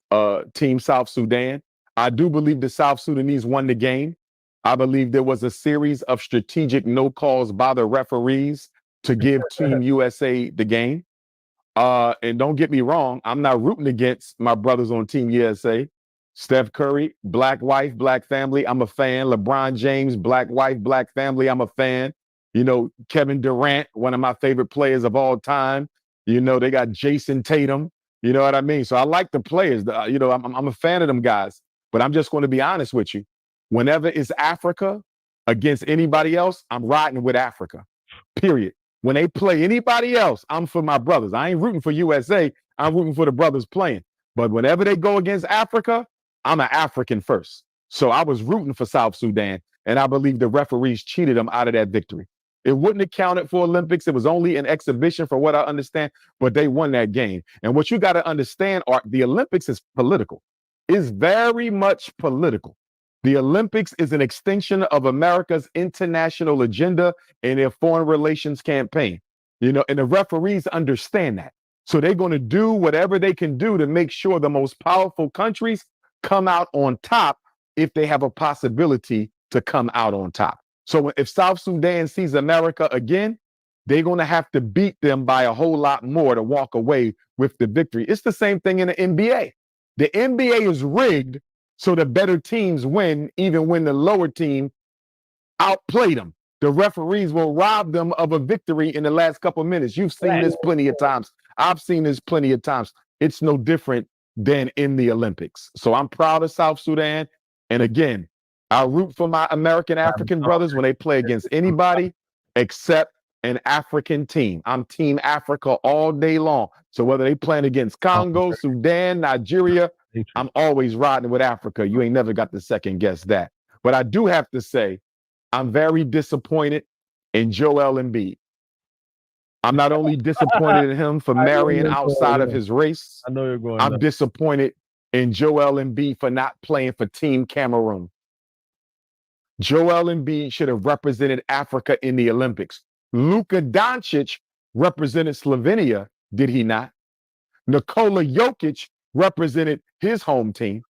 Team South Sudan. I do believe the South Sudanese won the game. I believe there was a series of strategic no calls by the referees to give Team USA the game. And don't get me wrong, I'm not rooting against my brothers on Team USA. Steph Curry, Black wife, Black family, I'm a fan. LeBron James, Black wife, Black family, I'm a fan. You know, Kevin Durant, one of my favorite players of all time. You know, they got Jason Tatum. You know what I mean? So I like the players. You know, I'm a fan of them guys. But I'm just going to be honest with you. Whenever it's Africa against anybody else, I'm riding with Africa. Period. When they play anybody else, I'm for my brothers. I ain't rooting for USA. I'm rooting for the brothers playing. But whenever they go against Africa, I'm an African first. So I was rooting for South Sudan, and I believe the referees cheated them out of that victory. It wouldn't have counted for Olympics. It was only an exhibition from what I understand, but they won that game. And what you got to understand, Art, the Olympics is political. It's very much political. The Olympics is an extension of America's international agenda and their foreign relations campaign. You know, and the referees understand that. So they're going to do whatever they can do to make sure the most powerful countries come out on top if they have a possibility to come out on top. So if South Sudan sees America again, they're going to have to beat them by a whole lot more to walk away with the victory. It's the same thing in the NBA. The NBA is rigged so the better teams win, even when the lower team outplayed them. The referees will rob them of a victory in the last couple of minutes. You've seen this plenty of times. I've seen this plenty of times. It's no different than in the Olympics. So I'm proud of South Sudan. And again, I root for my American African brothers when they play against anybody except an African team. I'm Team Africa all day long. So whether they playing against Congo, Sudan, Nigeria, I'm always riding with Africa. You ain't never got to second guess that. But I do have to say, I'm very disappointed in Joel Embiid. I'm not only disappointed in him for marrying outside of his race, I know you're going. I'm disappointed in Joel Embiid for not playing for Team Cameroon. Joel Embiid should have represented Africa in the Olympics. Luka Doncic represented Slovenia, did he not? Nikola Jokic represented his home team.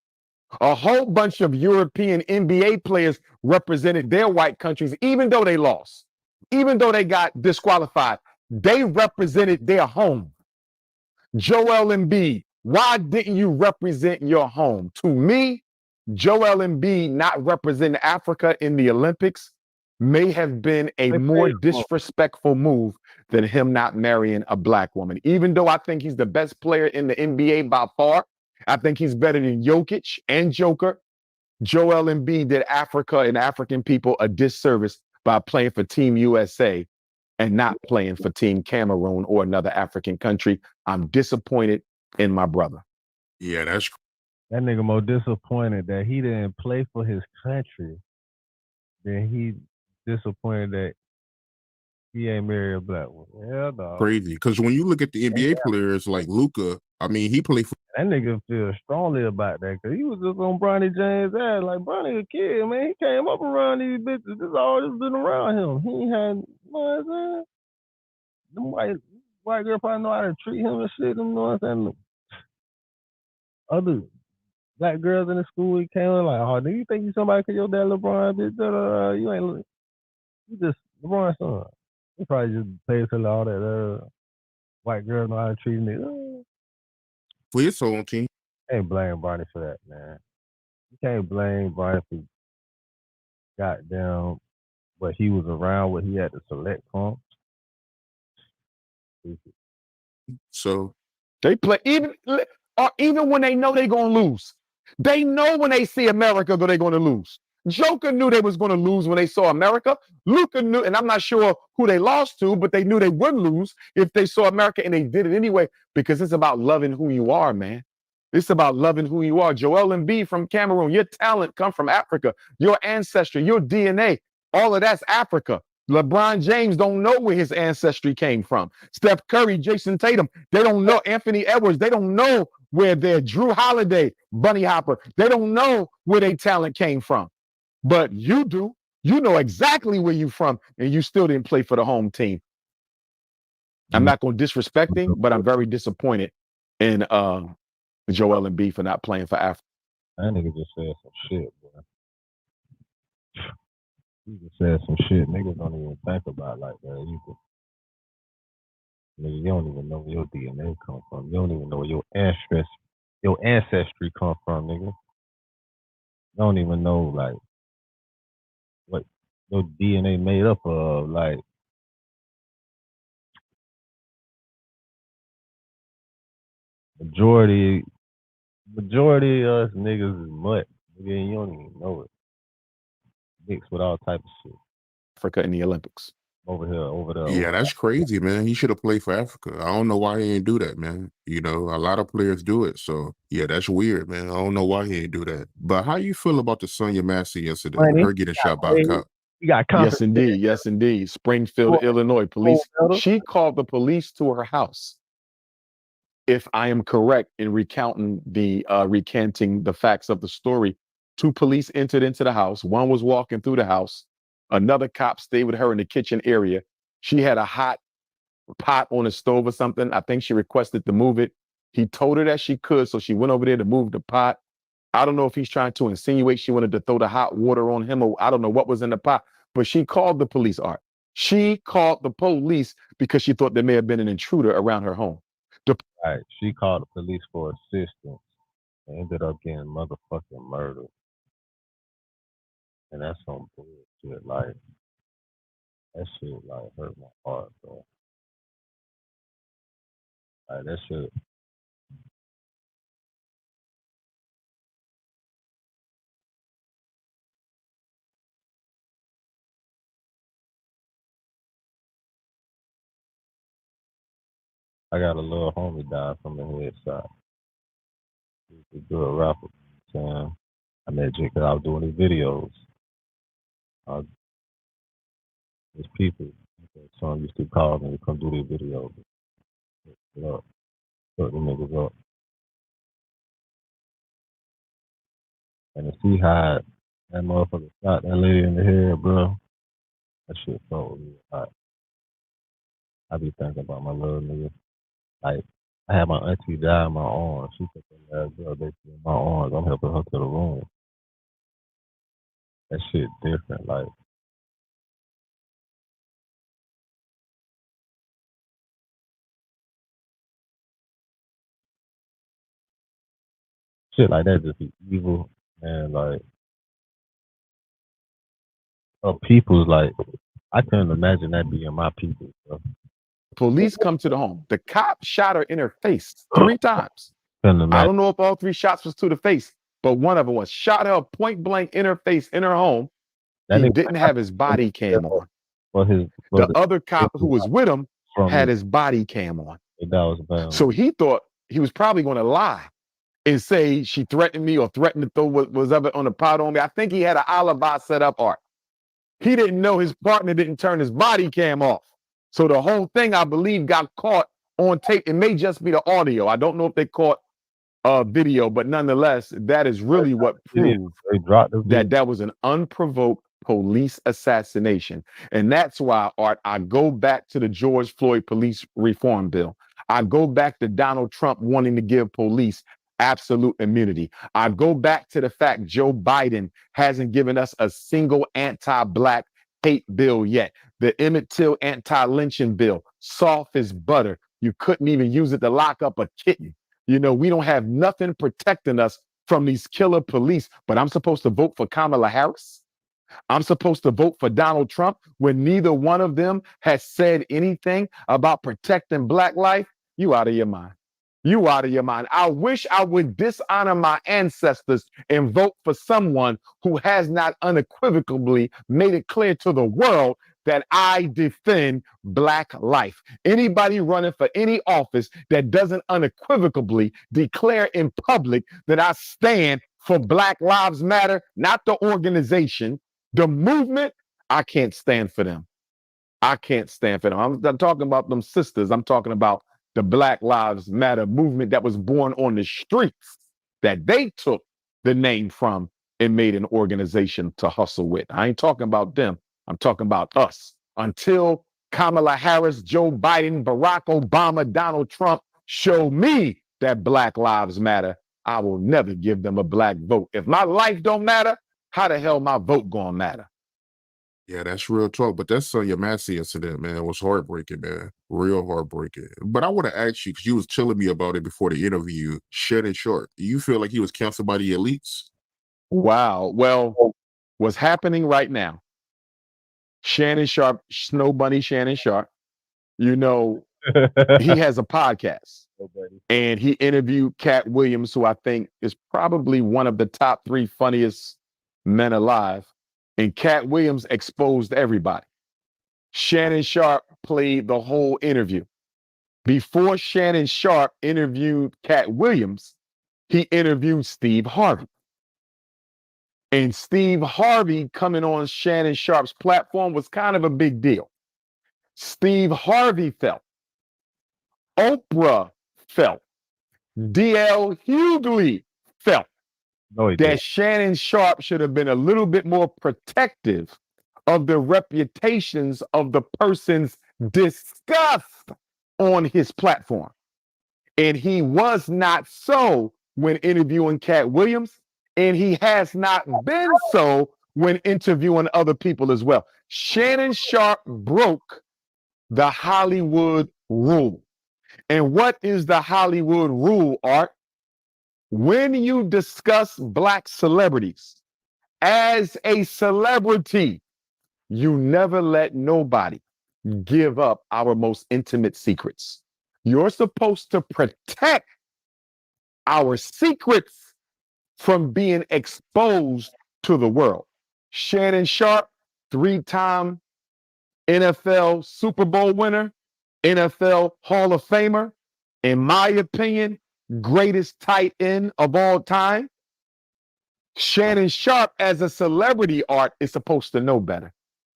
A whole bunch of European NBA players represented their white countries, even though they lost, even though they got disqualified. They represented their home. Joel Embiid, why didn't you represent your home? To me, Joel Embiid not representing Africa in the Olympics may have been a more disrespectful move than him not marrying a Black woman. Even though I think he's the best player in the NBA by far, I think he's better than Jokic and Joker. Joel Embiid did Africa and African people a disservice by playing for Team USA and not playing for Team Cameroon or another African country. I'm disappointed in my brother. Yeah, that's that nigga more disappointed that he didn't play for his country than he disappointed that he ain't married a Black woman. Hell no. crazy. Because when you look at the NBA players like Luka, I mean, he played for. That nigga feel strongly about that because he was just on Bronny James' ass. Like, Bronny a kid, man. He came up around these bitches. This all just been around him. He ain't had, you know what I'm saying? Them white girl probably know how to treat him and shit. You know what I'm saying? Other Black girls in the school, he came in like, oh, do you think you somebody because your dad LeBron, bitch? You ain't, you just LeBron's son. He probably just pays for all that white girl know how to treat niggas. For his own team. Can't blame Barney for that, man. You can't blame Barney for goddamn what he was around, what he had to select from. So they play even when they know they're gonna lose. They know when they see America they're gonna lose. Joker knew they was gonna lose when they saw America. Luka knew, and I'm not sure who they lost to, but they knew they would lose if they saw America, and they did it anyway because it's about loving who you are, man. It's about loving who you are. Joel Embiid from Cameroon, your talent come from Africa. Your ancestry, your DNA, all of that's Africa. LeBron James don't know where his ancestry came from. Steph Curry, Jason Tatum, they don't know. Anthony Edwards, they don't know where their Drew Holiday, Bunny Hopper, they don't know where their talent came from. But you do. You know exactly where you're from, and you still didn't play for the home team. I'm not going to disrespect him, but I'm very disappointed in Joel Embiid for not playing for Africa. That nigga just said some shit, bro. He just said some shit. Niggas don't even think about it like that either. Nigga, you don't even know where your DNA come from. You don't even know where your ancestry come from, nigga. You don't even know, like, what your DNA made up of. Like, majority of us niggas is mutt. Nigga, and you don't even know it. Mixed with all type of shit. Africa in the Olympics. Over there. Yeah, that's crazy, man. He should have played for Africa. I don't know why he didn't do that, man. You know, a lot of players do it. So, yeah, that's weird, man. I don't know why he didn't do that. But how you feel about the Sonya Massey incident? Her getting shot by a cop. You got Yes, indeed. Yes, indeed. Springfield, Illinois police. She called the police to her house. If I am correct in recanting the facts of the story, 2 police entered into the house. One was walking through the house. Another cop stayed with her in the kitchen area. She had a hot pot on the stove or something. I think she requested to move it. He told her that she could, so she went over there to move the pot. I don't know if he's trying to insinuate she wanted to throw the hot water on him, or I don't know what was in the pot, but she called the police, Art. She called the police because she thought there may have been an intruder around her home. Right. She called the police for assistance and ended up getting motherfucking murdered. And that's some bullshit. Like, that shit, like, hurt my heart, bro. Like, that shit. I got a little homie died from the headshot. He's a good rapper. I met Jake because I was doing his videos. There's people. Some used to call me to come do their videos. Put them niggas up. And to see how that motherfucker shot that lady in the head, bro, that shit felt really hot. I be thinking about my little nigga. Like, I had my auntie die in my arms. She took that last girl basically in my arms. I'm helping her to the room. That shit different. Like, shit like that just be evil. And, like, people's, like, I couldn't imagine that being my people, bro. Police come to the home. The cop shot her in her face 3 times. I don't know if all 3 shots was to the face, but one of them was shot her point blank in her face in her home. He didn't have his body cam on. The other cop who was with him had his body cam on. So he thought he was probably going to lie and say she threatened me or threatened to throw what was ever on the pot on me. I think he had an alibi set up, Art. He didn't know his partner didn't turn his body cam off. So the whole thing, I believe, got caught on tape. It may just be the audio. I don't know if they caught video, but nonetheless, that is really what proved that was an unprovoked police assassination. And that's why, Art, I go back to the George Floyd police reform bill. I go back to Donald Trump wanting to give police absolute immunity. I go back to the fact Joe Biden hasn't given us a single anti-Black hate bill yet. The Emmett Till anti-lynching bill, soft as butter. You couldn't even use it to lock up a kitten. You know, we don't have nothing protecting us from these killer police, but I'm supposed to vote for Kamala Harris? I'm supposed to vote for Donald Trump when neither one of them has said anything about protecting Black life? You out of your mind. You out of your mind. I wish I would dishonor my ancestors and vote for someone who has not unequivocally made it clear to the world that I defend Black life. Anybody running for any office that doesn't unequivocally declare in public that I stand for Black Lives Matter, not the organization, the movement, I can't stand for them. I can't stand for them. I'm not talking about them sisters. I'm talking about the Black Lives Matter movement that was born on the streets that they took the name from and made an organization to hustle with. I ain't talking about them. I'm talking about us. Until Kamala Harris, Joe Biden, Barack Obama, Donald Trump show me that Black Lives Matter, I will never give them a Black vote. If my life don't matter, how the hell my vote gonna matter? Yeah, that's real talk. But that Sonya Massey incident, man, was heartbreaking, man. Real heartbreaking. But I want to ask you, because you was telling me about it before the interview, Shannon Sharp. Do you feel like he was canceled by the elites? Wow. Well, what's happening right now, Shannon Sharp, Snow Bunny Shannon Sharp, you know, he has a podcast. And he interviewed Cat Williams, who I think is probably one of the top 3 funniest men alive. And Cat Williams exposed everybody. Shannon Sharp played the whole interview. Before Shannon Sharp interviewed Cat Williams, he interviewed Steve Harvey. And Steve Harvey coming on Shannon Sharp's platform was kind of a big deal. Steve Harvey felt, Oprah felt, D.L. Hughley felt that Shannon Sharp should have been a little bit more protective of the reputations of the persons discussed on his platform. And he was not so when interviewing Cat Williams, and he has not been so when interviewing other people as well. Shannon Sharp broke the Hollywood rule. And what is the Hollywood rule, Art? When you discuss Black celebrities as a celebrity, you never let nobody give up our most intimate secrets. You're supposed to protect our secrets from being exposed to the world. Shannon Sharp, 3-time NFL Super Bowl winner, NFL Hall of Famer, in my opinion, greatest tight end of all time. Shannon Sharp, as a celebrity, Art, is supposed to know better.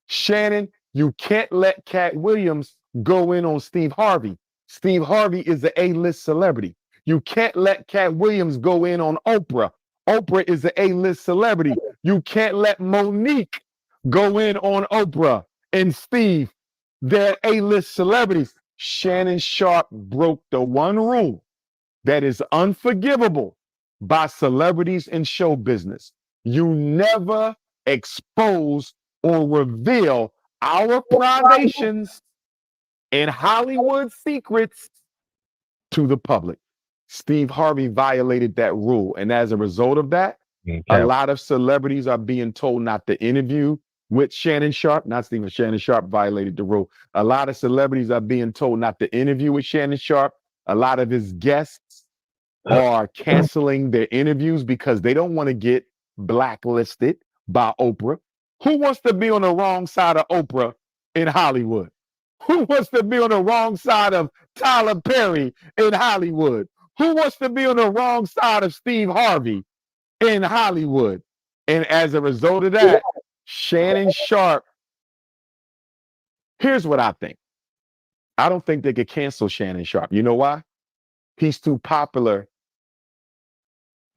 Shannon, you can't let Cat Williams go in on Steve Harvey. Steve Harvey is an A-list celebrity. You can't let Cat Williams go in on Oprah. Oprah is an A-list celebrity. You can't let Monique go in on Oprah and Steve. They're A-list celebrities. Shannon Sharp broke the one rule that is unforgivable by celebrities in show business. You never expose or reveal our privations and Hollywood secrets to the public. Steve Harvey violated that rule. And as a result of that, a lot of celebrities are being told not to interview with Shannon Sharp. Not Stephen, Shannon Sharp violated the rule. A lot of celebrities are being told not to interview with Shannon Sharp. A lot of his guests are canceling their interviews because they don't want to get blacklisted by Oprah. Who wants to be on the wrong side of Oprah in Hollywood? Who wants to be on the wrong side of Tyler Perry in Hollywood? Who wants to be on the wrong side of Steve Harvey in Hollywood? And as a result of that, Shannon Sharp, here's what I think. I don't think they could cancel Shannon Sharp. You know why? He's too popular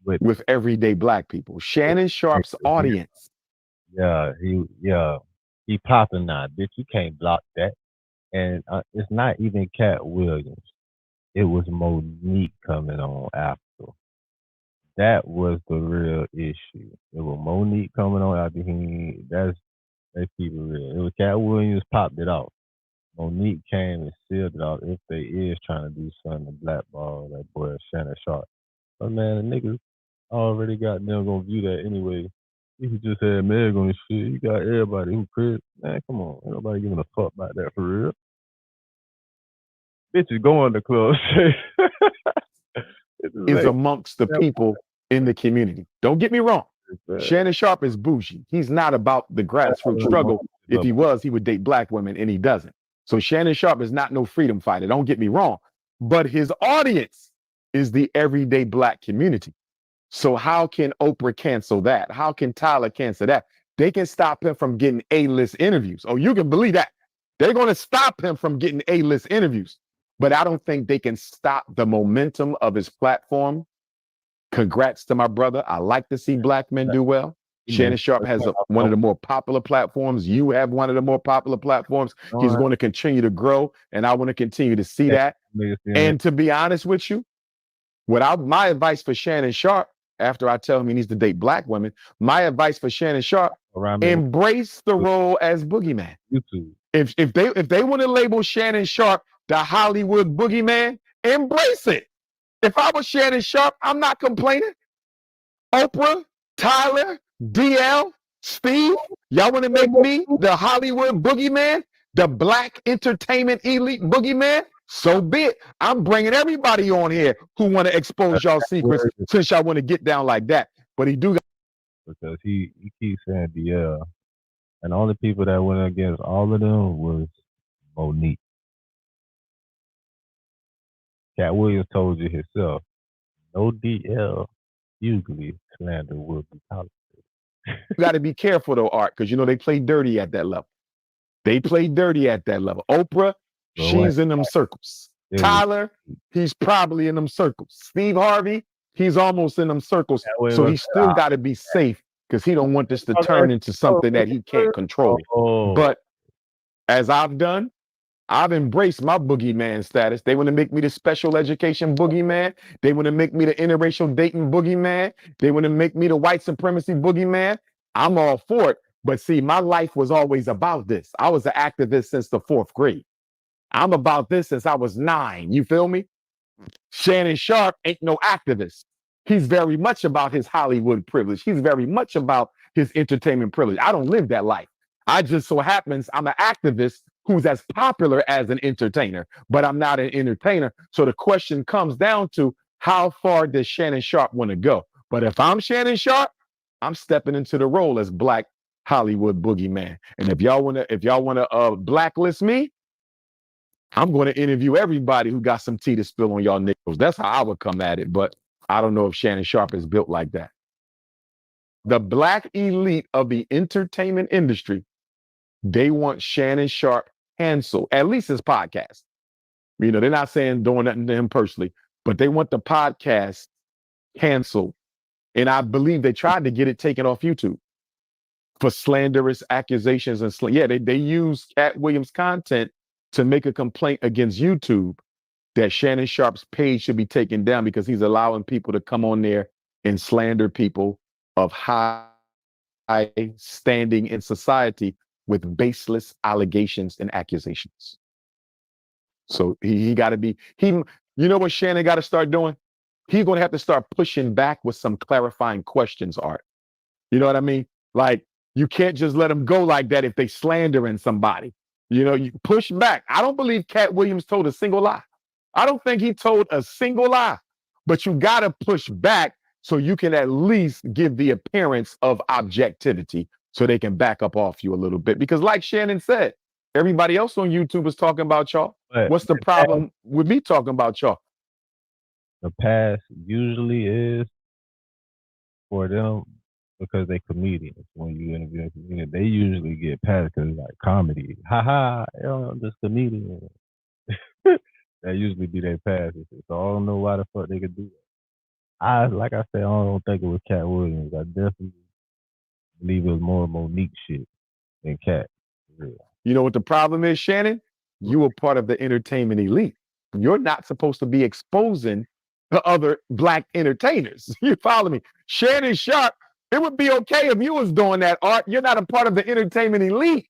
with everyday Black people. Shannon Sharp's audience. He popping now, bitch. You can't block that. And it's not even Cat Williams. It was Monique coming on after. That was the real issue. It was Monique coming on after him. Let's keep it real. It was Cat Williams popped it off. Monique came and sealed it off if they is trying to do something to blackball that boy Shannon Sharp. But man, the niggas already got them gonna view that anyway. If you just had Meg on his shit, you got everybody who Chris. Man, come on. Ain't nobody giving a fuck about that for real. Bitches going to club shit. Is amongst the people in the community. Don't get me wrong. Shannon Sharpe is bougie. He's not about the grassroots struggle. If he was, he would date black women, and he doesn't. So Shannon Sharpe is not no freedom fighter. Don't get me wrong. But his audience is the everyday black community. So how can Oprah cancel that? How can Tyler cancel that? They can stop him from getting A-list interviews. Oh, you can believe that. They're going to stop him from getting A-list interviews. But I don't think they can stop the momentum of his platform. Congrats to my brother. I like to see black men do well. Shannon Sharpe has one of the more popular platforms. You have one of the more popular platforms. He's going to continue to grow, and I want to continue to see that. And to be honest with you, my advice for Shannon Sharpe, after I tell him he needs to date black women, my advice for Shannon Sharpe, embrace the role as boogeyman. If they want to label Shannon Sharpe the Hollywood boogeyman, embrace it. If I was Shannon Sharpe, I'm not complaining. Oprah, Tyler, DL, Steve, y'all want to make me the Hollywood boogeyman, the black entertainment elite boogeyman? So be it. I'm bringing everybody on here who want to expose y'all secrets since y'all want to get down like that. But he do. Because he keeps saying DL. And the only people that went against all of them was Monique. Cat Williams told you himself, no DL, usually slander will be tolerated. You got to be careful though, Art, because you know they play dirty at that level. They play dirty at that level. Oprah, she's in them circles. Tyler, he's probably in them circles. Steve Harvey, he's almost in them circles. So he still got to be safe because he don't want this to turn into something that he can't control. But as I've done, I've embraced my boogeyman status. They want to make me the special education boogeyman. They want to make me the interracial dating boogeyman. They want to make me the white supremacy boogeyman. I'm all for it. But see, my life was always about this. I was an activist since the 4th grade. I'm about this since I was 9. You feel me? Shannon Sharpe ain't no activist. He's very much about his Hollywood privilege. He's very much about his entertainment privilege. I don't live that life. I just so happens I'm an activist who's as popular as an entertainer, but I'm not an entertainer. So the question comes down to how far does Shannon Sharpe want to go? But if I'm Shannon Sharpe, I'm stepping into the role as Black Hollywood boogeyman. And if y'all wanna blacklist me, I'm going to interview everybody who got some tea to spill on y'all nickels. That's how I would come at it. But I don't know if Shannon Sharpe is built like that. The black elite of the entertainment industry, they want Shannon Sharpe canceled, at least his podcast. You know, they're not saying doing nothing to him personally, but they want the podcast canceled. And I believe they tried to get it taken off YouTube for slanderous accusations and they use Cat Williams content to make a complaint against YouTube that Shannon Sharpe's page should be taken down because he's allowing people to come on there and slander people of high standing in society with baseless allegations and accusations. So he got to be, you know what Shannon got to start doing? He's going to have to start pushing back with some clarifying questions, Art. You know what I mean? Like, you can't just let them go like that if they slandering somebody. You know, you push back. I don't believe Cat Williams told a single lie. I don't think he told a single lie. But you got to push back so you can at least give the appearance of objectivity so they can back up off you a little bit. Because like Shannon said, everybody else on YouTube is talking about y'all. What's the problem with me talking about y'all? The pass usually is for them because they comedians. When you interview a comedian, they usually get passed because it's like comedy. Ha ha, I'm just comedian. That usually be their passes. So I don't know why the fuck they could do that. Like I said, I don't think it was Cat Williams. I definitely believe it was more Monique shit than Cat. Yeah. You know what the problem is, Shannon? You were part of the entertainment elite. You're not supposed to be exposing the other black entertainers. You follow me? Shannon Sharpe, it would be okay if you was doing that, Art. You're not a part of the entertainment elite.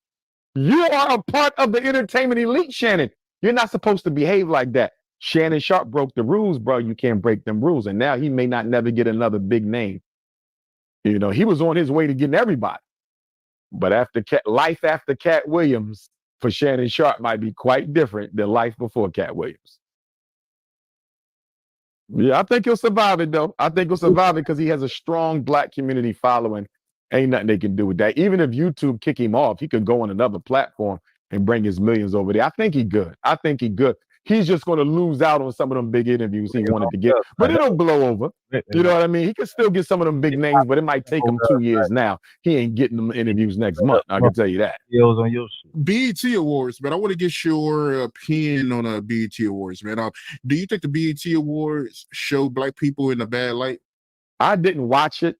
You are a part of the entertainment elite, Shannon. You're not supposed to behave like that. Shannon Sharpe broke the rules, bro. You can't break them rules. And now he may not never get another big name You know, he was on his way to getting everybody. But life after Cat Williams for Shannon Sharpe might be quite different than life before Cat Williams. Yeah, I think he'll survive it, though. I think he'll survive it because he has a strong black community following. Ain't nothing they can do with that. Even if YouTube kick him off, he could go on another platform and bring his millions over there. I think he good. I think he good. He's just going to lose out on some of them big interviews he wanted to get, but it'll blow over. You know what I mean? He can still get some of them big names, but it might take him 2 years now. He ain't getting them interviews next month. I can tell you that. On your BET Awards, man. I want to get your opinion on BET Awards, man. Do you think the BET Awards show black people in a bad light? I didn't watch it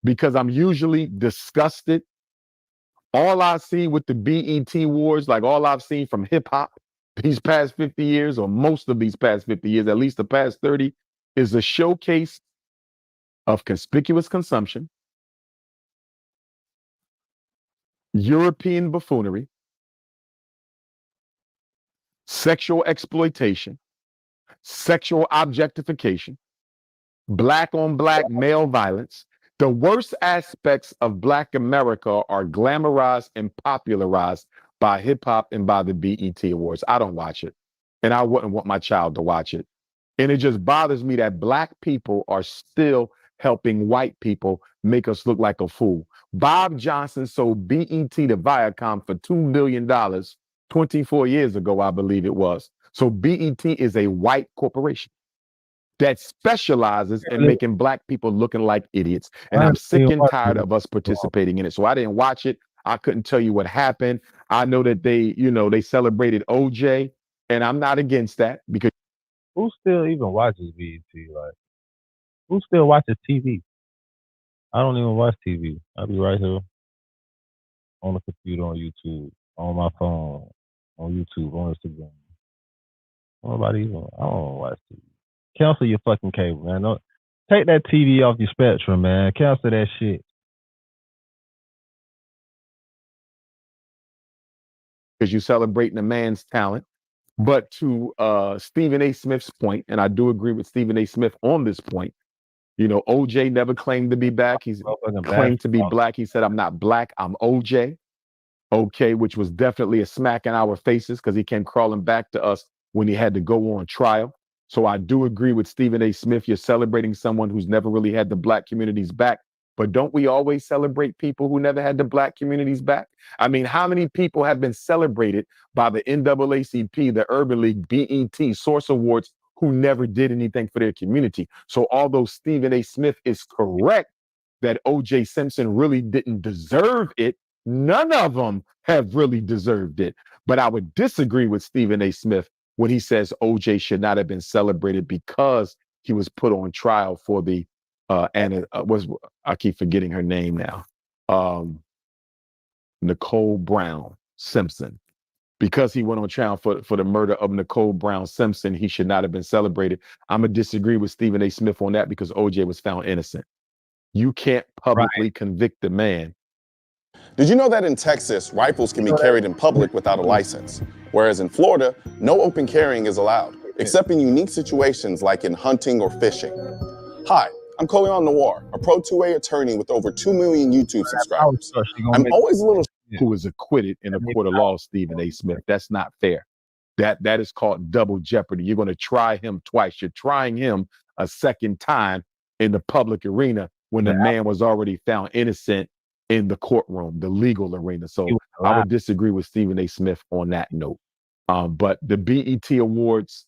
because I'm usually disgusted. All I see with the BET Awards, like all I've seen from hip hop these past 50 years, or most of these past 50 years, at least the past 30, is a showcase of conspicuous consumption, European buffoonery, sexual exploitation, sexual objectification, black on black male violence. The worst aspects of Black America are glamorized and popularized by hip hop and by the BET Awards. I don't watch it, and I wouldn't want my child to watch it. And it just bothers me that black people are still helping white people make us look like a fool. Bob Johnson sold BET to Viacom for $2 billion 24 years ago, I believe it was. So BET is a white corporation that specializes in making black people looking like idiots. And I'm sick and tired of us participating in it. So I didn't watch it. I couldn't tell you what happened. I know that they celebrated OJ, and I'm not against that because who still even watches BET? Like, who still watches TV? I don't even watch TV. I be right here on the computer, on YouTube, on my phone, on YouTube, on Instagram. Nobody even. I don't watch TV. Cancel your fucking cable, man. Don't take that TV off your spectrum, man. Cancel that shit. because you're celebrating a man's talent. But to Stephen A. Smith's point, and I do agree with Stephen A. Smith on this point, OJ never claimed to be back. He's claimed to be black. He said, I'm not black, I'm OJ. Okay, which was definitely a smack in our faces because he came crawling back to us when he had to go on trial. So I do agree with Stephen A. Smith. You're celebrating someone who's never really had the black community's back. But don't we always celebrate people who never had the black community's back? I mean, how many people have been celebrated by the NAACP, the Urban League, BET, Source Awards, who never did anything for their community? So although Stephen A. Smith is correct that O.J. Simpson really didn't deserve it, none of them have really deserved it. But I would disagree with Stephen A. Smith when he says O.J. should not have been celebrated because he was put on trial for the I keep forgetting her name now. Nicole Brown Simpson. Because he went on trial for the murder of Nicole Brown Simpson, he should not have been celebrated. I'm going to disagree with Stephen A. Smith on that because O.J. was found innocent. You can't publicly convict a man. Did you know that in Texas, rifles can be carried in public without a license? Whereas in Florida, no open carrying is allowed, except in unique situations like in hunting or fishing. Hi, I'm R.N.R, a Pro 2A attorney with over 2 million YouTube subscribers. I'm always a little... Who was acquitted in a court of law, Stephen A. Smith. That's not fair. That is called double jeopardy. You're going to try him twice. You're trying him a second time in the public arena when the man was already found innocent in the courtroom, the legal arena. So I would disagree with Stephen A. Smith on that note. But the BET Awards,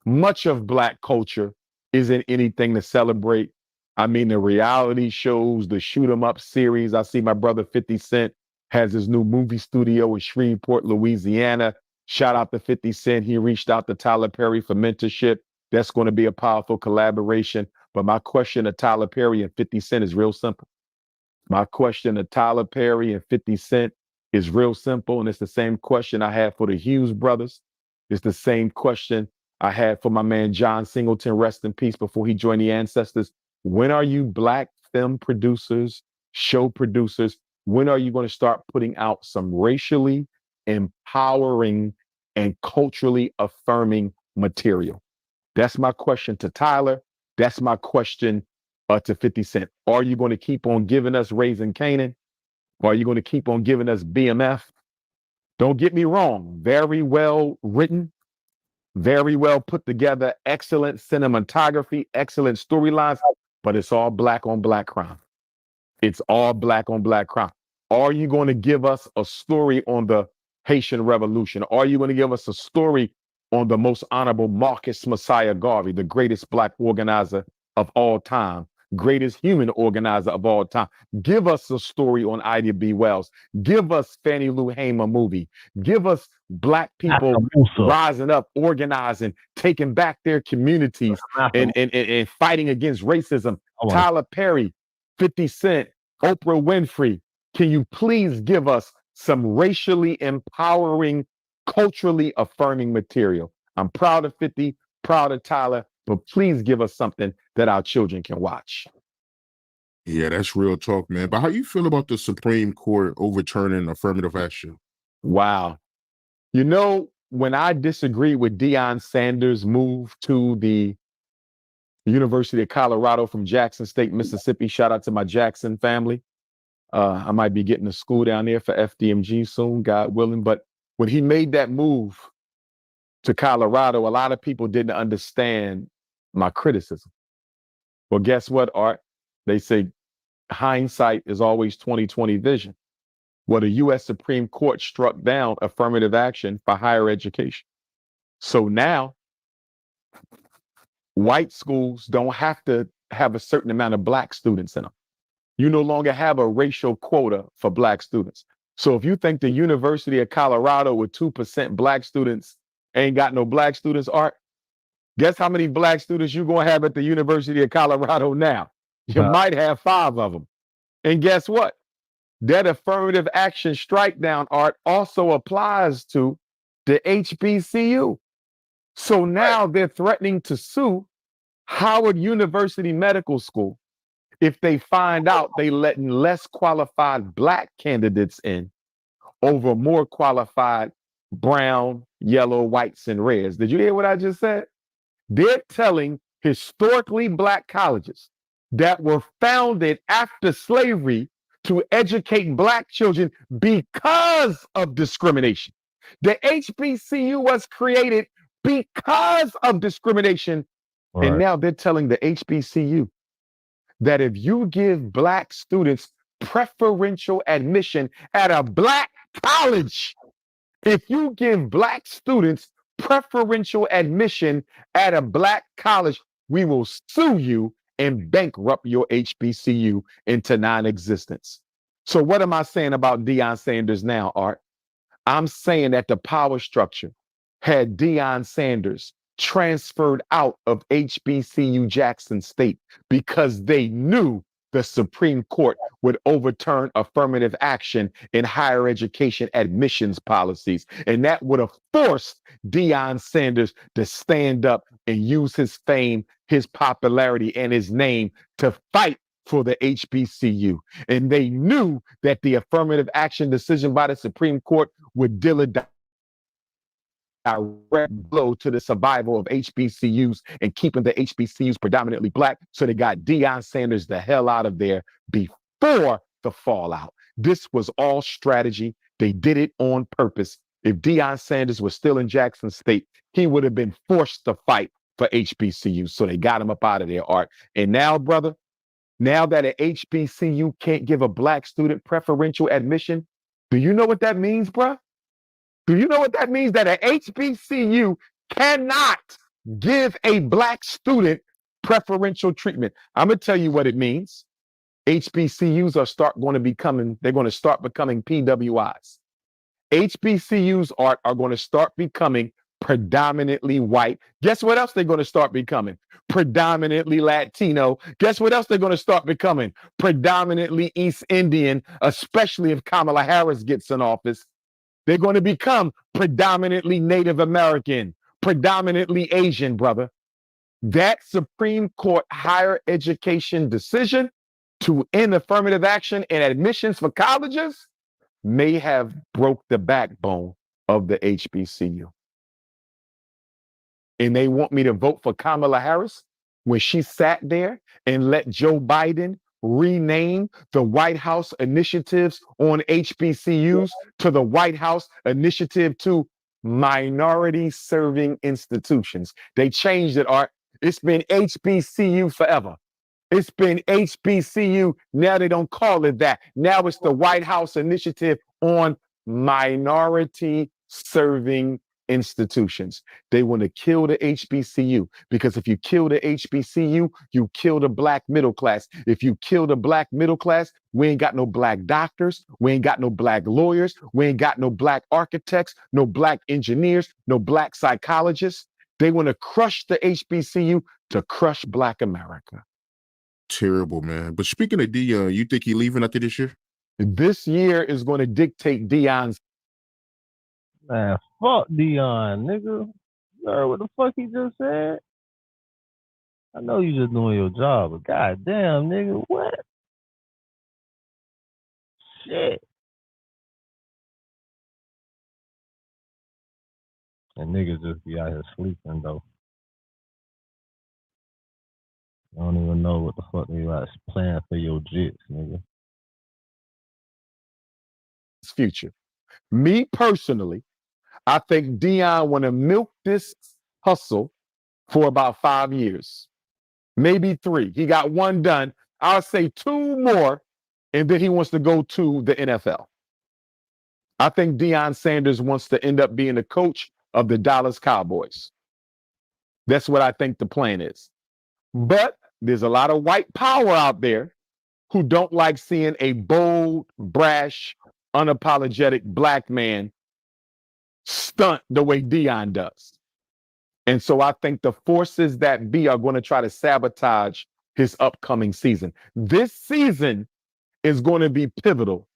much of Black culture isn't anything to celebrate. I mean, the reality shows, the shoot 'em up series. I see my brother 50 Cent has his new movie studio in Shreveport, Louisiana. Shout out to 50 Cent. He reached out to Tyler Perry for mentorship. That's going to be a powerful collaboration. But my question to Tyler Perry and 50 Cent is real simple. My question to Tyler Perry and 50 Cent is real simple. And it's the same question I had for the Hughes brothers. It's the same question I had for my man John Singleton, rest in peace, before he joined the Ancestors. When are you Black film producers, show producers, when are you going to start putting out some racially empowering and culturally affirming material? That's my question to Tyler. That's my question to 50 Cent? Are you going to keep on giving us Raising Canaan? Or are you going to keep on giving us BMF? Don't get me wrong. Very well written, very well put together, excellent cinematography, excellent storylines, but it's all black on black crime. It's all black on black crime. Are you going to give us a story on the Haitian Revolution? Are you going to give us a story on the most honorable Marcus Messiah Garvey, the greatest black organizer of all time, greatest human organizer of all time? Give us a story on Ida B. Wells. Give us Fannie Lou Hamer movie. Give us black people rising up, organizing, taking back their communities, and fighting against racism. Tyler Perry, 50 Cent, Oprah Winfrey. Can you please give us some racially empowering, culturally affirming material? I'm proud of 50, proud of Tyler, but please give us something that our children can watch. Yeah, that's real talk, man. But how you feel about the Supreme Court overturning affirmative action? Wow. You know, when I disagree with Deion Sanders' move to the University of Colorado from Jackson State, Mississippi, shout out to my Jackson family. I might be getting a school down there for FDMG soon, God willing. But when he made that move to Colorado, a lot of people didn't understand my criticism. Well, guess what, Art? They say hindsight is always 20/20 vision. Well, the U.S. Supreme Court struck down affirmative action for higher education. So now white schools don't have to have a certain amount of black students in them. You no longer have a racial quota for black students. So if you think the University of Colorado with 2% black students ain't got no black students, Art, guess how many black students you're going to have at the University of Colorado now? You might have 5 of them. And guess what? That affirmative action strike down, Art, also applies to the HBCU. So now they're threatening to sue Howard University Medical School if they find out they letting less qualified black candidates in over more qualified brown, yellow, whites, and reds. Did you hear what I just said? They're telling historically black colleges that were founded after slavery to educate black children because of discrimination. The HBCU was created because of discrimination. Right. And now they're telling the HBCU that if you give black students preferential admission at a black college, if you give black students preferential admission at a black college, we will sue you and bankrupt your HBCU into non-existence. So what am I saying about Deion Sanders now, Art? I'm saying that the power structure had Deion Sanders transferred out of HBCU Jackson State because they knew the Supreme Court would overturn affirmative action in higher education admissions policies. And that would have forced Deion Sanders to stand up and use his fame, his popularity, and his name to fight for the HBCU. And they knew that the affirmative action decision by the Supreme Court would deal a direct blow to the survival of HBCUs and keeping the HBCUs predominantly black. So they got Deion Sanders the hell out of there before the fallout. This was all strategy. They did it on purpose. If Deion Sanders was still in Jackson State, he would have been forced to fight for HBCUs. So they got him up out of there, Art. And now, brother, now that an HBCU can't give a black student preferential admission, do you know what that means, bruh? Do you know what that means? That an HBCU cannot give a black student preferential treatment. I'm going to tell you what it means. HBCUs they're going to start becoming PWIs. HBCUs are going to start becoming predominantly white. Guess what else they're going to start becoming? Predominantly Latino. Guess what else they're going to start becoming? Predominantly East Indian, especially if Kamala Harris gets in office. They're going to become predominantly Native American, predominantly Asian, brother. That Supreme Court higher education decision to end affirmative action and admissions for colleges may have broke the backbone of the HBCU. And they want me to vote for Kamala Harris when she sat there and let Joe Biden rename the White House initiatives on HBCUs to the White House Initiative to Minority Serving Institutions. They changed it, Art. It's been HBCU forever. It's been HBCU. Now they don't call it that. Now it's the White House Initiative on Minority Serving Institutions. They want to kill the HBCU because if you kill the HBCU, you kill the black middle class. If you kill the black middle class, we ain't got no black doctors. We ain't got no black lawyers. We ain't got no black architects, no black engineers, no black psychologists. They want to crush the HBCU to crush Black America. Terrible, man. But speaking of Dion, you think he leaving after this year? This year is going to dictate Dion's. Man, fuck Dion, nigga. You heard what the fuck he just said? I know you just doing your job, but goddamn, nigga, what? Shit. And niggas just be out here sleeping, though. I don't even know what the fuck they like playing for your jits, nigga. Future. Me personally, I think Dion want to milk this hustle for about 5 years, maybe 3. He got 1 done. I'll say 2 more, and then he wants to go to the NFL. I think Deion Sanders wants to end up being the coach of the Dallas Cowboys. That's what I think the plan is. But there's a lot of white power out there who don't like seeing a bold, brash, unapologetic black man stunt the way Deion does. And so I think the forces that be are going to try to sabotage his upcoming season. This season is going to be pivotal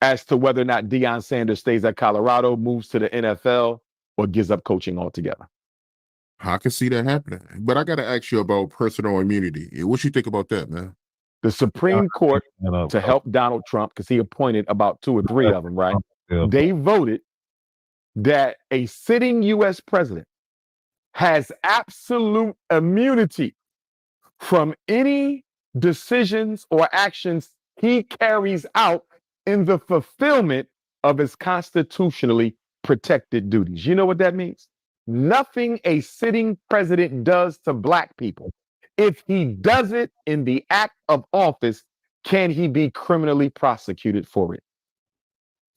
as to whether or not Deion Sanders stays at Colorado, moves to the NFL, or gives up coaching altogether. I can see that happening. But I got to ask you about personal immunity. What you think about that, man? The Supreme Court, to help Donald Trump, because he appointed about 2 or 3 of them, right? They voted that a sitting U.S. president has absolute immunity from any decisions or actions he carries out in the fulfillment of his constitutionally protected duties. You know what that means? Nothing a sitting president does to black people, if he does it in the act of office, can he be criminally prosecuted for it?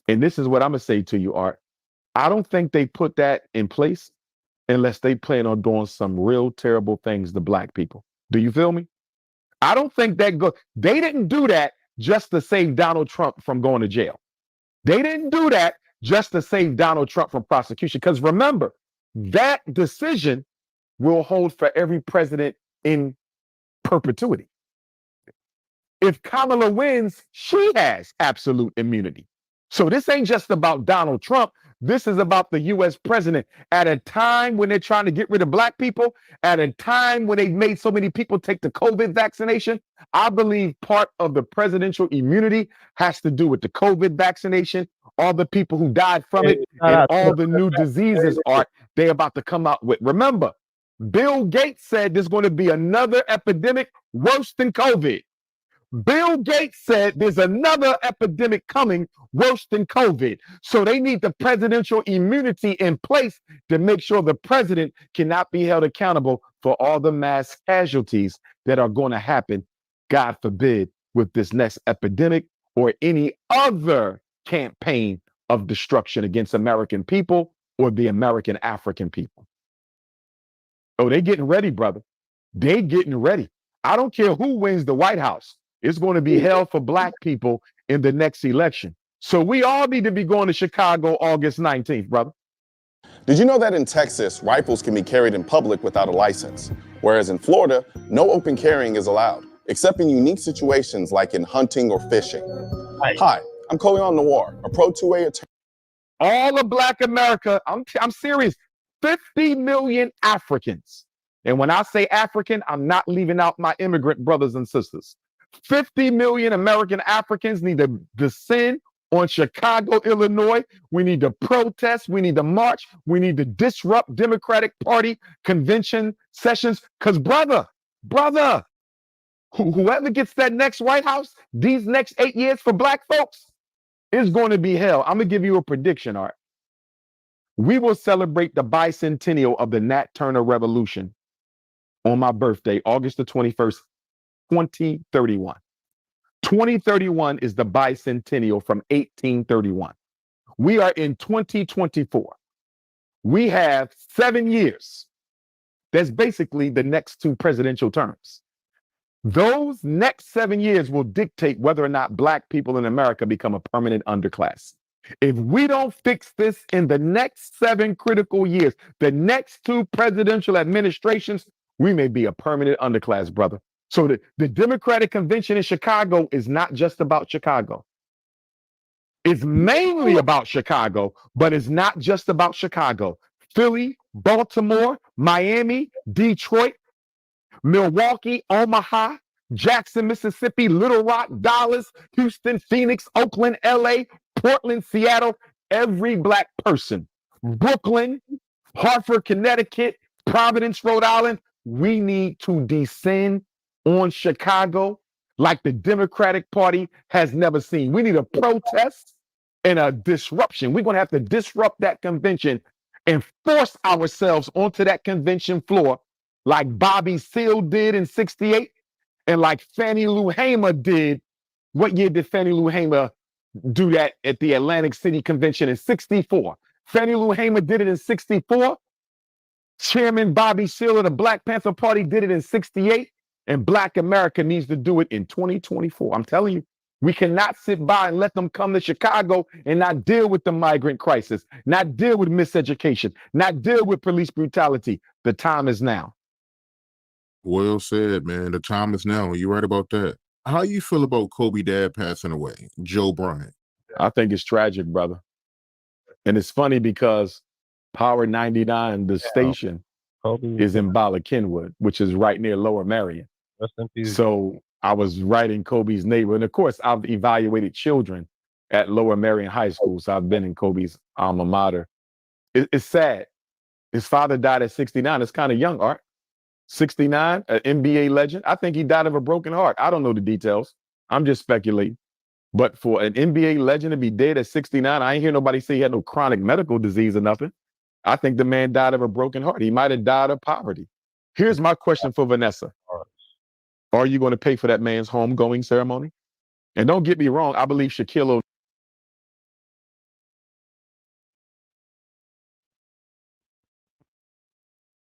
And this is what I'm going to say to you, Art. I don't think they put that in place unless they plan on doing some real terrible things to black people. Do you feel me? I don't think that they didn't do that just to save Donald Trump from going to jail. They didn't do that just to save Donald Trump from prosecution. Because remember, that decision will hold for every president in perpetuity. If Kamala wins, she has absolute immunity. So this ain't just about Donald Trump. This is about the U.S. president at a time when they're trying to get rid of black people, at a time when they've made so many people take the COVID vaccination. I believe part of the presidential immunity has to do with the COVID vaccination, all the people who died from it, and all the new diseases they're about to come out with. Remember, Bill Gates said there's going to be another epidemic worse than COVID. Bill Gates said there's another epidemic coming worse than COVID. So they need the presidential immunity in place to make sure the president cannot be held accountable for all the mass casualties that are going to happen, God forbid, with this next epidemic or any other campaign of destruction against American people or the American African people. Oh, they getting ready, brother. They getting ready. I don't care who wins the White House. It's going to be hell for black people in the next election. So we all need to be going to Chicago August 19th, brother. Did you know that in Texas, rifles can be carried in public without a license? Whereas in Florida, no open carrying is allowed, except in unique situations like in hunting or fishing. Hi, I'm R.N.R, a Pro 2A attorney. All of Black America, I'm serious, 50 million Africans. And when I say African, I'm not leaving out my immigrant brothers and sisters. 50 million American Africans need to descend on Chicago, Illinois. We need to protest. We need to march. We need to disrupt Democratic Party convention sessions. Because, brother, whoever gets that next White House, these next 8 years for black folks, is going to be hell. I'm going to give you a prediction, Art. We will celebrate the bicentennial of the Nat Turner Revolution on my birthday, August the 21st, 2031. 2031 is the bicentennial from 1831. We are in 2024. We have 7 years. That's basically the next 2 presidential terms. Those next 7 years will dictate whether or not black people in America become a permanent underclass. If we don't fix this in the next 7 critical years, the next 2 presidential administrations, we may be a permanent underclass, brother. So the Democratic Convention in Chicago is not just about Chicago. It's mainly about Chicago, but it's not just about Chicago. Philly, Baltimore, Miami, Detroit, Milwaukee, Omaha, Jackson, Mississippi, Little Rock, Dallas, Houston, Phoenix, Oakland, LA, Portland, Seattle, every black person, Brooklyn, Hartford, Connecticut, Providence, Rhode Island, we need to descend on Chicago like the Democratic Party has never seen. We need a protest and a disruption. We're going to have to disrupt that convention and force ourselves onto that convention floor like Bobby Seale did in 68 and like Fannie Lou Hamer did. What year did Fannie Lou Hamer do that at the Atlantic City Convention in 64? Fannie Lou Hamer did it in 64. Chairman Bobby Seale of the Black Panther Party did it in 68. And Black America needs to do it in 2024. I'm telling you, we cannot sit by and let them come to Chicago and not deal with the migrant crisis, not deal with miseducation, not deal with police brutality. The time is now. Well said, man. The time is now. You're right about that. How you feel about Kobe dad passing away, Joe Bryant? I think it's tragic, brother. And it's funny because Power 99, the station, is in Bala Kenwood, which is right near Lower Merion. So I was right in Kobe's neighborhood. And of course, I've evaluated children at Lower Merion High School. So I've been in Kobe's alma mater. It's sad. His father died at 69. It's kind of young, Art. 69, an NBA legend. I think he died of a broken heart. I don't know the details. I'm just speculating. But for an NBA legend to be dead at 69, I ain't hear nobody say he had no chronic medical disease or nothing. I think the man died of a broken heart. He might have died of poverty. Here's my question for Vanessa. Are you going to pay for that man's homegoing ceremony? And don't get me wrong, I believe Shaquille O'Neal.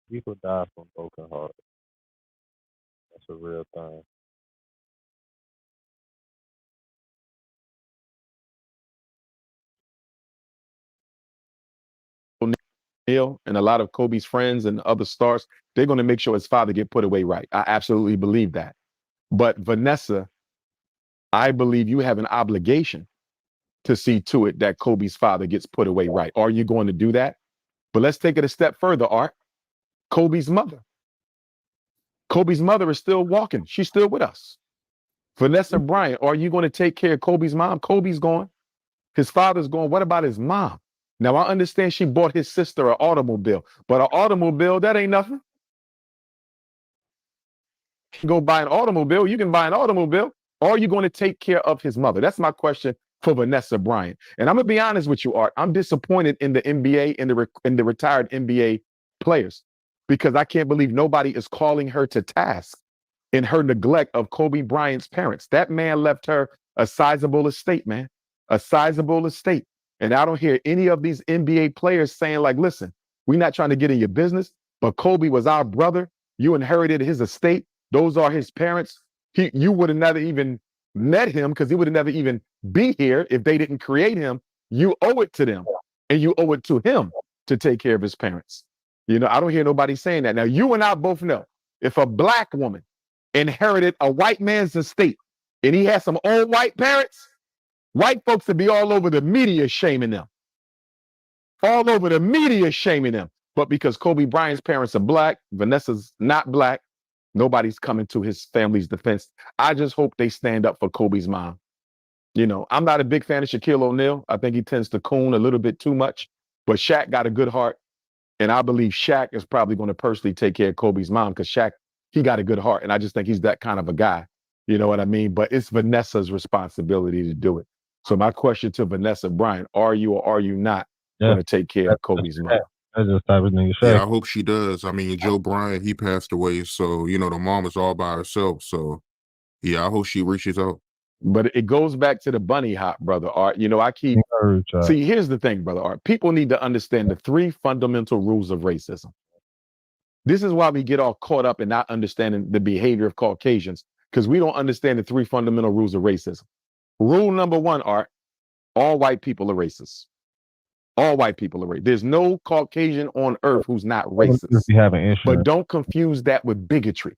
People die from broken hearts. That's a real thing. O'Neal and a lot of Kobe's friends and other stars, they're going to make sure his father get put away right. I absolutely believe that. But Vanessa, I believe you have an obligation to see to it that Kobe's father gets put away right. Are you going to do that? But let's take it a step further, Art. Kobe's mother. Kobe's mother is still walking. She's still with us. Vanessa Bryant, are you going to take care of Kobe's mom? Kobe's gone. His father's gone. What about his mom? Now, I understand she bought his sister an automobile, but an automobile, that ain't nothing. You can go buy an automobile. You can buy an automobile. Or are you going to take care of his mother? That's my question for Vanessa Bryant. And I'm going to be honest with you, Art. I'm disappointed in the NBA and the retired NBA players because I can't believe nobody is calling her to task in her neglect of Kobe Bryant's parents. That man left her a sizable estate, man, a sizable estate. And I don't hear any of these NBA players saying like, listen, we're not trying to get in your business, but Kobe was our brother. You inherited his estate. Those are his parents. You would have never even met him because he would have never even be here if they didn't create him. You owe it to them and you owe it to him to take care of his parents. You know, I don't hear nobody saying that. Now, you and I both know if a black woman inherited a white man's estate and he had some old white parents, white folks would be all over the media shaming them. All over the media shaming them. But because Kobe Bryant's parents are black, Vanessa's not black, nobody's coming to his family's defense. I just hope they stand up for Kobe's mom. You know, I'm not a big fan of Shaquille O'Neal. I think he tends to coon a little bit too much, but Shaq got a good heart. And I believe Shaq is probably going to personally take care of Kobe's mom because Shaq, he got a good heart. And I just think he's that kind of a guy. You know what I mean? But it's Vanessa's responsibility to do it. So my question to Vanessa, Brian, are you or are you not going to take care of Kobe's mom? That's just type of thing to say. Yeah, I hope she does. I mean, Joe Bryant, he passed away. So, you know, the mom is all by herself. So, yeah, I hope she reaches out. But it goes back to the bunny hop, brother Art. You know, I keep see. Here's the thing, brother Art. People need to understand the 3 fundamental rules of racism. This is why we get all caught up in not understanding the behavior of Caucasians, because we don't understand the 3 fundamental rules of racism. Rule number 1, Art: all white people are racist. All white people are racist. There's no Caucasian on earth who's not racist. But don't confuse that with bigotry.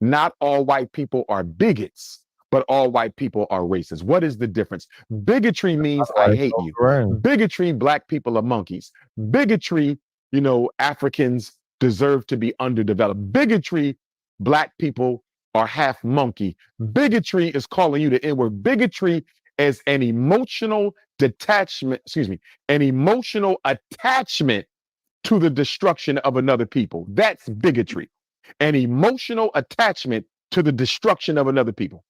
Not all white people are bigots, but all white people are racist. What is the difference? Bigotry means I hate you. Bigotry, black people are monkeys. Bigotry, you know, Africans deserve to be underdeveloped. Bigotry, black people are half monkey. Bigotry is calling you the N-word. Bigotry is an emotional detachment, an emotional attachment to the destruction of another people. That's bigotry. An emotional attachment to the destruction of another people.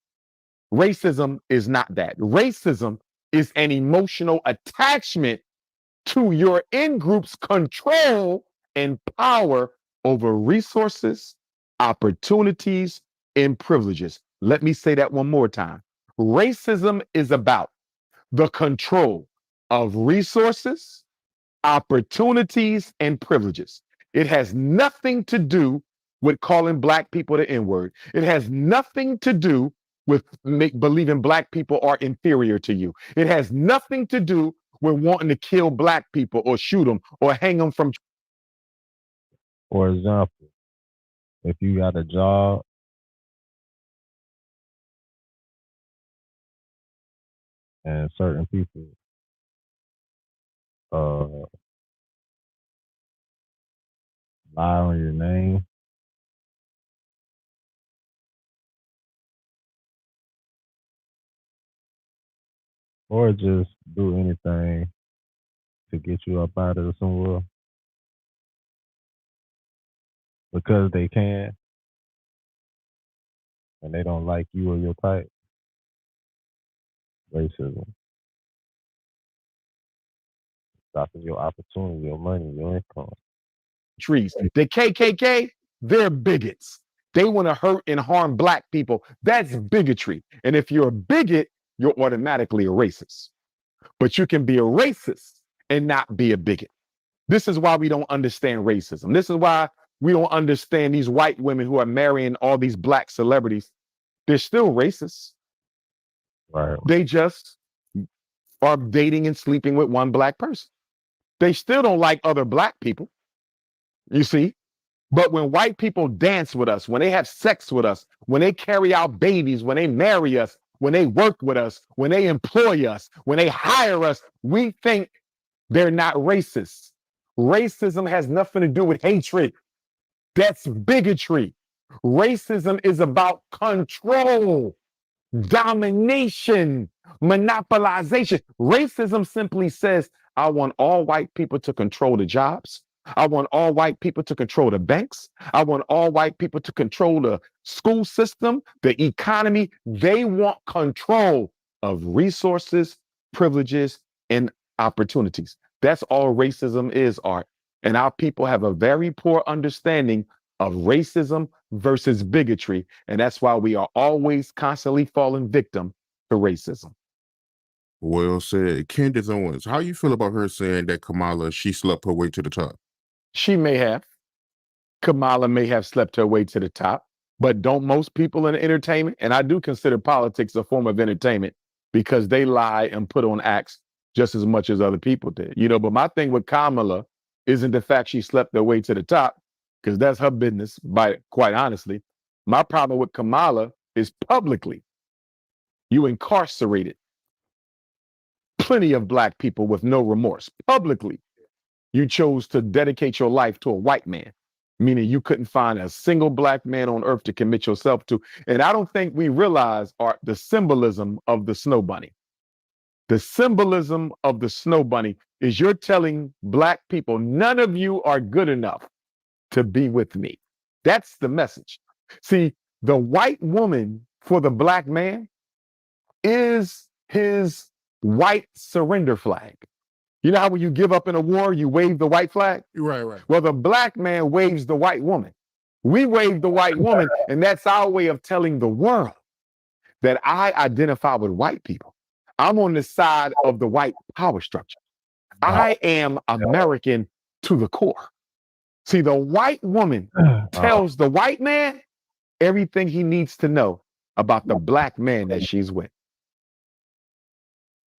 Racism is not that. Racism is an emotional attachment to your in-group's control and power over resources, opportunities, and privileges. Let me say that one more time. Racism is about the control of resources, opportunities, and privileges. It has nothing to do with calling black people the N-word. It has nothing to do with believing black people are inferior to you. It has nothing to do with wanting to kill black people or shoot them or hang them from. For example, if you got a job and certain people lie on your name, or just do anything to get you up out of somewhere because they can and they don't like you or your type. Racism. Stopping your opportunity, your money, your income. Trees. The KKK, they're bigots. They want to hurt and harm black people. That's bigotry. And if you're a bigot, you're automatically a racist. But you can be a racist and not be a bigot. This is why we don't understand racism. This is why we don't understand these white women who are marrying all these black celebrities. They're still racist. Right. They just are dating and sleeping with one black person. They still don't like other black people. You see? But when white people dance with us, when they have sex with us, when they carry out babies, when they marry us, when they work with us, when they employ us, when they hire us, we think they're not racist. Racism has nothing to do with hatred. That's bigotry. Racism is about control, domination, monopolization. Racism simply says, I want all white people to control the jobs. I want all white people to control the banks. I want all white people to control the school system, the economy. They want control of resources, privileges, and opportunities. That's all racism is, Art. And our people have a very poor understanding of racism versus bigotry. And that's why we are always constantly falling victim to racism. Well said. Candace Owens, how you feel about her saying that Kamala, she slept her way to the top? She may have. Kamala may have slept her way to the top. But don't most people in entertainment, and I do consider politics a form of entertainment because they lie and put on acts just as much as other people did. You know, but my thing with Kamala isn't the fact she slept her way to the top, because that's her business, quite honestly. My problem with Kamala is publicly. You incarcerated plenty of black people with no remorse. Publicly, you chose to dedicate your life to a white man, meaning you couldn't find a single black man on earth to commit yourself to. And I don't think we realize the symbolism of the snow bunny. The symbolism of the snow bunny is you're telling black people, none of you are good enough to be with me. That's the message. See, the white woman for the black man is his white surrender flag. You know how when you give up in a war, you wave the white flag? Right. Well, the black man waves the white woman. We wave the white woman, and that's our way of telling the world that I identify with white people. I'm on the side of the white power structure. I am American to the core. See, the white woman tells the white man everything he needs to know about the black man that she's with.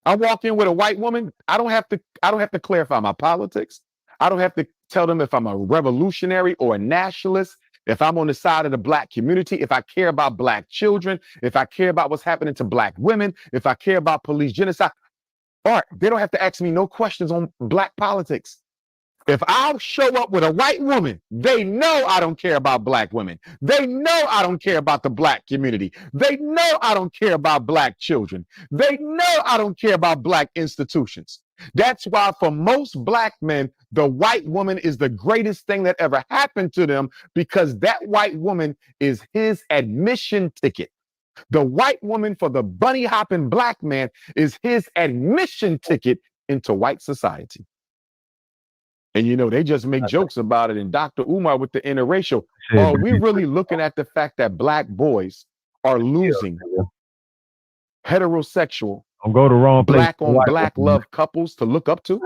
I walk in with a white woman, I don't have to clarify my politics. I don't have to tell them if I'm a revolutionary or a nationalist, if I'm on the side of the black community, if I care about black children, if I care about what's happening to black women, if I care about police genocide. Art, they don't have to ask me no questions on black politics. If I'll show up with a white woman, they know I don't care about black women. They know I don't care about the black community. They know I don't care about black children. They know I don't care about black institutions. That's why for most black men, the white woman is the greatest thing that ever happened to them, because that white woman is his admission ticket. The white woman for the bunny hopping black man is his admission ticket into white society. And, you know, they just make jokes about it. And Dr. Umar with the interracial, are we really looking at the fact that black boys are losing heterosexual, go to wrong place, black on black love couples to look up to?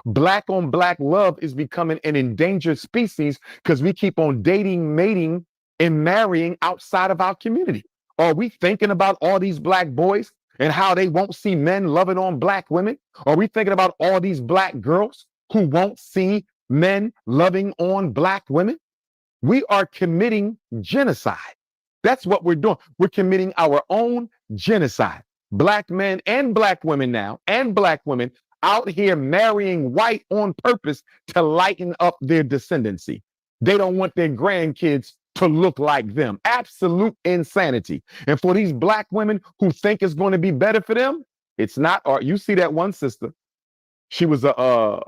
Black on black love is becoming an endangered species because we keep on dating, mating, and marrying outside of our community. Are we thinking about all these black boys and how they won't see men loving on black women? Are we thinking about all these black girls who won't see men loving on black women? We are committing genocide. That's what we're doing. We're committing our own genocide. Black men and black women now, and black women out here marrying white on purpose to lighten up their descendancy. They don't want their grandkids to look like them. Absolute insanity. And for these black women who think it's going to be better for them, it's not. Or you see that one sister, she was a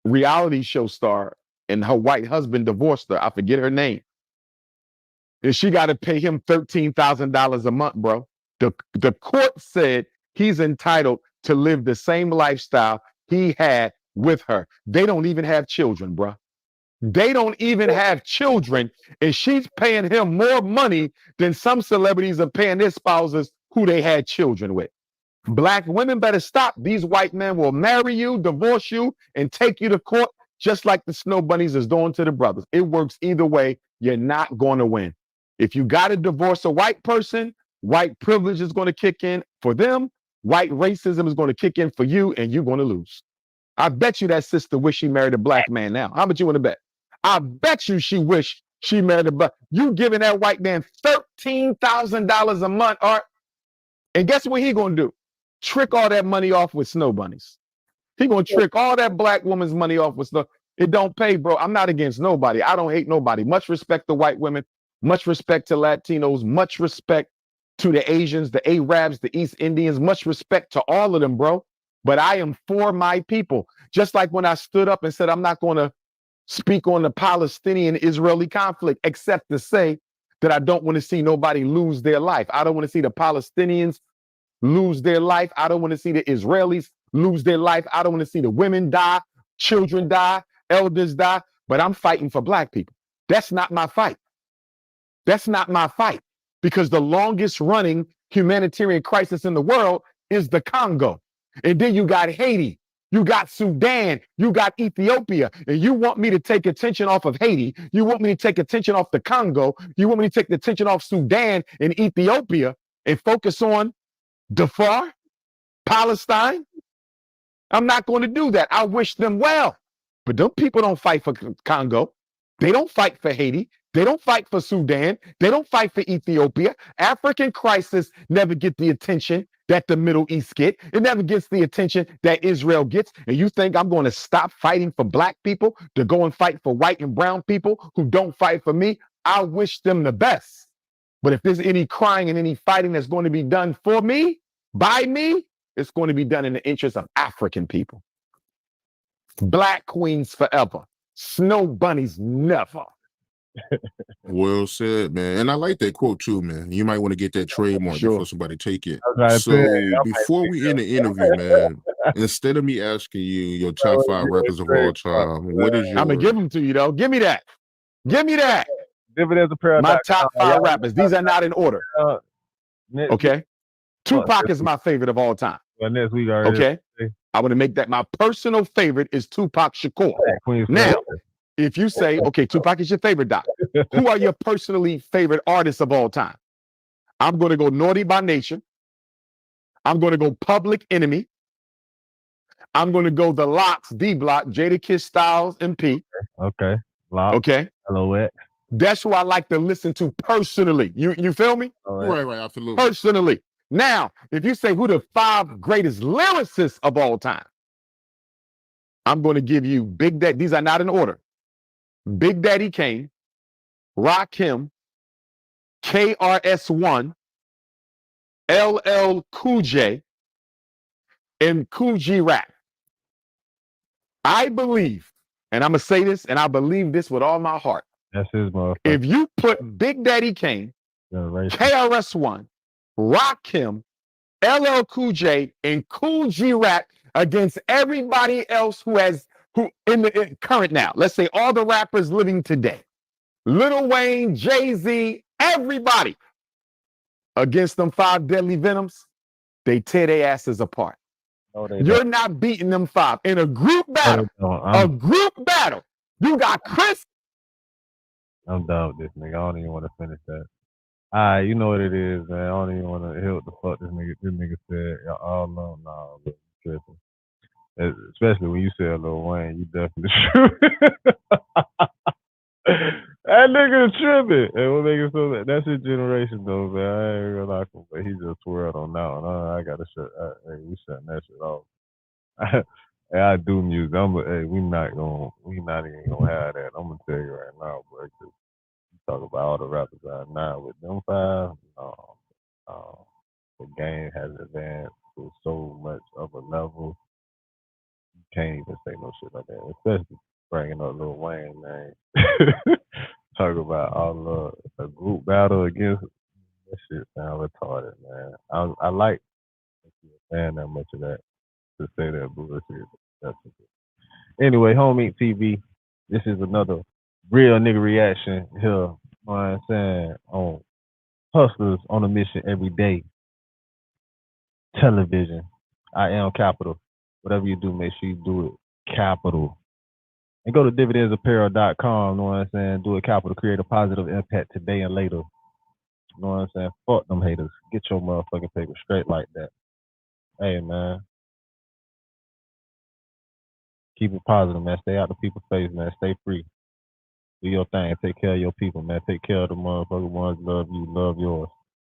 reality show star, and her white husband divorced her. I forget her name. And she got to pay him $13,000 a month, bro. The court said he's entitled to live the same lifestyle he had with her. They don't even have children, bro. They don't even have children, and she's paying him more money than some celebrities are paying their spouses who they had children with. Black women better stop. These white men will marry you, divorce you, and take you to court, just like the snow bunnies is doing to the brothers. It works either way. You're not going to win. If you got to divorce a white person, white privilege is going to kick in for them. White racism is going to kick in for you, and you're going to lose. I bet you that sister wish she married a black man now. How much you want to bet? I bet you she wish she married a black. You giving that white man $13,000 a month, Art. And guess what he going to do? Trick all that money off with snow bunnies. He going to trick all that black woman's money off with snow. It don't pay, bro. I'm not against nobody. I don't hate nobody. Much respect to white women. Much respect to Latinos. Much respect to the Asians, the Arabs, the East Indians. Much respect to all of them, bro. But I am for my people. Just like when I stood up and said, I'm not going to speak on the Palestinian-Israeli conflict, except to say that I don't want to see nobody lose their life. I don't want to see the Palestinians lose their life. I don't want to see the Israelis lose their life. I don't want to see the women die, children die, elders die. But I'm fighting for black people. That's not my fight. That's not my fight. Because the longest running humanitarian crisis in the world is the Congo. And then you got Haiti, you got Sudan, you got Ethiopia. And you want me to take attention off of Haiti. You want me to take attention off the Congo. You want me to take the attention off Sudan and Ethiopia and focus on Darfur, Palestine? I'm not going to do that. I wish them well. But those people don't fight for Congo. They don't fight for Haiti. They don't fight for Sudan. They don't fight for Ethiopia. African crisis never get the attention that the Middle East get. It never gets the attention that Israel gets. And you think I'm going to stop fighting for black people to go and fight for white and brown people who don't fight for me? I wish them the best. But if there's any crying and any fighting that's going to be done for me, by me, it's going to be done in the interest of African people. Black queens forever. Snow bunnies never. Well said, man. And I like that quote too, man. You might want to get that trademark before somebody take it. So before we end the interview, man, instead of me asking you your top 5 rappers of all time, what is your... I'm going to give them to you, though. Give me that. Give me that. Dividends My top 5 rappers. These are not in order. Okay? Tupac is my favorite of all time. Next week, okay? I want to make that my personal favorite is Tupac Shakur. Now, if you say, okay, Tupac is your favorite, Doc, who are your personally favorite artists of all time? I'm going to go Naughty by Nature. I'm going to go Public Enemy. I'm going to go The Lox, D-Block, Jadakiss, Styles, and P. Okay. Lox. Okay. Hello, that's who I like to listen to personally. You feel me? Right, absolutely. Personally. Now, if you say who the 5 greatest lyricists of all time, I'm going to give you Big Daddy. These are not in order. Big Daddy Kane, Rakim, KRS-One, LL Cool J, and Cool G Rap. I believe, and I'm going to say this, and I believe this with all my heart. That's his motherfucker. If you put Big Daddy Kane, KRS-One, Rakim, LL Cool J, and Cool G Rap against everybody else who in the current now, let's say all the rappers living today, Lil Wayne, Jay-Z, everybody, against them 5 deadly venoms, they tear their asses apart. You're not beating them 5 in a group battle. A group battle. You got Chris. I'm done with this nigga. I don't even want to finish that. All right, you know what it is, man. I don't even want to hear what the fuck this nigga said. Y'all know, nah, but tripping. Especially when you said Lil Wayne, you definitely tripping. That nigga tripping. And what make it so that's his generation though, man. I ain't gonna knock him, but he just swirled on that one. I gotta shut. Hey, we shutting that shit off. Hey, I do music. We not even gonna have that. I'm gonna tell you right now, bro. You talk about all the rappers out now with them 5. The game has advanced to so much of a level. You can't even say no shit like that, especially bringing up Lil Wayne, man. Talk about all a group battle against that shit sound retarded, man. I like saying that much of that to say that bullshit. Anyway, Home Eat TV. This is another real nigga reaction here. You know what I'm saying? On Hustlers on a Mission Every Day television. I am capital. Whatever you do, make sure you do it capital. And go to dividendsapparel.com, you know what I'm saying? Do it capital, create a positive impact today and later. You know what I'm saying? Fuck them haters. Get your motherfucking paper straight like that. Hey, man. Keep it positive, man. Stay out the people's face, man. Stay free. Do your thing. Take care of your people, man. Take care of the motherfucking ones. Love you. Love yours.